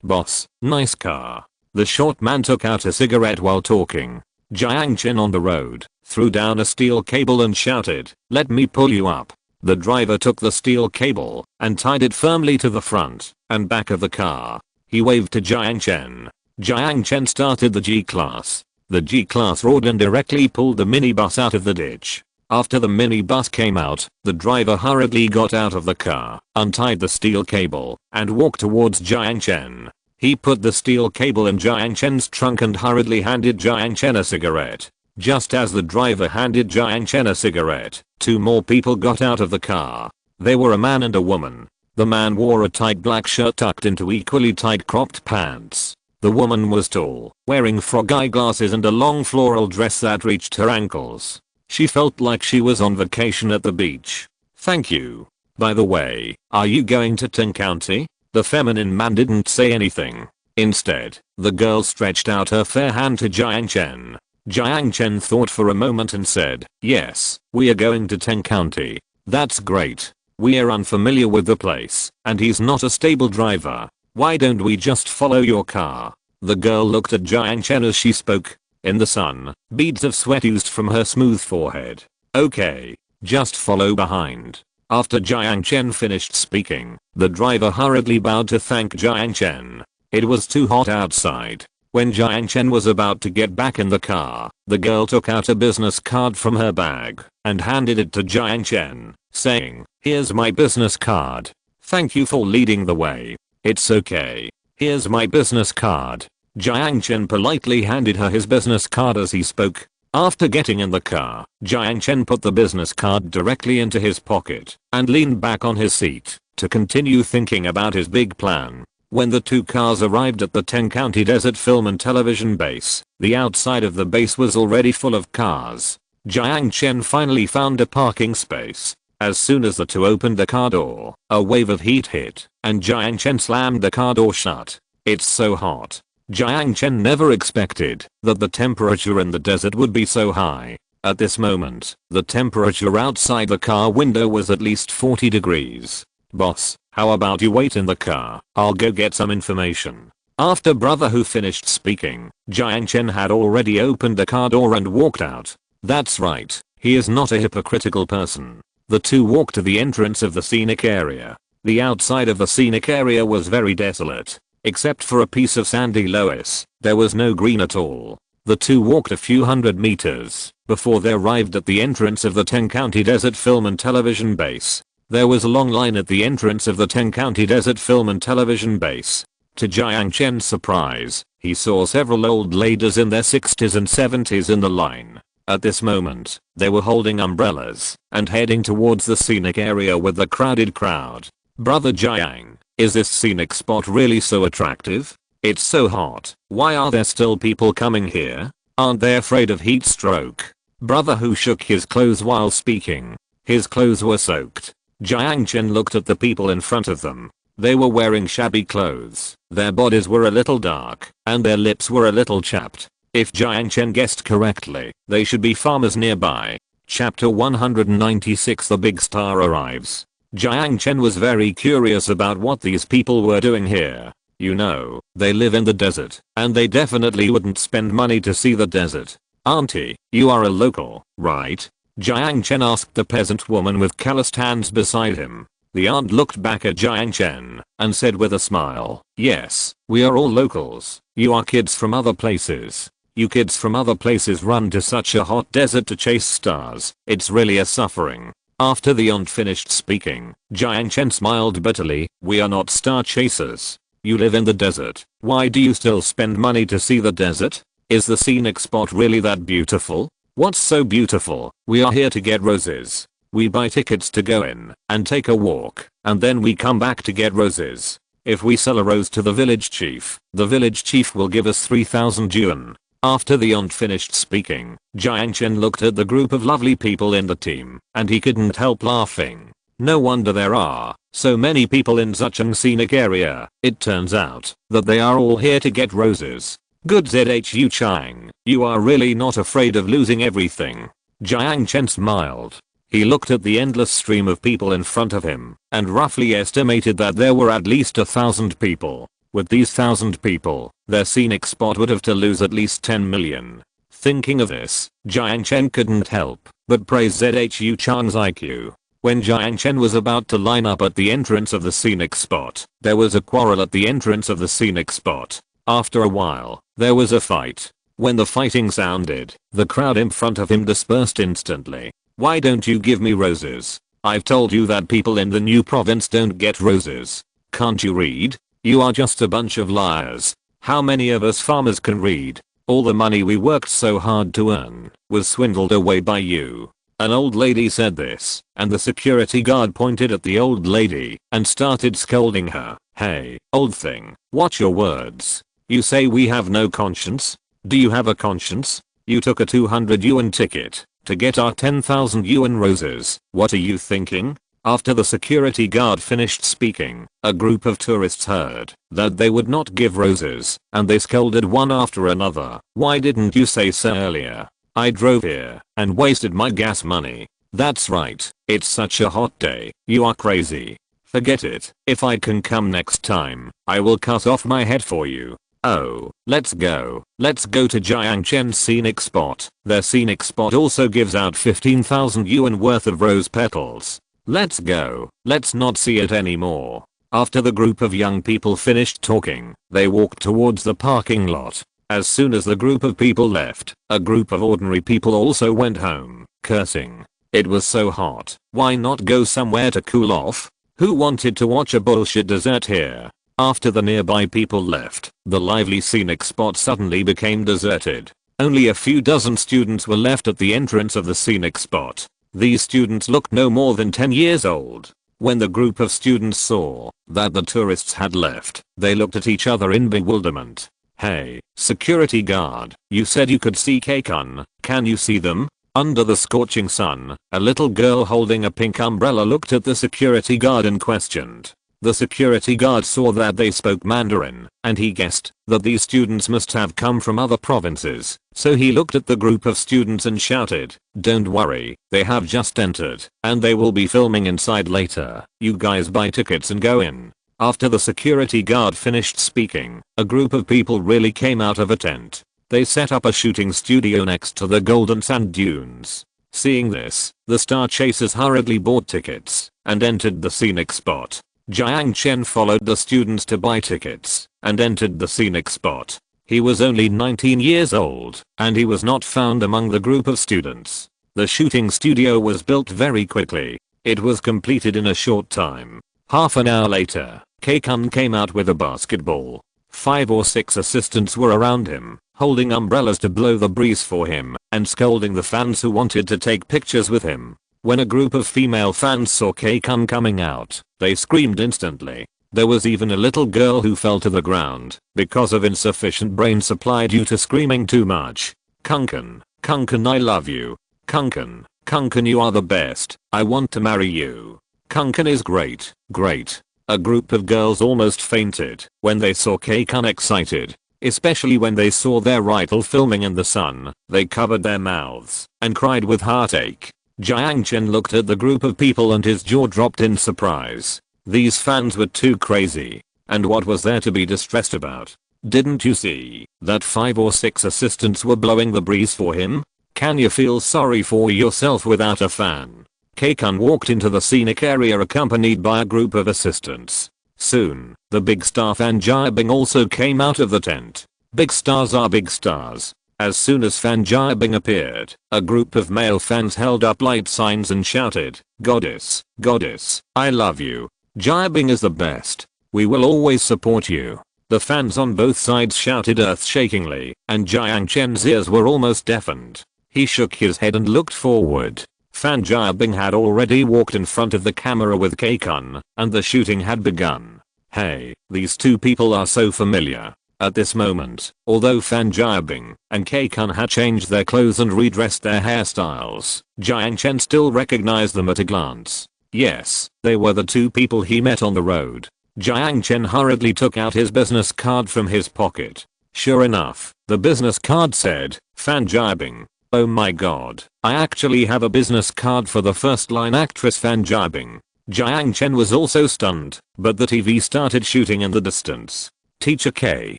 boss, nice car. The short man took out a cigarette while talking. Jiang Chen on the road threw down a steel cable and shouted, "Let me pull you up." The driver took the steel cable and tied it firmly to the front and back of the car. He waved to Jiang Chen. Jiang Chen started the G-Class. The G-Class roared and directly pulled the minibus out of the ditch. After the minibus came out, the driver hurriedly got out of the car, untied the steel cable, and walked towards Jiang Chen. He put the steel cable in Jiang Chen's trunk and hurriedly handed Jiang Chen a cigarette. Just as the driver handed Jiang Chen a cigarette, two more people got out of the car. They were a man and a woman. The man wore a tight black shirt tucked into equally tight cropped pants. The woman was tall, wearing frog eyeglasses and a long floral dress that reached her ankles. She felt like she was on vacation at the beach. "Thank you. By the way, are you going to Teng County?" The feminine man didn't say anything. Instead, the girl stretched out her fair hand to Jiang Chen. Jiang Chen thought for a moment and said, "Yes, we are going to Teng County." "That's great. We are unfamiliar with the place, and he's not a stable driver. Why don't we just follow your car?" The girl looked at Jiang Chen as she spoke. In the sun, beads of sweat oozed from her smooth forehead. "Okay, just follow behind." After Jiang Chen finished speaking, the driver hurriedly bowed to thank Jiang Chen. It was too hot outside. When Jiang Chen was about to get back in the car, the girl took out a business card from her bag and handed it to Jiang Chen, saying, "Here's my business card. Thank you for leading the way." "It's okay. Here's my business card." Jiang Chen politely handed her his business card as he spoke. After getting in the car, Jiang Chen put the business card directly into his pocket and leaned back on his seat to continue thinking about his big plan. When the two cars arrived at the Teng County Desert Film and Television Base, the outside of the base was already full of cars. Jiang Chen finally found a parking space. As soon as the two opened the car door, a wave of heat hit, and Jiang Chen slammed the car door shut. "It's so hot." Jiang Chen never expected that the temperature in the desert would be so high. At this moment, the temperature outside the car window was at least 40 degrees. "Boss, how about you wait in the car? I'll go get some information." After Brother Who finished speaking, Jiang Chen had already opened the car door and walked out. That's right, he is not a hypocritical person. The two walked to the entrance of the scenic area. The outside of the scenic area was very desolate. Except for a piece of sandy loess, there was no green at all. The two walked a few hundred meters before they arrived at the entrance of the Teng County Desert Film and Television Base. There was a long line at the entrance of the Teng County Desert Film and Television Base. To Jiang Chen's surprise, he saw several old ladies in their 60s and 70s in the line. At this moment, they were holding umbrellas and heading towards the scenic area with the crowded crowd. "Brother Jiang, is this scenic spot really so attractive? It's so hot. Why are there still people coming here? Aren't they afraid of heat stroke?" Brother Who shook his clothes while speaking. His clothes were soaked. Jiang Chen looked at the people in front of them. They were wearing shabby clothes, their bodies were a little dark, and their lips were a little chapped. If Jiang Chen guessed correctly, they should be farmers nearby. Chapter 196 The Big Star Arrives. Jiang Chen was very curious about what these people were doing here. You know, they live in the desert, and they definitely wouldn't spend money to see the desert. "Auntie, you are a local, right?" Jiang Chen asked the peasant woman with calloused hands beside him. The aunt looked back at Jiang Chen and said with a smile, "Yes, we are all locals. You are kids from other places. You kids from other places run to such a hot desert to chase stars. It's really a suffering." After the aunt finished speaking, Jiang Chen smiled bitterly. "We are not star chasers. You live in the desert. Why do you still spend money to see the desert? Is the scenic spot really that beautiful? What's so beautiful? We are here to get roses. We buy tickets to go in and take a walk, and then we come back to get roses. If we sell a rose to the village chief will give us 3,000 yuan." After the aunt finished speaking, Jiang Chen looked at the group of lovely people in the team, and he couldn't help laughing. No wonder there are so many people in such a scenic area. It turns out that they are all here to get roses. Good Zhu Chang, you are really not afraid of losing everything. Jiang Chen smiled. He looked at the endless stream of people in front of him and roughly estimated that there were at least 1,000 people. With these 1,000 people, their scenic spot would have to lose at least 10 million. Thinking of this, Jiang Chen couldn't help but praise Zhu Chang's IQ. When Jiang Chen was about to line up at the entrance of the scenic spot, there was a quarrel at the entrance of the scenic spot. After a while, there was a fight. When the fighting sounded, the crowd in front of him dispersed instantly. "Why don't you give me roses? I've told you that people in the new province don't get roses. Can't you read? You are just a bunch of liars. How many of us farmers can read? All the money we worked so hard to earn was swindled away by you." An old lady said this, and the security guard pointed at the old lady and started scolding her. Hey, old thing, watch your words. You say we have no conscience? Do you have a conscience? You took a 200 yuan ticket to get our 10,000 yuan roses. What are you thinking? After the security guard finished speaking, a group of tourists heard that they would not give roses, and they scolded one after another. Why didn't you say so earlier? I drove here and wasted my gas money. That's right, it's such a hot day. You are crazy. Forget it. If I can come next time, I will cut off my head for you. Oh, let's go. Let's go to Jiang Chen's scenic spot. Their scenic spot also gives out 15,000 yuan worth of rose petals. Let's go. Let's not see it anymore. After the group of young people finished talking, they walked towards the parking lot. As soon as the group of people left, a group of ordinary people also went home, cursing. It was so hot. Why not go somewhere to cool off? Who wanted to watch a bullshit desert here? After the nearby people left, the lively scenic spot suddenly became deserted. Only a few dozen students were left at the entrance of the scenic spot. These students looked no more than 10 years old. When the group of students saw that the tourists had left, they looked at each other in bewilderment. Hey, security guard, you said you could see K-kun. Can you see them? Under the scorching sun, a little girl holding a pink umbrella looked at the security guard and questioned. The security guard saw that they spoke Mandarin, and he guessed that these students must have come from other provinces, so he looked at the group of students and shouted, "Don't worry, they have just entered, and they will be filming inside later. You guys buy tickets and go in." After the security guard finished speaking, a group of people really came out of a tent. They set up a shooting studio next to the golden sand dunes. Seeing this, the star chasers hurriedly bought tickets and entered the scenic spot. Jiang Chen followed the students to buy tickets and entered the scenic spot. He was only 19 years old, and he was not found among the group of students. The shooting studio was built very quickly. It was completed in a short time. Half an hour later, K-kun came out with a basketball. 5 or 6 assistants were around him, holding umbrellas to blow the breeze for him and scolding the fans who wanted to take pictures with him. When a group of female fans saw K-kun coming out, they screamed instantly. There was even a little girl who fell to the ground because of insufficient brain supply due to screaming too much. Kunkan, Kunkan, I love you. Kunkan, Kunkan, you are the best. I want to marry you. Kunkan is great, great. A group of girls almost fainted when they saw K-kun excited. Especially when they saw their idol filming in the sun, they covered their mouths and cried with heartache. Jiang Chen looked at the group of people and his jaw dropped in surprise. These fans were too crazy. And what was there to be distressed about? Didn't you see that 5 or 6 assistants were blowing the breeze for him? Can you feel sorry for yourself without a fan? K-kun walked into the scenic area accompanied by a group of assistants. Soon, the big star Fan Jiabing also came out of the tent. Big stars are big stars. As soon as Fan Jiabing appeared, a group of male fans held up light signs and shouted, "Goddess, Goddess, I love you. Jiabing is the best. We will always support you." The fans on both sides shouted earth-shakingly, and Jiang Chen's ears were almost deafened. He shook his head and looked forward. Fan Jiabing had already walked in front of the camera with K-kun, and the shooting had begun. Hey, these two people are so familiar. At this moment, although Fan Jiabing and K-kun had changed their clothes and redressed their hairstyles, Jiang Chen still recognized them at a glance. Yes, they were the two people he met on the road. Jiang Chen hurriedly took out his business card from his pocket. Sure enough, the business card said, Fan Jiabing. Oh my god, I actually have a business card for the first line actress Fan Jiabing. Jiang Chen was also stunned, but the TV started shooting in the distance. Teacher K,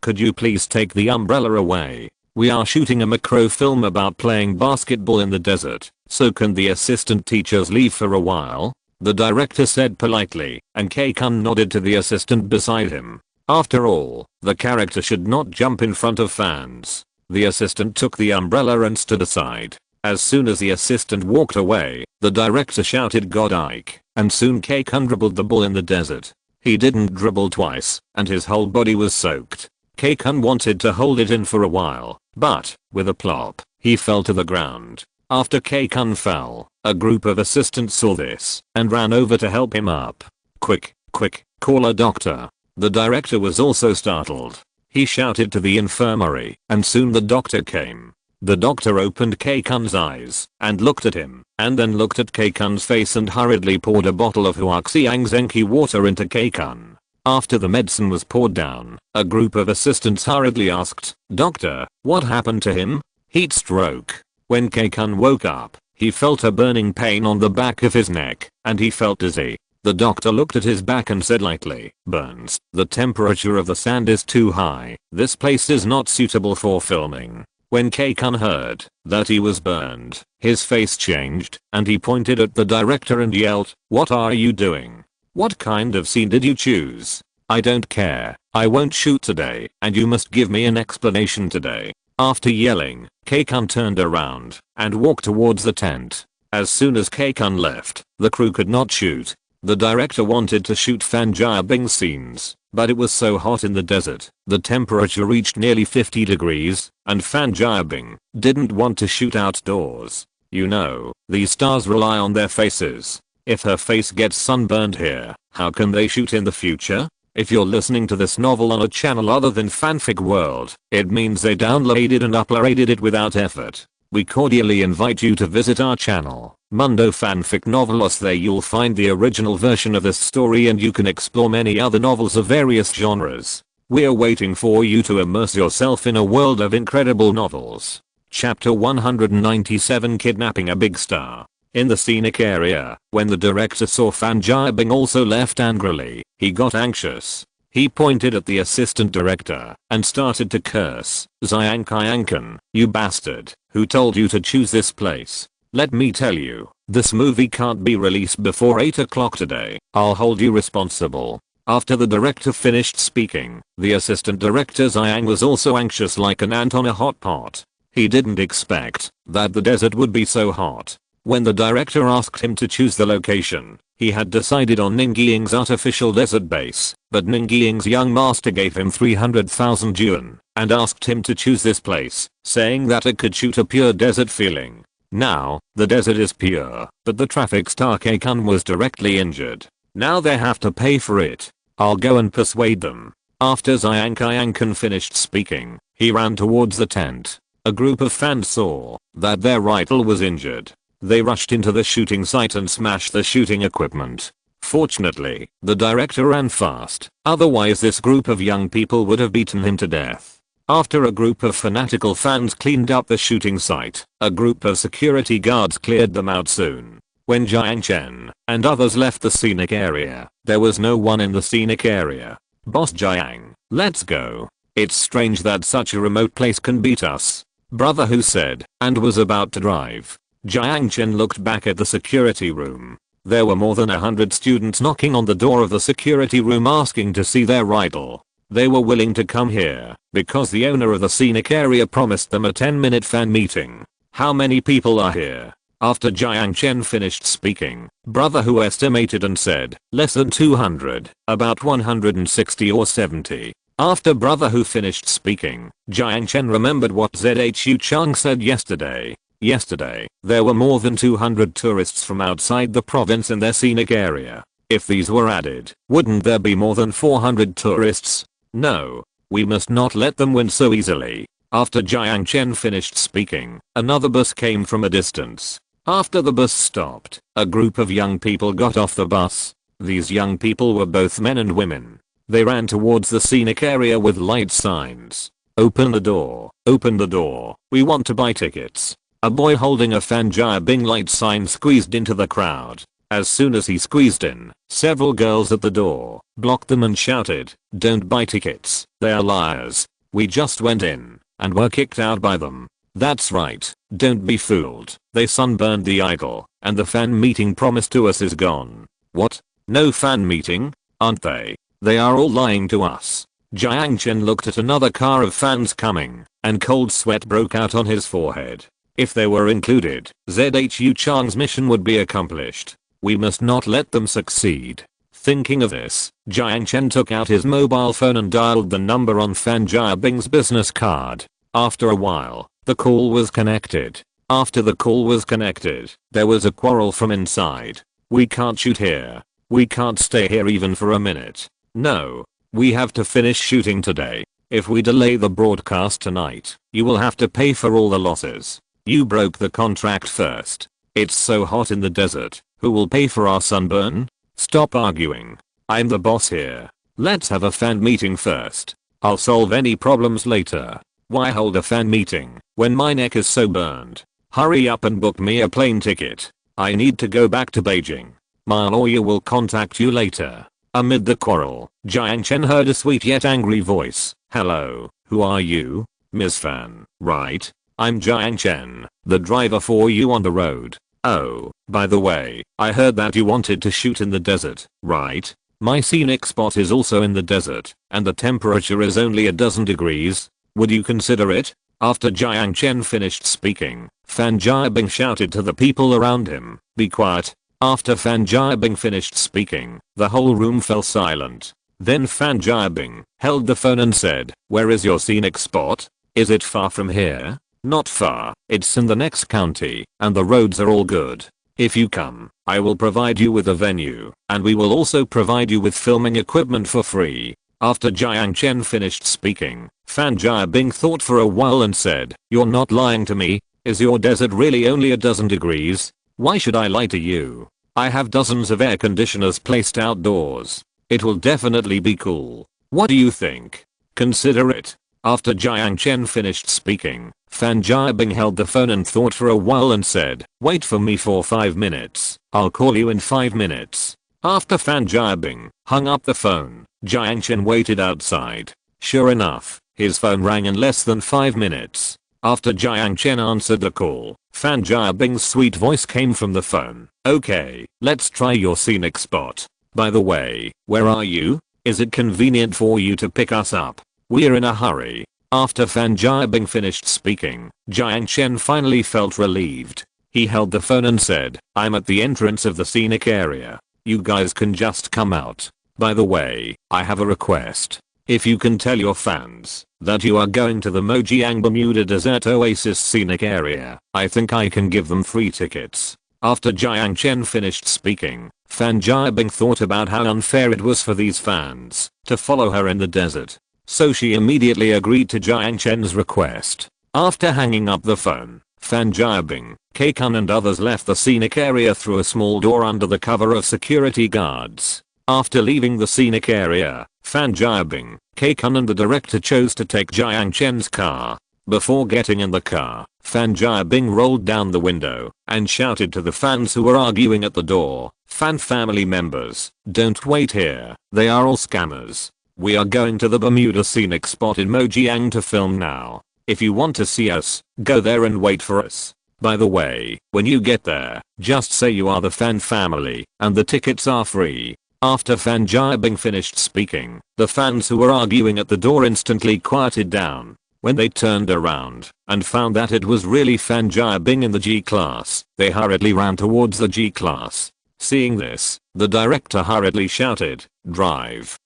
could you please take the umbrella away? We are shooting a macro film about playing basketball in the desert, so can the assistant teachers leave for a while? The director said politely, and K-kun nodded to the assistant beside him. After all, the character should not jump in front of fans. The assistant took the umbrella and stood aside. As soon as the assistant walked away, the director shouted "Godike," and soon K-kun dribbled the ball in the desert. He didn't dribble twice, and his whole body was soaked. K-kun wanted to hold it in for a while, but, with a plop, he fell to the ground. After K-kun fell, a group of assistants saw this and ran over to help him up. Quick, quick, call a doctor. The director was also startled. He shouted to the infirmary and soon the doctor came. The doctor opened K-kun's eyes and looked at him and then looked at K-kun's face and hurriedly poured a bottle of Huaxiang Zenki water into K-kun. After the medicine was poured down, a group of assistants hurriedly asked, "Doctor, what happened to him?" "Heat stroke." When K-kun woke up, he felt a burning pain on the back of his neck and he felt dizzy. The doctor looked at his back and said lightly, "Burns. The temperature of the sand is too high. This place is not suitable for filming." When K-kun heard that he was burned, his face changed and he pointed at the director and yelled, "What are you doing? What kind of scene did you choose? I don't care. I won't shoot today and you must give me an explanation today." After yelling, K-kun turned around and walked towards the tent. As soon as K-kun left, the crew could not shoot. The director wanted to shoot Fan Jiabing's scenes, but it was so hot in the desert, the temperature reached nearly 50 degrees, and Fan Jiabing didn't want to shoot outdoors. You know, these stars rely on their faces. If her face gets sunburned here, how can they shoot in the future? If you're listening to this novel on a channel other than Fanfic World, it means they downloaded and uploaded it without effort. We cordially invite you to visit our channel, Mundo Fanfic Novelos. There you'll find the original version of this story and you can explore many other novels of various genres. We're waiting for you to immerse yourself in a world of incredible novels. Chapter 197, Kidnapping a Big Star. In the scenic area, when the director saw Fan Jiabing also left angrily, he got anxious. He pointed at the assistant director and started to curse. "Jiang Chen, you bastard, who told you to choose this place? Let me tell you, this movie can't be released before 8 o'clock today. I'll hold you responsible." After the director finished speaking, the assistant director Jiang was also anxious like an ant on a hot pot. He didn't expect that the desert would be so hot. When the director asked him to choose the location, he had decided on Ningying's artificial desert base, but Ningying's young master gave him 300,000 yuan and asked him to choose this place, saying that it could shoot a pure desert feeling. Now, the desert is pure, but the traffic star K-kun was directly injured. Now they have to pay for it. I'll go and persuade them. After Jiang Chen finished speaking, he ran towards the tent. A group of fans saw that their rival was injured. They rushed into the shooting site and smashed the shooting equipment. Fortunately, the director ran fast, otherwise this group of young people would have beaten him to death. After a group of fanatical fans cleaned up the shooting site, a group of security guards cleared them out soon. When Jiang Chen and others left the scenic area, there was no one in the scenic area. "Boss Jiang, let's go. It's strange that such a remote place can beat us," Brother Hu said, and was about to drive. Jiang Chen looked back at the security room. There were more than 100 students knocking on the door of the security room asking to see their idol. They were willing to come here because the owner of the scenic area promised them a 10-minute fan meeting. "How many people are here?" After Jiang Chen finished speaking, Brother Hu estimated and said, "Less than 200, about 160 or 70. After Brother Hu finished speaking, Jiang Chen remembered what Zhu Chang said yesterday. Yesterday, there were more than 200 tourists from outside the province in their scenic area. If these were added, wouldn't there be more than 400 tourists? No. We must not let them win so easily." After Jiang Chen finished speaking, another bus came from a distance. After the bus stopped, a group of young people got off the bus. These young people were both men and women. They ran towards the scenic area with light signs. "Open the door, open the door, we want to buy tickets." A boy holding a Fan Jiabing light sign squeezed into the crowd. As soon as he squeezed in, several girls at the door blocked them and shouted, "Don't buy tickets, they are liars. We just went in and were kicked out by them." "That's right, don't be fooled. They sunburned the idol and the fan meeting promised to us is gone." "What? No fan meeting? Aren't they? They are all lying to us." Jiang Chen looked at another car of fans coming and cold sweat broke out on his forehead. If they were included, Zhu Chang's mission would be accomplished. We must not let them succeed. Thinking of this, Jiang Chen took out his mobile phone and dialed the number on Fan Jiabing's business card. After a while, the call was connected. After the call was connected, there was a quarrel from inside. We can't shoot here. We can't stay here even for a minute. No. We have to finish shooting today. If we delay the broadcast tonight, you will have to pay for all the losses. You broke the contract first. It's so hot in the desert. Who will pay for our sunburn? Stop arguing. I'm the boss here. Let's have a fan meeting first. I'll solve any problems later. Why hold a fan meeting when my neck is so burned? Hurry up and book me a plane ticket. I need to go back to Beijing. My lawyer will contact you later. Amid the quarrel, Jiang Chen heard a sweet yet angry voice. Hello, who are you? Ms. Fan, right? I'm Jiang Chen, the driver for you on the road. Oh, by the way, I heard that you wanted to shoot in the desert, right? My scenic spot is also in the desert, and the temperature is only a dozen degrees. Would you consider it? After Jiang Chen finished speaking, Fan Jiabing shouted to the people around him, be quiet. After Fan Jiabing finished speaking, the whole room fell silent. Then Fan Jiabing held the phone and said, where is your scenic spot? Is it far from here? Not far, it's in the next county, and the roads are all good. If you come, I will provide you with a venue, and we will also provide you with filming equipment for free. After Jiang Chen finished speaking, Fan Jiabing thought for a while and said, you're not lying to me, is your desert really only a dozen degrees? Why should I lie to you? I have dozens of air conditioners placed outdoors. It will definitely be cool. What do you think? Consider it. After Jiang Chen finished speaking, Fan Jiabing held the phone and thought for a while and said, wait for me for 5 minutes. I'll call you in 5 minutes. After Fan Jiabing hung up the phone, Jiang Chen waited outside. Sure enough, his phone rang in less than 5 minutes. After Jiang Chen answered the call, Fan Jiabing's sweet voice came from the phone. Okay, let's try your scenic spot. By the way, where are you? Is it convenient for you to pick us up? We're in a hurry. After Fan Jiabing finished speaking, Jiang Chen finally felt relieved. He held the phone and said, I'm at the entrance of the scenic area. You guys can just come out. By the way, I have a request. If you can tell your fans that you are going to the Mojiang Bermuda Desert Oasis scenic area, I think I can give them free tickets. After Jiang Chen finished speaking, Fan Jiabing thought about how unfair it was for these fans to follow her in the desert. So she immediately agreed to Jiang Chen's request. After hanging up the phone, Fan Jiabing, Kaikun and others left the scenic area through a small door under the cover of security guards. After leaving the scenic area, Fan Jiabing, Kaikun and the director chose to take Jiang Chen's car. Before getting in the car, Fan Jiabing rolled down the window and shouted to the fans who were arguing at the door, Fan family members, don't wait here, they are all scammers. We are going to the Bermuda scenic spot in Mojiang to film now. If you want to see us, go there and wait for us. By the way, when you get there, just say you are the Fan family, and the tickets are free. After Fan Jiabing finished speaking, the fans who were arguing at the door instantly quieted down. When they turned around and found that it was really Fan Jiabing in the G-class, they hurriedly ran towards the G-class. Seeing this, the director hurriedly shouted, drive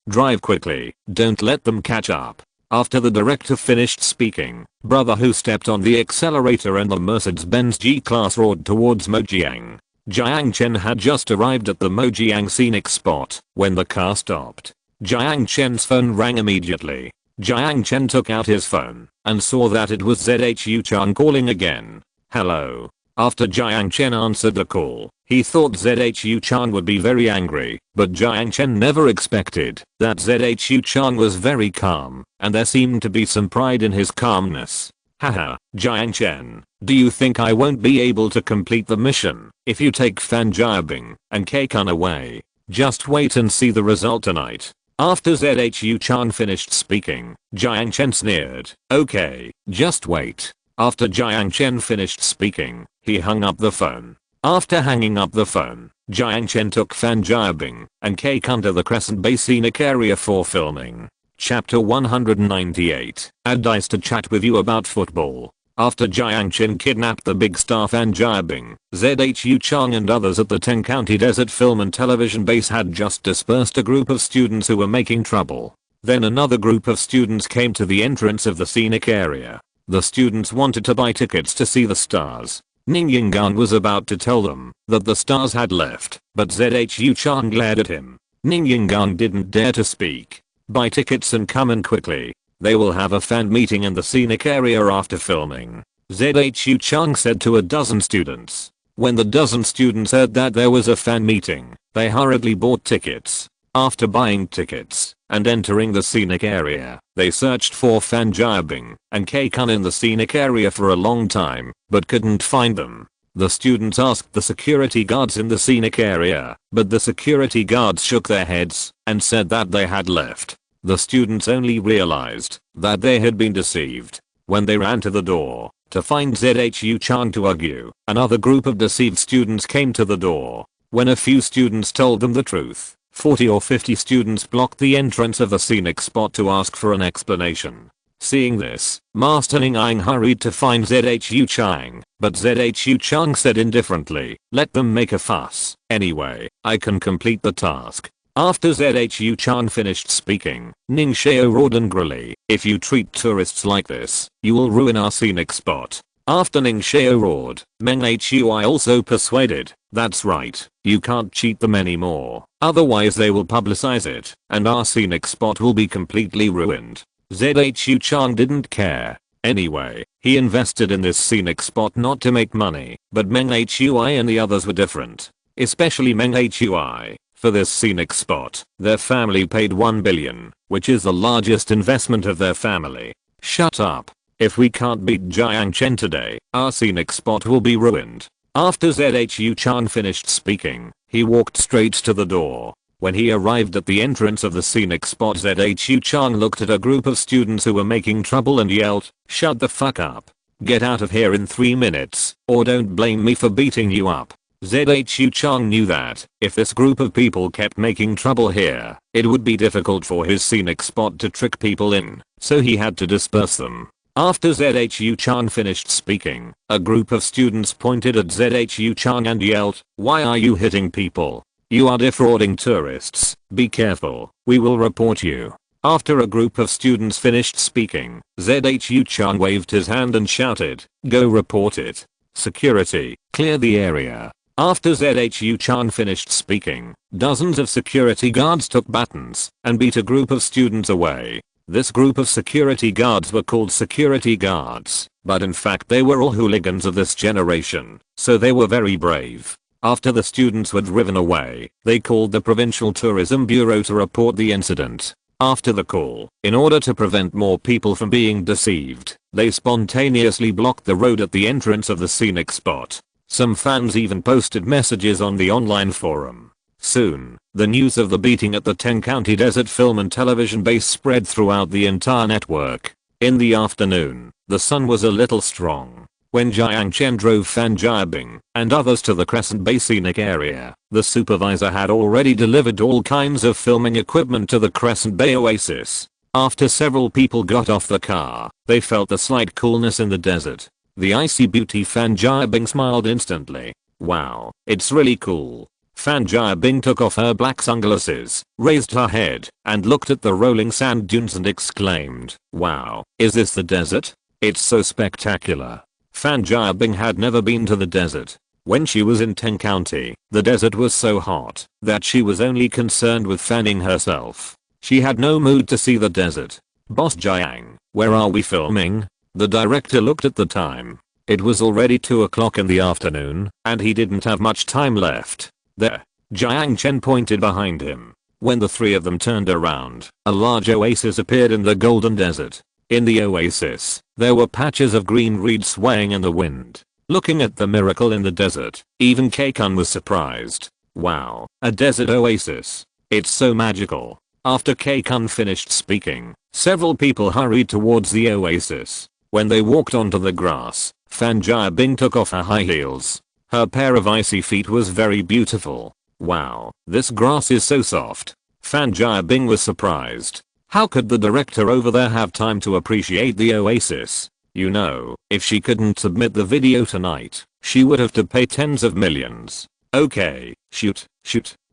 quickly, don't let them catch up. After the director finished speaking, Brother Who stepped on the accelerator and the Mercedes-Benz G-Class roared towards Mojiang. Jiang Chen had just arrived at the Mojiang scenic spot when the car stopped. Jiang Chen's phone rang immediately. Jiang Chen took out his phone and saw that it was ZHU Chang calling again. Hello. After Jiang Chen answered the call, he thought ZHU Chang would be very angry, but Jiang Chen never expected that ZHU Chang was very calm, and there seemed to be some pride in his calmness. Haha, Jiang Chen, do you think I won't be able to complete the mission if you take Fan Jiabing and Kaikun away? Just wait and see the result tonight. After ZHU Chang finished speaking, Jiang Chen sneered, okay, just wait. After Jiang Chen finished speaking, he hung up the phone. After hanging up the phone, Jiang Chen took Fan Jiabing and Kaikun to the Crescent Bay scenic area for filming. Chapter 198. Add dice to chat with you about football. After Jiang Chen kidnapped the big star Fan Jiabing, ZHU Chang and others at the 10-county desert film and television base had just dispersed a group of students who were making trouble. Then another group of students came to the entrance of the scenic area. The students wanted to buy tickets to see the stars. Ning Yingan was about to tell them that the stars had left, but Zhu Chang glared at him. Ning Yingan didn't dare to speak. Buy tickets and come in quickly. They will have a fan meeting in the scenic area after filming, Zhu Chang said to a dozen students. When the dozen students heard that there was a fan meeting, they hurriedly bought tickets. After buying tickets and entering the scenic area, they searched for Fan Jiabing and Kaikun in the scenic area for a long time, but couldn't find them. The students asked the security guards in the scenic area, but the security guards shook their heads and said that they had left. The students only realized that they had been deceived when they ran to the door to find Zhu Chang to argue. Another group of deceived students came to the door. When a few students told them the truth, 40 or 50 students blocked the entrance of the scenic spot to ask for an explanation. Seeing this, Master Ning Yang hurried to find Zhu Chang, but Zhu Chang said indifferently, "Let them make a fuss. Anyway, I can complete the task." After Zhu Chang finished speaking, Ning Xiao roared angrily, "If you treat tourists like this, you will ruin our scenic spot." After Ning Xiao roared, Meng Hui also persuaded, "That's right, you can't cheat them anymore, otherwise they will publicize it, and our scenic spot will be completely ruined." Zhu Chang didn't care. Anyway, he invested in this scenic spot not to make money, but Meng Hui and the others were different. Especially Meng Hui. For this scenic spot, their family paid 1 billion, which is the largest investment of their family. "Shut up. If we can't beat Jiang Chen today, our scenic spot will be ruined." After Zhu Chang finished speaking, he walked straight to the door. When he arrived at the entrance of the scenic spot, Zhu Chang looked at a group of students who were making trouble and yelled, "Shut the fuck up. Get out of here in 3 minutes, or don't blame me for beating you up." Zhu Chang knew that if this group of people kept making trouble here, it would be difficult for his scenic spot to trick people in, so he had to disperse them. After Zhu Chang finished speaking, a group of students pointed at Zhu Chang and yelled, "Why are you hitting people? You are defrauding tourists. Be careful, we will report you." After a group of students finished speaking, Zhu Chang waved his hand and shouted, "Go report it. Security, clear the area." After Zhu Chang finished speaking, dozens of security guards took batons and beat a group of students away. This group of security guards were called security guards, but in fact they were all hooligans of this generation, so they were very brave. After the students were driven away, they called the Provincial Tourism Bureau to report the incident. After the call, in order to prevent more people from being deceived, they spontaneously blocked the road at the entrance of the scenic spot. Some fans even posted messages on the online forum. Soon, the news of the beating at the 10-county desert film and television base spread throughout the entire network. In the afternoon, the sun was a little strong. When Jiang Chen drove Fan Jiabing and others to the Crescent Bay scenic area, the supervisor had already delivered all kinds of filming equipment to the Crescent Bay oasis. After several people got off the car, they felt a slight coolness in the desert. The icy beauty Fan Jiabing smiled instantly. "Wow, it's really cool." Fan Jiabing took off her black sunglasses, raised her head, and looked at the rolling sand dunes and exclaimed, "Wow, is this the desert? It's so spectacular." Fan Jiabing had never been to the desert. When she was in 10 County, the desert was so hot that she was only concerned with fanning herself. She had no mood to see the desert. "Boss Jiang, where are we filming?" The director looked at the time. It was already 2 o'clock in the afternoon, and he didn't have much time left. "There." Jiang Chen pointed behind him. When the three of them turned around, a large oasis appeared in the golden desert. In the oasis, there were patches of green reeds swaying in the wind. Looking at the miracle in the desert, even Kaikun was surprised. "Wow, a desert oasis. It's so magical." After Kaikun finished speaking, several people hurried towards the oasis. When they walked onto the grass, Fan Jiabing took off her high heels. Her pair of icy feet was very beautiful. "Wow, this grass is so soft." Fan Jiabing was surprised. How could the director over there have time to appreciate the oasis? You know, if she couldn't submit the video tonight, she would have to pay tens of millions. "Okay, shoot."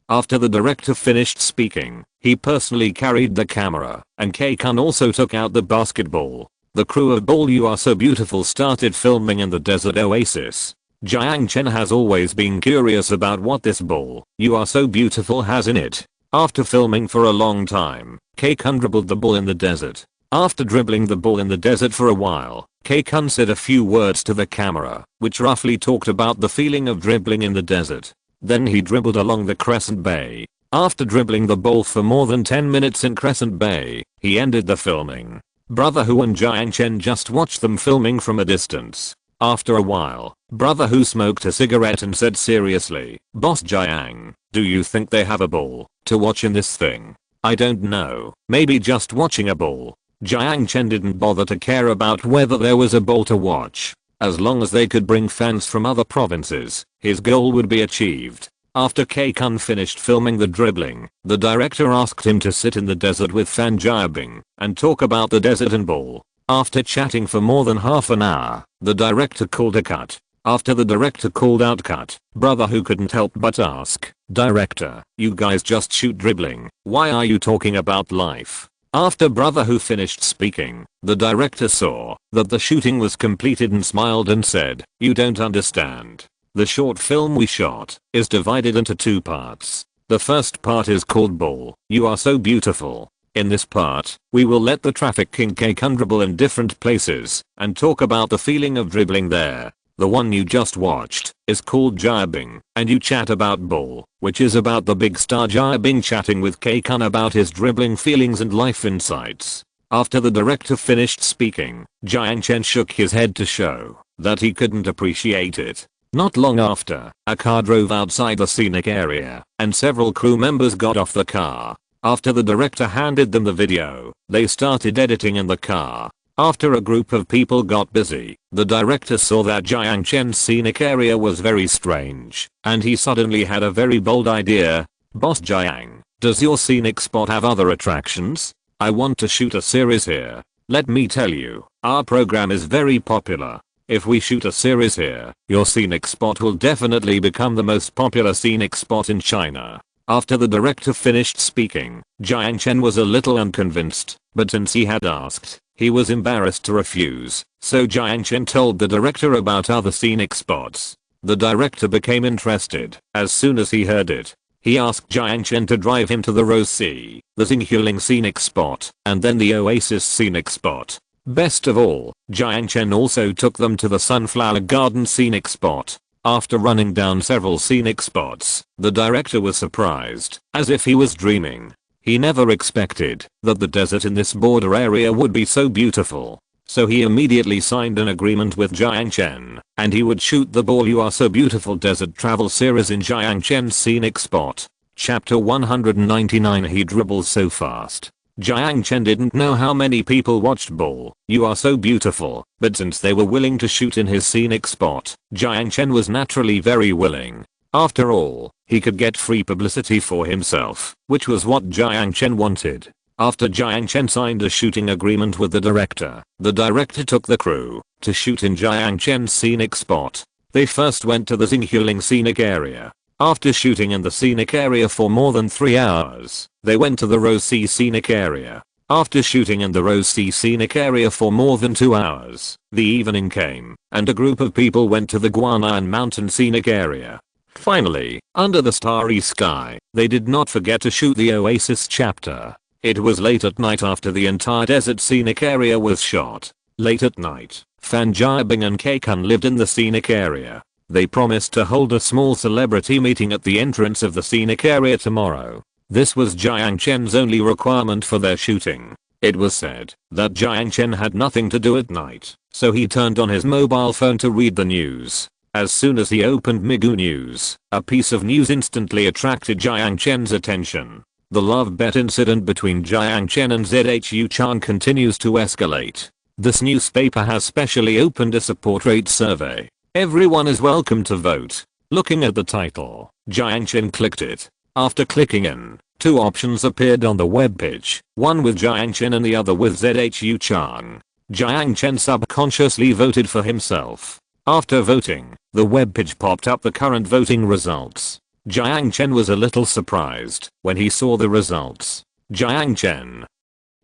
After the director finished speaking, he personally carried the camera, and Kaikun also took out the basketball. The crew of Ball You Are So Beautiful started filming in the desert oasis. Jiang Chen has always been curious about what this bull, "You are so beautiful" has in it. After filming for a long time, K-Kun dribbled the bull in the desert. After dribbling the bull in the desert for a while, K-Kun said a few words to the camera, which roughly talked about the feeling of dribbling in the desert. Then he dribbled along the Crescent Bay. After dribbling the bull for more than 10 minutes in Crescent Bay, he ended the filming. Brother Hu and Jiang Chen just watched them filming from a distance. After a while, Brother Hu smoked a cigarette and said seriously, "Boss Jiang, do you think they have a bull to watch in this thing?" "I don't know, maybe just watching a bull." Jiang Chen didn't bother to care about whether there was a bull to watch. As long as they could bring fans from other provinces, his goal would be achieved. After K-Kun finished filming the dribbling, the director asked him to sit in the desert with Fan Jiabing and talk about the desert and bull. After chatting for more than half an hour, the director called a cut. After the director called out cut, Brother Hu couldn't help but ask, "Director, you guys just shoot dribbling, why are you talking about life?" After Brother Hu finished speaking, the director saw that the shooting was completed and smiled and said, "You don't understand. The short film we shot is divided into 2 parts. The first part is called Bull, You Are So Beautiful. In this part, we will let the traffic king K-Kun dribble in different places and talk about the feeling of dribbling there. The one you just watched is called Jiabing, and you chat about Bull, which is about the big star Jiabing chatting with K-Kun about his dribbling feelings and life insights." After the director finished speaking, Jiang Chen shook his head to show that he couldn't appreciate it. Not long after, a car drove outside the scenic area, and several crew members got off the car. After the director handed them the video, they started editing in the car. After a group of people got busy, the director saw that Jiang Chen's scenic area was very strange, and he suddenly had a very bold idea. "Boss Jiang, does your scenic spot have other attractions? I want to shoot a series here. Let me tell you, our program is very popular. If we shoot a series here, your scenic spot will definitely become the most popular scenic spot in China." After the director finished speaking, Jiang Chen was a little unconvinced, but since he had asked, he was embarrassed to refuse, so Jiang Chen told the director about other scenic spots. The director became interested as soon as he heard it. He asked Jiang Chen to drive him to the Rose Sea, the Xinghuling scenic spot, and then the Oasis scenic spot. Best of all, Jiang Chen also took them to the Sunflower Garden scenic spot. After running down several scenic spots, the director was surprised, as if he was dreaming. He never expected that the desert in this border area would be so beautiful. So he immediately signed an agreement with Jiang Chen, and he would shoot the Bull You Are So Beautiful desert travel series in Jiang Chen's scenic spot. Chapter 199. He dribbles so fast. Jiang Chen didn't know how many people watched Bull You Are So Beautiful, but since they were willing to shoot in his scenic spot, Jiang Chen was naturally very willing. After all, he could get free publicity for himself, which was what Jiang Chen wanted. After Jiang Chen signed a shooting agreement with the director took the crew to shoot in Jiang Chen's scenic spot. They first went to the Xinghuling scenic area. After shooting in the scenic area for more than 3 hours, they went to the Rose Sea scenic area. After shooting in the Rose Sea scenic area for more than 2 hours, the evening came, and a group of people went to the Guan'an Mountain scenic area. Finally, under the starry sky, they did not forget to shoot the Oasis chapter. It was late at night after the entire desert scenic area was shot. Late at night, Fan Jiabing and K-Kun lived in the scenic area. They promised to hold a small celebrity meeting at the entrance of the scenic area tomorrow. This was Jiang Chen's only requirement for their shooting. It was said that Jiang Chen had nothing to do at night, so he turned on his mobile phone to read the news. As soon as he opened Migu News, a piece of news instantly attracted Jiang Chen's attention. The love bet incident between Jiang Chen and Zhu Chang continues to escalate. This newspaper has specially opened a support rate survey. Everyone is welcome to vote. Looking at the title, Jiang Chen clicked it. After clicking in, 2 options appeared on the webpage, one with Jiang Chen and the other with Zhu Chang. Jiang Chen subconsciously voted for himself. After voting, the webpage popped up the current voting results. Jiang Chen was a little surprised when he saw the results. Jiang Chen,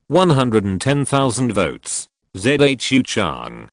110,000 votes. Zhu Chang,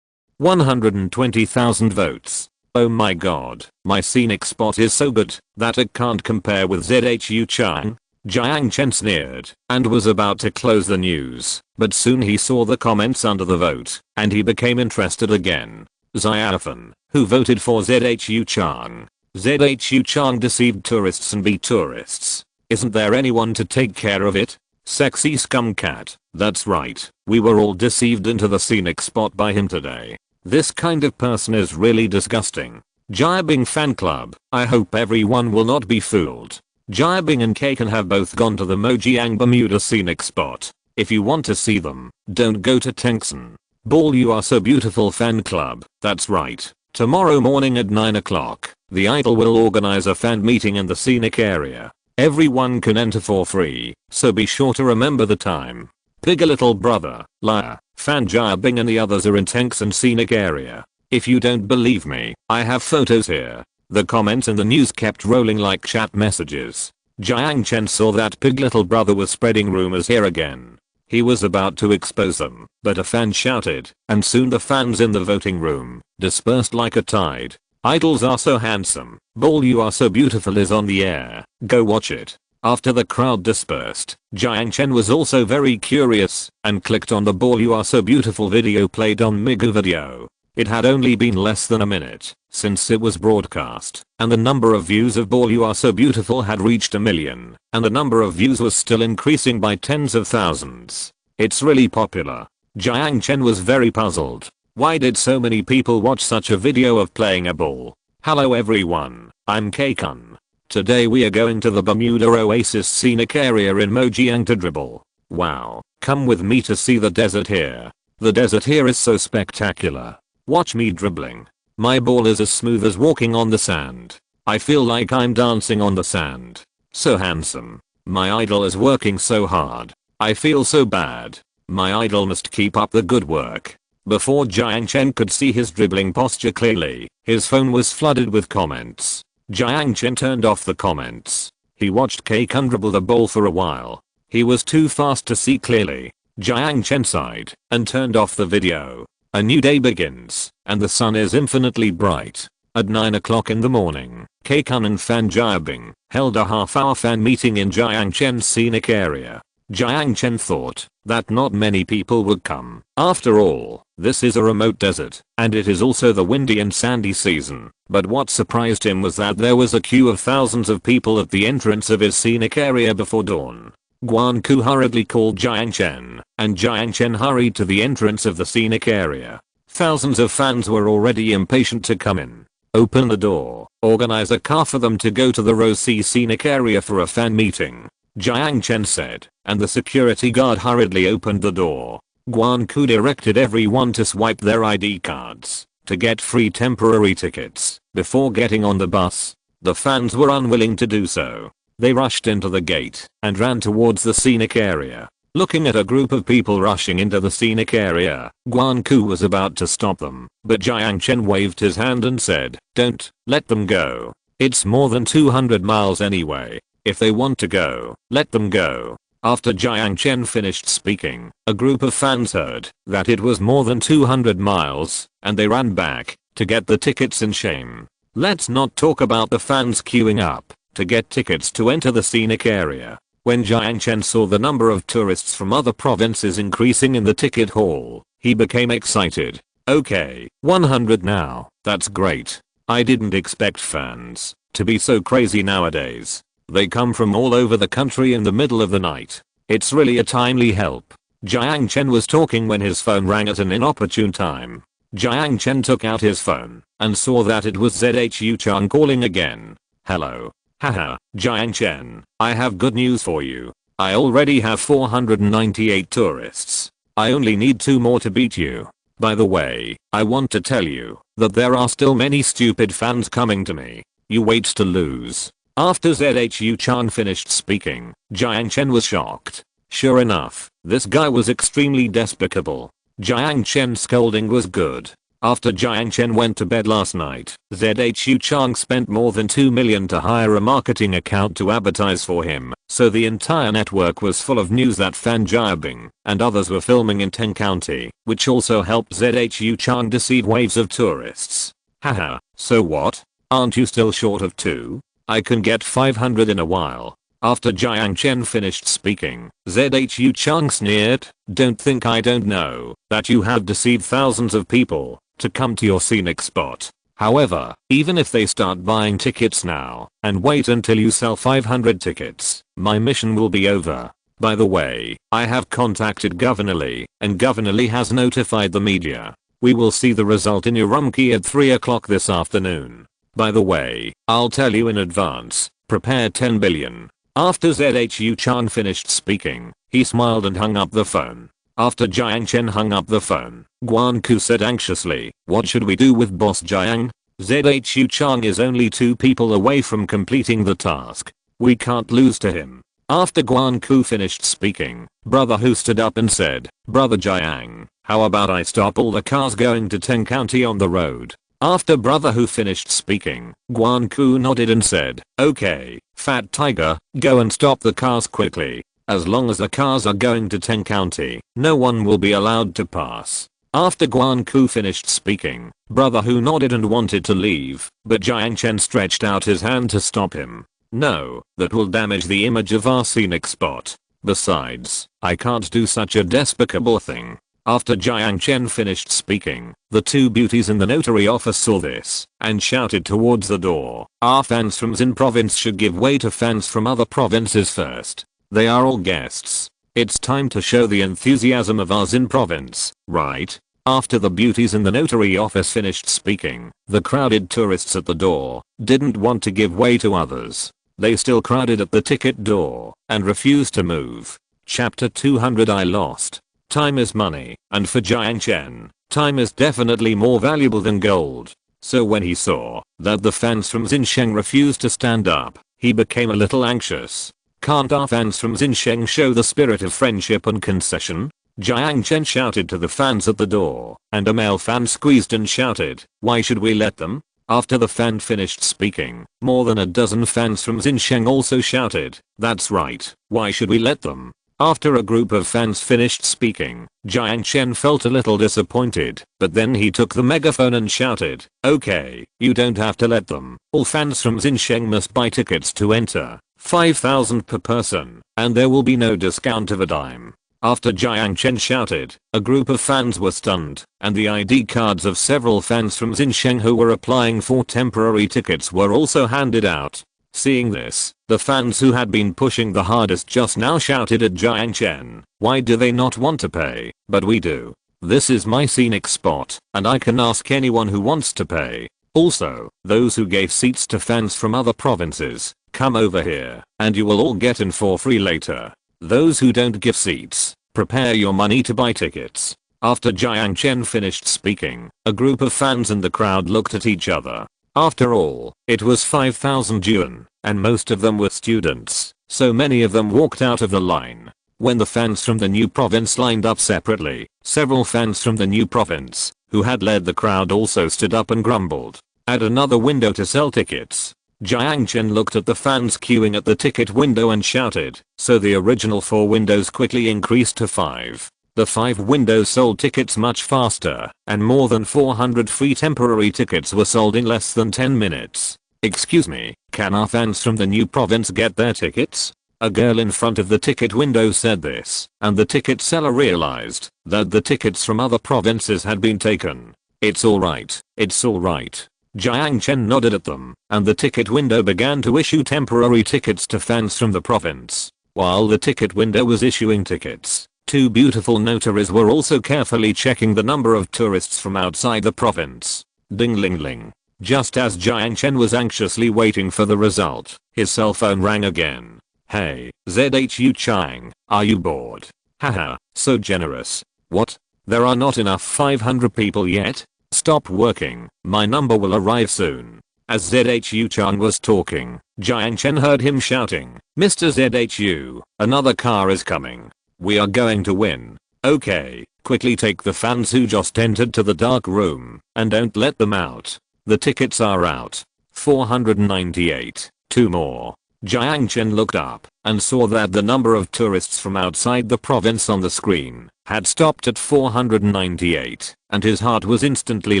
120,000 votes. Oh my god, my scenic spot is so good that it can't compare with ZHU Chang. Jiang Chen sneered and was about to close the news, but soon he saw the comments under the vote and he became interested again. Xiaofan, who voted for ZHU Chang. ZHU Chang deceived tourists and beat tourists. Isn't there anyone to take care of it? Sexy scum cat. That's right, we were all deceived into the scenic spot by him today. This kind of person is really disgusting. Jiabing fan club, I hope everyone will not be fooled. Jiabing and Kaken have both gone to the Mojiang Bermuda scenic spot. If you want to see them, don't go to Tengsan. Ball you are so beautiful fan club, that's right. Tomorrow morning at 9 o'clock, the idol will organize a fan meeting in the scenic area. Everyone can enter for free, so be sure to remember the time. Bigger little brother, liar, Fan Jiabing and the others are in Tengsan scenic area. If you don't believe me, I have photos here. The comments in the news kept rolling like chat messages. Jiang Chen saw that pig little brother was spreading rumors here again. He was about to expose them, but a fan shouted, and soon the fans in the voting room dispersed like a tide. Idols are so handsome. Ball you are so beautiful is on the air. Go watch it. After the crowd dispersed, Jiang Chen was also very curious and clicked on the Ball you are so beautiful video played on Migu video. It had only been less than a minute since it was broadcast, and the number of views of Ball you are so beautiful had reached 1 million, and the number of views was still increasing by tens of thousands. It's really popular. Jiang Chen was very puzzled. Why did so many people watch such a video of playing a ball? Hello everyone, I'm Kaken. Today we are going to the Bermuda oasis scenic area in Mojiang to dribble. Wow, come with me to see the desert here. The desert here is so spectacular. Watch me dribbling. My ball is as smooth as walking on the sand. I feel like I'm dancing on the sand. So handsome. My idol is working so hard. I feel so bad. My idol must keep up the good work. Before Jiang Chen could see his dribbling posture clearly, his phone was flooded with comments. Jiang Chen turned off the comments. He watched Kaken dribble the ball for a while. He was too fast to see clearly. Jiang Chen sighed and turned off the video. A new day begins, and the sun is infinitely bright. At 9 o'clock in the morning, Kaken and Fan Jiabing held a half-hour fan meeting in Jiang Chen's scenic area. Jiang Chen thought that not many people would come. After all, this is a remote desert, and it is also the windy and sandy season. But what surprised him was that there was a queue of thousands of people at the entrance of his scenic area before dawn. Guan Ku hurriedly called Jiang Chen, and Jiang Chen hurried to the entrance of the scenic area. Thousands of fans were already impatient to come in. Open the door, organize a car for them to go to the Rose Sea scenic area for a fan meeting, Jiang Chen said, and the security guard hurriedly opened the door. Guan Ku directed everyone to swipe their ID cards to get free temporary tickets before getting on the bus. The fans were unwilling to do so. They rushed into the gate and ran towards the scenic area. Looking at a group of people rushing into the scenic area, Guan Ku was about to stop them, but Jiang Chen waved his hand and said, "Don't let them go. It's more than 200 miles anyway. If they want to go, let them go." After Jiang Chen finished speaking, a group of fans heard that it was more than 200 miles, and they ran back to get the tickets in shame. Let's not talk about the fans queuing up to get tickets to enter the scenic area. When Jiang Chen saw the number of tourists from other provinces increasing in the ticket hall, he became excited. Okay, 100 now, that's great. I didn't expect fans to be so crazy nowadays. They come from all over the country in the middle of the night. It's really a timely help. Jiang Chen was talking when his phone rang at an inopportune time. Jiang Chen took out his phone and saw that it was ZHU Chang calling again. Hello. Haha, Jiang Chen, I have good news for you. I already have 498 tourists. I only need 2 more to beat you. By the way, I want to tell you that there are still many stupid fans coming to me. You wait to lose. After ZHU Chang finished speaking, Jiang Chen was shocked. Sure enough, this guy was extremely despicable. Jiang Chen's scolding was good. After Jiang Chen went to bed last night, ZHU Chang spent more than 2 million to hire a marketing account to advertise for him, so the entire network was full of news that Fan Jiabing and others were filming in Teng County, which also helped ZHU Chang deceive waves of tourists. Haha, so what? Aren't you still short of 2? I can get 500 in a while. After Jiang Chen finished speaking, ZHU Chang sneered, don't think I don't know that you have deceived thousands of people to come to your scenic spot. However, even if they start buying tickets now and wait until you sell 500 tickets, my mission will be over. By the way, I have contacted Governor Lee and Governor Lee has notified the media. We will see the result in your room key at 3 o'clock this afternoon. By the way, I'll tell you in advance, prepare 10 billion. After ZHU Chan finished speaking, he smiled and hung up the phone. After Jiang Chen hung up the phone, Guan Ku said anxiously, what should we do with Boss Jiang? ZHU Chang is only 2 people away from completing the task. We can't lose to him. After Guan Ku finished speaking, Brother Hu stood up and said, Brother Jiang, how about I stop all the cars going to Teng County on the road? After Brother Hu finished speaking, Guan Ku nodded and said, okay, Fat Tiger, go and stop the cars quickly. As long as the cars are going to Teng County, no one will be allowed to pass. After Guan Ku finished speaking, Brother Hu nodded and wanted to leave, but Jiang Chen stretched out his hand to stop him. No, that will damage the image of our scenic spot. Besides, I can't do such a despicable thing. After Jiang Chen finished speaking, the 2 beauties in the notary office saw this and shouted towards the door, our fans from Xin province should give way to fans from other provinces first. They are all guests. It's time to show the enthusiasm of our Xin province, right? After the beauties in the notary office finished speaking, the crowded tourists at the door didn't want to give way to others. They still crowded at the ticket door and refused to move. Chapter 200 I lost. Time is money, and for Jiang Chen, time is definitely more valuable than gold. So when he saw that the fans from Xinsheng refused to stand up, he became a little anxious. Can't our fans from Xinsheng show the spirit of friendship and concession? Jiang Chen shouted to the fans at the door, and a male fan squeezed and shouted, why should we let them? After the fan finished speaking, more than a dozen fans from Xinsheng also shouted, that's right, why should we let them? After a group of fans finished speaking, Jiang Chen felt a little disappointed, but then he took the megaphone and shouted, okay, you don't have to let them. All fans from Xinsheng must buy tickets to enter, 5,000 per person, and there will be no discount of a dime. After Jiang Chen shouted, a group of fans were stunned, and the ID cards of several fans from Xinsheng who were applying for temporary tickets were also handed out. Seeing this, the fans who had been pushing the hardest just now shouted at Jiang Chen, why do they not want to pay? But we do. This is my scenic spot, and I can ask anyone who wants to pay. Also, those who gave seats to fans from other provinces, come over here, and you will all get in for free later. Those who don't give seats, prepare your money to buy tickets. After Jiang Chen finished speaking, a group of fans in the crowd looked at each other. After all, it was 5,000 yuan, and most of them were students, so many of them walked out of the line. When the fans from the new province lined up separately, several fans from the new province, who had led the crowd also stood up and grumbled. At another window to sell tickets. Jiang Chen looked at the fans queuing at the ticket window and shouted, so the original 4 windows quickly increased to 5. The 5 windows sold tickets much faster, and more than 400 free temporary tickets were sold in less than 10 minutes. Excuse me, can our fans from the new province get their tickets? A girl in front of the ticket window said this, and the ticket seller realized that the tickets from other provinces had been taken. It's alright, it's alright. Jiang Chen nodded at them, and the ticket window began to issue temporary tickets to fans from the province. While the ticket window was issuing tickets, 2 beautiful notaries were also carefully checking the number of tourists from outside the province. Ding ling ling. Just as Jiang Chen was anxiously waiting for the result, his cell phone rang again. Hey, ZHU Chang, are you bored? Haha, so generous. What? There are not enough 500 people yet? Stop working, my number will arrive soon. As ZHU Chang was talking, Jiang Chen heard him shouting, Mr. ZHU, another car is coming. We are going to win. Okay, quickly take the fans who just entered to the dark room, and don't let them out. The tickets are out. 498. 2 more. Jiang Chen looked up and saw that the number of tourists from outside the province on the screen had stopped at 498, and his heart was instantly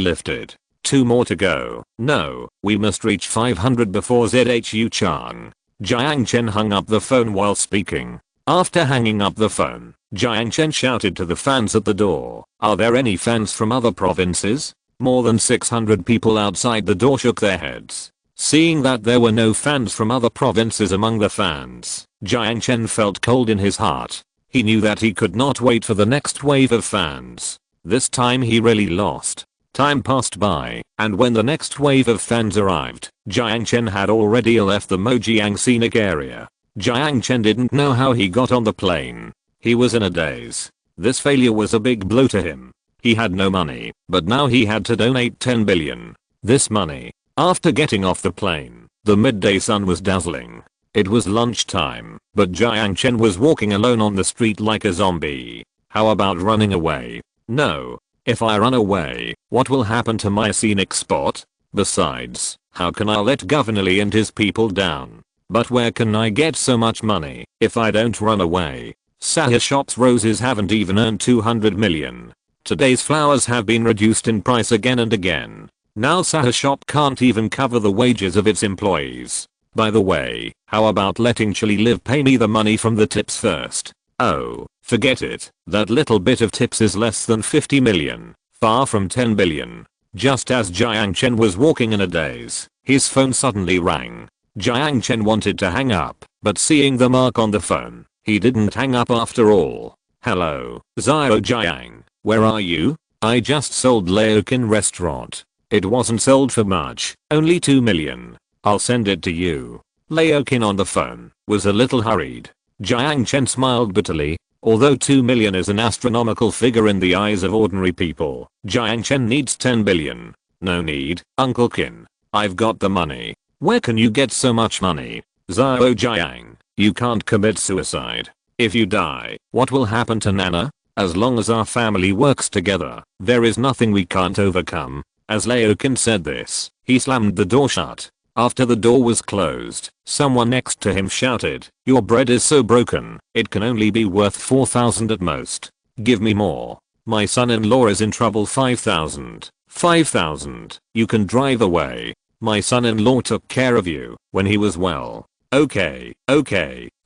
lifted. 2 more to go. No, we must reach 500 before ZHU Chang. Jiang Chen hung up the phone while speaking. After hanging up the phone, Jiang Chen shouted to the fans at the door, "Are there any fans from other provinces?" More than 600 people outside the door shook their heads. Seeing that there were no fans from other provinces among the fans, Jiang Chen felt cold in his heart. He knew that he could not wait for the next wave of fans. This time he really lost. Time passed by, and when the next wave of fans arrived, Jiang Chen had already left the Mojiang scenic area. Jiang Chen didn't know how he got on the plane. He was in a daze. This failure was a big blow to him. He had no money, but now he had to donate 10 billion. This money. After getting off the plane, the midday sun was dazzling. It was lunchtime, but Jiang Chen was walking alone on the street like a zombie. How about running away? No. If I run away, what will happen to my scenic spot? Besides, how can I let Governor Lee and his people down? But where can I get so much money if I don't run away? Sahara shop's roses haven't even earned 200 million. Today's flowers have been reduced in price again and again. Now Sahara shop can't even cover the wages of its employees. By the way, how about letting Chili Live pay me the money from the tips first? Oh, forget it. That little bit of tips is less than 50 million. Far from 10 billion. Just as Jiang Chen was walking in a daze, his phone suddenly rang. Jiang Chen wanted to hang up, but seeing the mark on the phone, he didn't hang up after all. Hello, Zio Jiang, where are you? I just sold Laokin restaurant. It wasn't sold for much, only 2 million. I'll send it to you. Laokin on the phone was a little hurried. Jiang Chen smiled bitterly. Although 2 million is an astronomical figure in the eyes of ordinary people, Jiang Chen needs 10 billion. No need, Uncle Kin. I've got the money. Where can you get so much money? Zio Jiang, you can't commit suicide. If you die, what will happen to Nana? As long as our family works together, there is nothing we can't overcome. As Laokin said this, he slammed the door shut. After the door was closed, someone next to him shouted, "Your bread is so broken, it can only be worth 4,000 at most. Give me more. My son-in-law is in trouble. 5,000. 5,000. You can drive away. My son-in-law took care of you when he was well. Okay.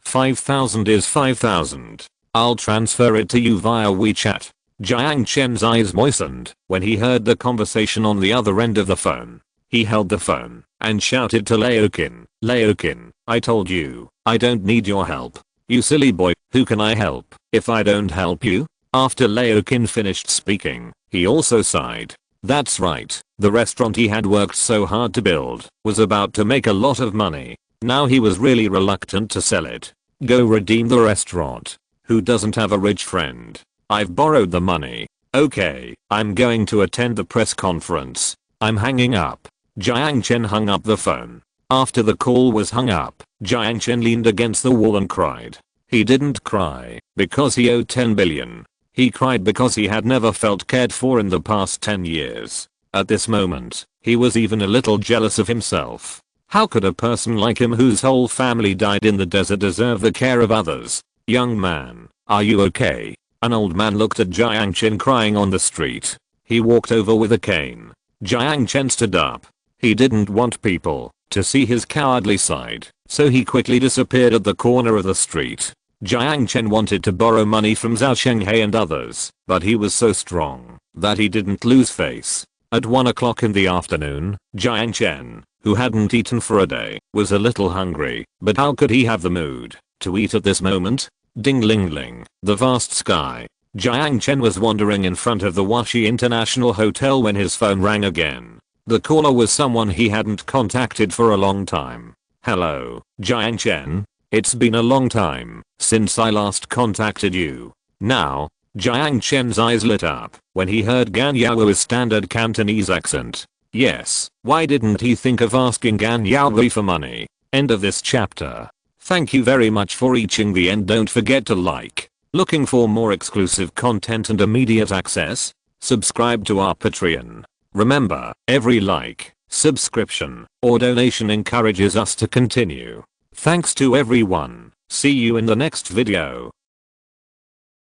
5,000 is 5,000. I'll transfer it to you via WeChat." Jiang Chen's eyes moistened when he heard the conversation on the other end of the phone. He held the phone and shouted to Laokin, "Laokin, I told you, I don't need your help. You silly boy, who can I help if I don't help you?" After Laokin finished speaking, he also sighed. That's right, the restaurant he had worked so hard to build was about to make a lot of money. Now he was really reluctant to sell it. Go redeem the restaurant. Who doesn't have a rich friend? I've borrowed the money. Okay, I'm going to attend the press conference. I'm hanging up. Jiang Chen hung up the phone. After the call was hung up, Jiang Chen leaned against the wall and cried. He didn't cry because he owed 10 billion. He cried because he had never felt cared for in the past 10 years. At this moment, he was even a little jealous of himself. How could a person like him whose whole family died in the desert deserve the care of others? Young man, are you okay? An old man looked at Jiang Chen crying on the street. He walked over with a cane. Jiang Chen stood up. He didn't want people to see his cowardly side, so he quickly disappeared at the corner of the street. Jiang Chen wanted to borrow money from Zhao Shenghai and others, but he was so strong that he didn't lose face. At 1 o'clock in the afternoon, Jiang Chen, who hadn't eaten for a day, was a little hungry, but how could he have the mood to eat at this moment? Ding ling ling, the vast sky. Jiang Chen was wandering in front of the Washi International Hotel when his phone rang again. The caller was someone he hadn't contacted for a long time. "Hello, Jiang Chen. It's been a long time since I last contacted you." Now, Jiang Chen's eyes lit up when he heard Gan Yao's standard Cantonese accent. Yes, why didn't he think of asking Gan Yao for money? End of this chapter. Thank you very much for reaching the end. Don't forget to like. Looking for more exclusive content and immediate access? Subscribe to our Patreon. Remember, every like, subscription, or donation encourages us to continue. Thanks to everyone. See you in the next video.